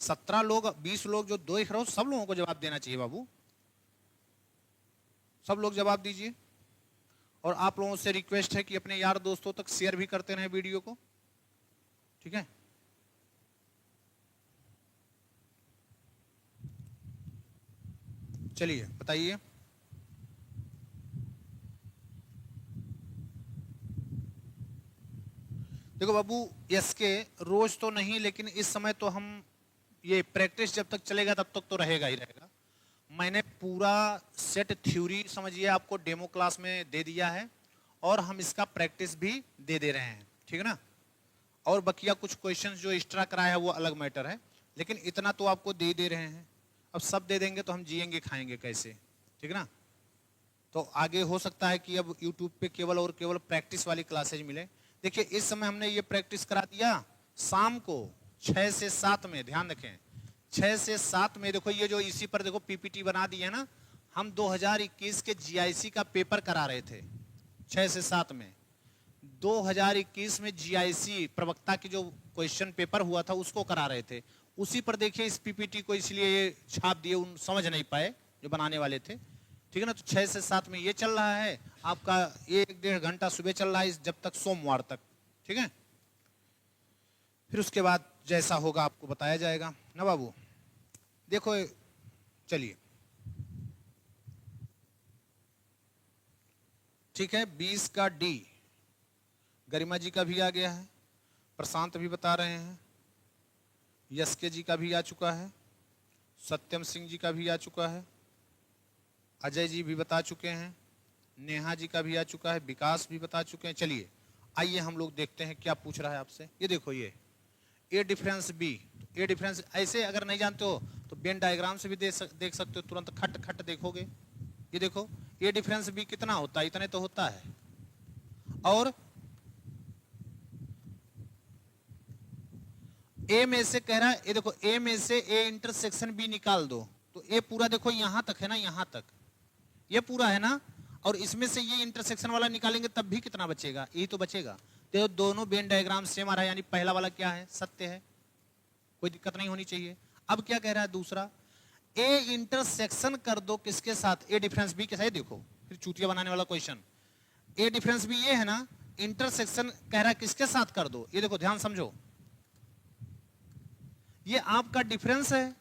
17 लोग, 20 लोग जो देख रहे हो, सब लोगों को जवाब देना चाहिए बाबू। सब लोग जवाब दीजिए। और आप लोगों से रिक्वेस्ट है कि अपने यार दोस्तों तक शेयर भी करते रहें वीडियो को, ठीक है। चलिए बताइए। देखो बाबू, इसके रोज तो नहीं, लेकिन इस समय तो हम ये प्रैक्टिस जब तक चलेगा तब तक तो रहेगा ही रहेगा। मैंने पूरा सेट थ्योरी समझिए आपको डेमो क्लास में दे दिया है और हम इसका प्रैक्टिस भी दे रहे हैं, ठीक है ना। और बकिया कुछ क्वेश्चंस जो एक्स्ट्रा कराया है वो अलग मैटर है, लेकिन इतना तो आपको दे रहे हैं। अब सब दे देंगे तो हम जिएंगे खाएंगे कैसे, ठीक है ना। तो आगे हो सकता है कि अब यूट्यूब पे केवल और केवल प्रैक्टिस वाली क्लासेज मिले। देखिए इस समय हमने ये प्रैक्टिस करा दिया शाम को 6 से 7 में, ध्यान रखें 6 से 7 में। देखो ये जो इसी पर देखो पीपीटी बना दी है ना, हम 2021 के जीआईसी का पेपर करा रहे थे 6 से 7 में। 2021 में जीआईसी प्रवक्ता की जो क्वेश्चन पेपर हुआ था उसको करा रहे थे, उसी पर देखिए इस पीपीटी को इसलिए ये छाप दिए, उन समझ नहीं पाए जो बनाने वाले थे, ठीक है ना। तो 6 से 7 में ये चल रहा है आपका, 1-1.5 घंटा सुबह चल रहा है जब तक सोमवार तक, ठीक है। फिर उसके बाद जैसा होगा आपको बताया जाएगा ना बाबू। देखो चलिए ठीक है। 20 का डी गरिमा जी का भी आ गया है, प्रशांत भी बता रहे हैं, यस्के जी का भी आ चुका है, सत्यम सिंह जी का भी आ चुका है, अजय जी भी बता चुके हैं, नेहा जी का भी आ चुका है, विकास भी बता चुके हैं। चलिए आइए हम लोग देखते हैं क्या पूछ रहा है आपसे। ये देखो ये ए डिफरेंस बी, ए डिफरेंस ऐसे अगर नहीं जानते हो तो वेन डायग्राम से भी देख सकते हो, तुरंत खट खट देखोगे। ये देखो ए डिफरेंस बी कितना होता है, इतने तो होता है। और ए में से कह रहा है, ये देखो ए में से ए इंटरसेक्शन बी निकाल दो, तो ए पूरा देखो यहां तक है ना, यहां तक ये पूरा है ना, और इसमें से ये इंटरसेक्शन वाला निकालेंगे तब भी कितना बचेगा, यही तो बचेगा। तो दोनों वेन डायग्राम सेम आ रहा है, यानी पहला वाला क्या है, सत्य है, कोई दिक्कत नहीं होनी चाहिए। अब क्या कह रहा है दूसरा, ए इंटरसेक्शन कर दो किसके साथ, ए डिफरेंस बी के साथ। देखो फिर चूतिया बनाने वाला क्वेश्चन, ए डिफरेंस बी ये है ना, इंटरसेक्शन कह रहा है किसके साथ कर दो। ये देखो ध्यान समझो, ये आपका डिफरेंस है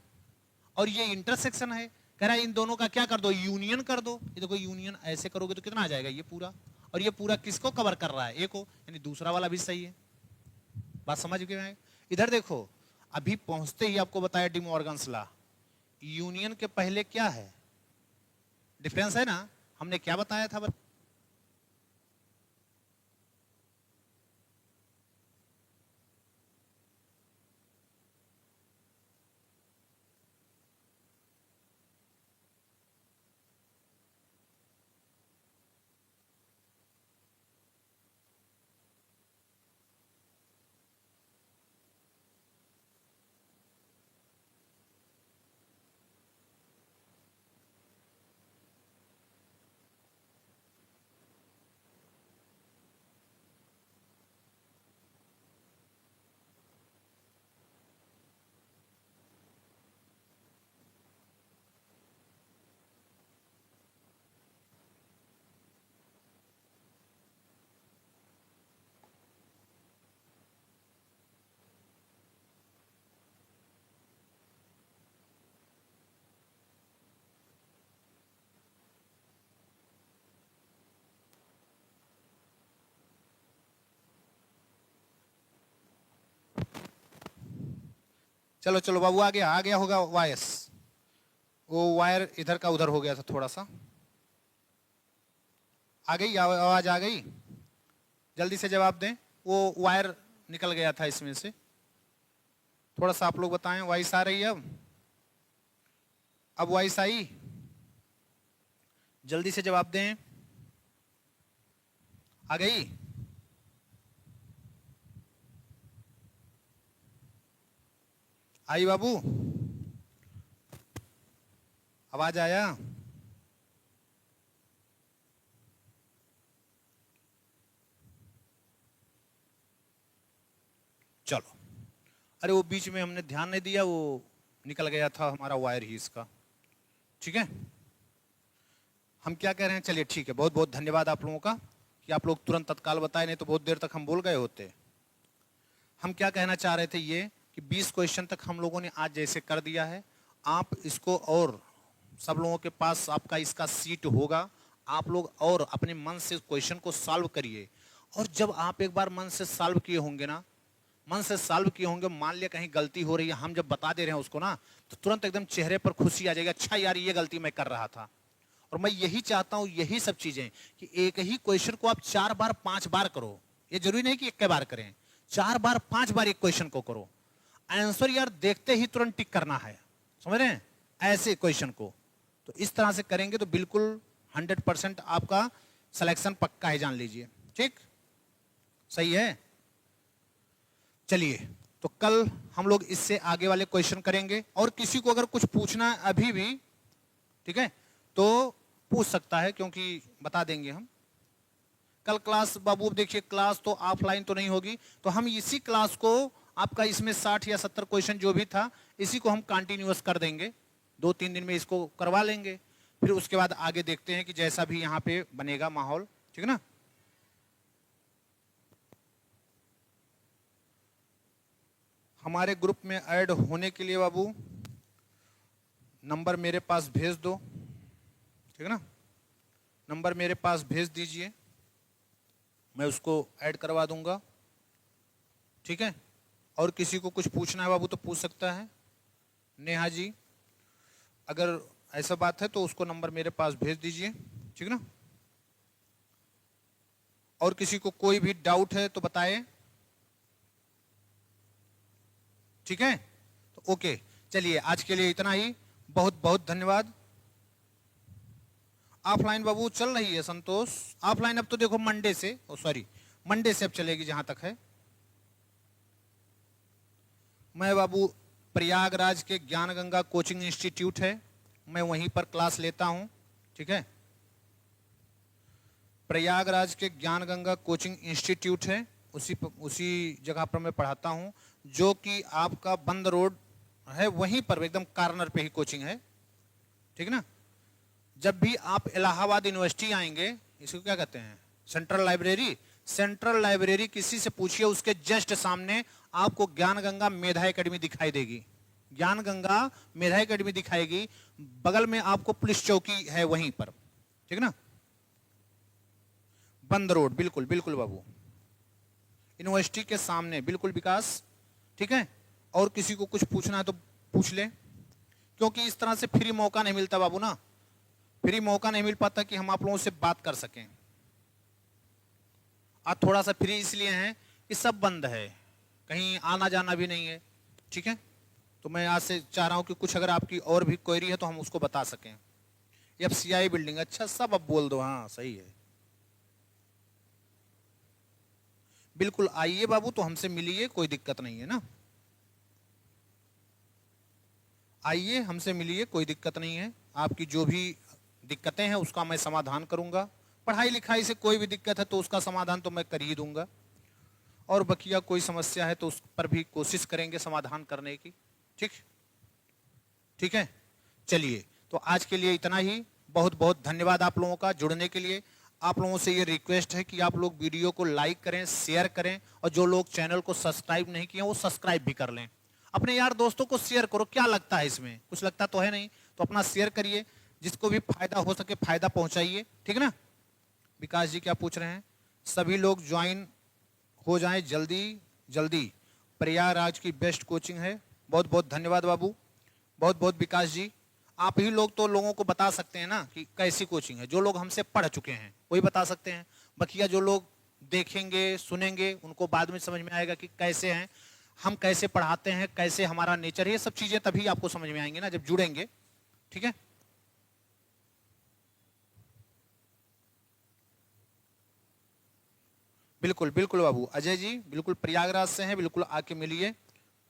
और ये इंटरसेक्शन है, कह रहा है इन दोनों का क्या कर दो, यूनियन कर दो। ये देखो यूनियन ऐसे करोगे तो कितना आ जाएगा, ये पूरा, और ये पूरा किसको कवर कर रहा है, ए को, यानी दूसरा वाला भी सही है। बात समझ गए। इधर देखो अभी पहुंचते ही आपको बताया डी मॉर्गन्स लॉ, यूनियन के पहले क्या है, डिफरेंस है ना, हमने क्या बताया था चलो चलो बाबू, आ गया होगा वायस, वो वायर इधर का उधर हो गया था थोड़ा सा। आ गई आवाज, आ गई? जल्दी से जवाब दें। वो वायर निकल गया था इसमें से, थोड़ा सा आप लोग बताएं। वॉइस आ रही है अब वॉइस आई? जल्दी से जवाब दें। आ गई? आई बाबू? आवाज आया? चलो, अरे वो बीच में हमने ध्यान नहीं दिया, वो निकल गया था हमारा वायर ही इसका। ठीक है, हम क्या कह रहे हैं? चलिए ठीक है, बहुत बहुत धन्यवाद आप लोगों का कि आप लोग तुरंत तत्काल बताए, नहीं तो बहुत देर तक हम बोल गए होते। हम क्या कहना चाह रहे थे ये कि 20 क्वेश्चन तक हम लोगों ने आज जैसे कर दिया है, आप इसको और सब लोगों के पास आपका इसका सीट होगा, आप लोग और अपने मन से क्वेश्चन को सॉल्व करिए। और जब आप एक बार मन से सॉल्व किए होंगे ना, मन से सॉल्व किए होंगे, मान लिया कहीं गलती हो रही है, हम जब बता दे रहे हैं उसको ना, तो तुरंत एकदम चेहरे पर खुशी आ जाएगी, अच्छा यार ये गलती मैं कर रहा था। और मैं यही चाहता हूं, यही सब चीजें कि एक ही क्वेश्चन को आप 4 बार 5 बार करो। ये जरूरी नहीं कि एक बार करें, 4 बार 5 बार एक क्वेश्चन को करो। आंसर यार देखते ही तुरंत टिक करना है, समझ रहे हैं? ऐसे क्वेश्चन को तो इस तरह से करेंगे तो बिल्कुल 100% आपका सिलेक्शन पक्का है, जान लीजिए। ठीक, सही है। चलिए, तो कल हम लोग इससे आगे वाले क्वेश्चन करेंगे, और किसी को अगर कुछ पूछना है अभी भी, ठीक है, तो पूछ सकता है, क्योंकि बता देंगे हम। कल क्लास बाबू देखिए, क्लास तो ऑफलाइन तो नहीं होगी, तो हम इसी क्लास को आपका इसमें 60 या 70 क्वेश्चन जो भी था, इसी को हम कंटिन्यूअस कर देंगे, 2-3 दिन में इसको करवा लेंगे। फिर उसके बाद आगे देखते हैं कि जैसा भी यहाँ पे बनेगा माहौल, ठीक है ना। हमारे ग्रुप में ऐड होने के लिए बाबू नंबर मेरे पास भेज दो, ठीक है ना, नंबर मेरे पास भेज दीजिए, मैं उसको ऐड करवा दूंगा, ठीक है। और किसी को कुछ पूछना है बाबू तो पूछ सकता है। नेहा जी, अगर ऐसा बात है तो उसको नंबर मेरे पास भेज दीजिए, ठीक है ना। और किसी को कोई भी डाउट है तो बताए, ठीक है। तो ओके, चलिए आज के लिए इतना ही, बहुत बहुत धन्यवाद। ऑफलाइन बाबू चल रही है संतोष, ऑफलाइन अब तो देखो मंडे से, सॉरी मंडे से अब चलेगी जहां तक है। मैं बाबू प्रयागराज के ज्ञान गंगा कोचिंग इंस्टीट्यूट है, मैं वहीं पर क्लास लेता हूं, ठीक है। प्रयागराज के ज्ञान गंगा कोचिंग इंस्टीट्यूट है, उसी जगह पर मैं पढ़ाता हूं, जो कि आपका बंद रोड है, वहीं पर एकदम कॉर्नर पे ही कोचिंग है, ठीक है ना। जब भी आप इलाहाबाद यूनिवर्सिटी आएंगे, इसको क्या कहते हैं, सेंट्रल लाइब्रेरी, सेंट्रल लाइब्रेरी किसी से पूछिए, उसके जस्ट सामने आपको ज्ञान गंगा मेधा एकेडमी दिखाई देगी, ज्ञान गंगा मेधा एकेडमी दिखाएगी, बगल में आपको पुलिस चौकी है वहीं पर, ठीक ना, बंद रोड, बिल्कुल बिल्कुल बाबू, यूनिवर्सिटी के सामने बिल्कुल विकास, ठीक है। और किसी को कुछ पूछना है तो पूछ ले, क्योंकि इस तरह से फ्री मौका नहीं मिलता बाबू ना, फ्री मौका नहीं मिल पाता कि हम आप लोगों से बात कर सकें। आज थोड़ा सा फ्री इसलिए है कि सब बंद है, कहीं आना जाना भी नहीं है, ठीक है। तो मैं आज से चाह रहा हूं कि कुछ अगर आपकी और भी क्वेरी है तो हम उसको बता सकें। FCI बिल्डिंग, अच्छा सब अब बोल दो, हाँ सही है, बिल्कुल आइए बाबू, तो हमसे मिलिए, कोई दिक्कत नहीं है ना, आइए हमसे मिलिए, कोई दिक्कत नहीं है। आपकी जो भी दिक्कतें हैं उसका मैं समाधान करूंगा, पढ़ाई लिखाई से कोई भी दिक्कत है तो उसका समाधान तो मैं कर ही दूंगा, और बकिया कोई समस्या है तो उस पर भी कोशिश करेंगे समाधान करने की, ठीक, ठीक है। चलिए, तो आज के लिए इतना ही, बहुत बहुत धन्यवाद आप लोगों का जुड़ने के लिए। आप लोगों से ये रिक्वेस्ट है कि आप लोग वीडियो को लाइक करें, शेयर करें, और जो लोग चैनल को सब्सक्राइब नहीं किए वो सब्सक्राइब भी कर लें। अपने यार दोस्तों को शेयर करो, क्या लगता है इसमें, कुछ लगता तो है नहीं, तो अपना शेयर करिए, जिसको भी फायदा हो सके फायदा पहुंचाइए, ठीक है ना। विकास जी क्या पूछ रहे हैं, सभी लोग ज्वाइन हो जाएं जल्दी जल्दी, प्रयागराज की बेस्ट कोचिंग है, बहुत बहुत धन्यवाद बाबू, बहुत बहुत विकास जी। आप ही लोग तो लोगों को बता सकते हैं ना कि कैसी कोचिंग है। जो लोग हमसे पढ़ चुके हैं वही बता सकते हैं, बकिया जो लोग देखेंगे सुनेंगे उनको बाद में समझ में आएगा कि कैसे हैं हम, कैसे पढ़ाते हैं, कैसे हमारा नेचर है। ये सब चीजें तभी आपको समझ में आएंगे ना जब जुड़ेंगे। ठीक है, बिल्कुल बिल्कुल बाबू। अजय जी बिल्कुल प्रयागराज से हैं, बिल्कुल आके मिलिए,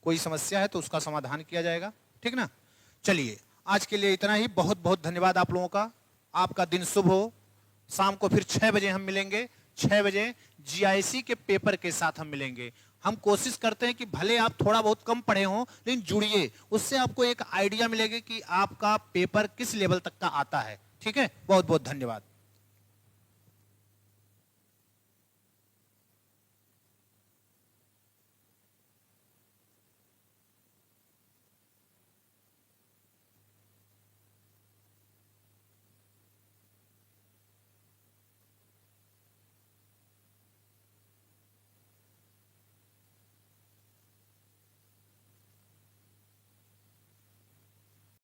कोई समस्या है तो उसका समाधान किया जाएगा। ठीक ना, चलिए आज के लिए इतना ही। बहुत बहुत धन्यवाद आप लोगों का। आपका दिन शुभ हो। शाम को फिर 6 बजे हम मिलेंगे। 6 बजे जीआईसी के पेपर के साथ हम मिलेंगे। हम कोशिश करते हैं कि भले आप थोड़ा बहुत कम पढ़े हों लेकिन जुड़िए, उससे आपको एक आइडिया मिलेगा कि आपका पेपर किस लेवल तक का आता है। ठीक है, बहुत बहुत धन्यवाद।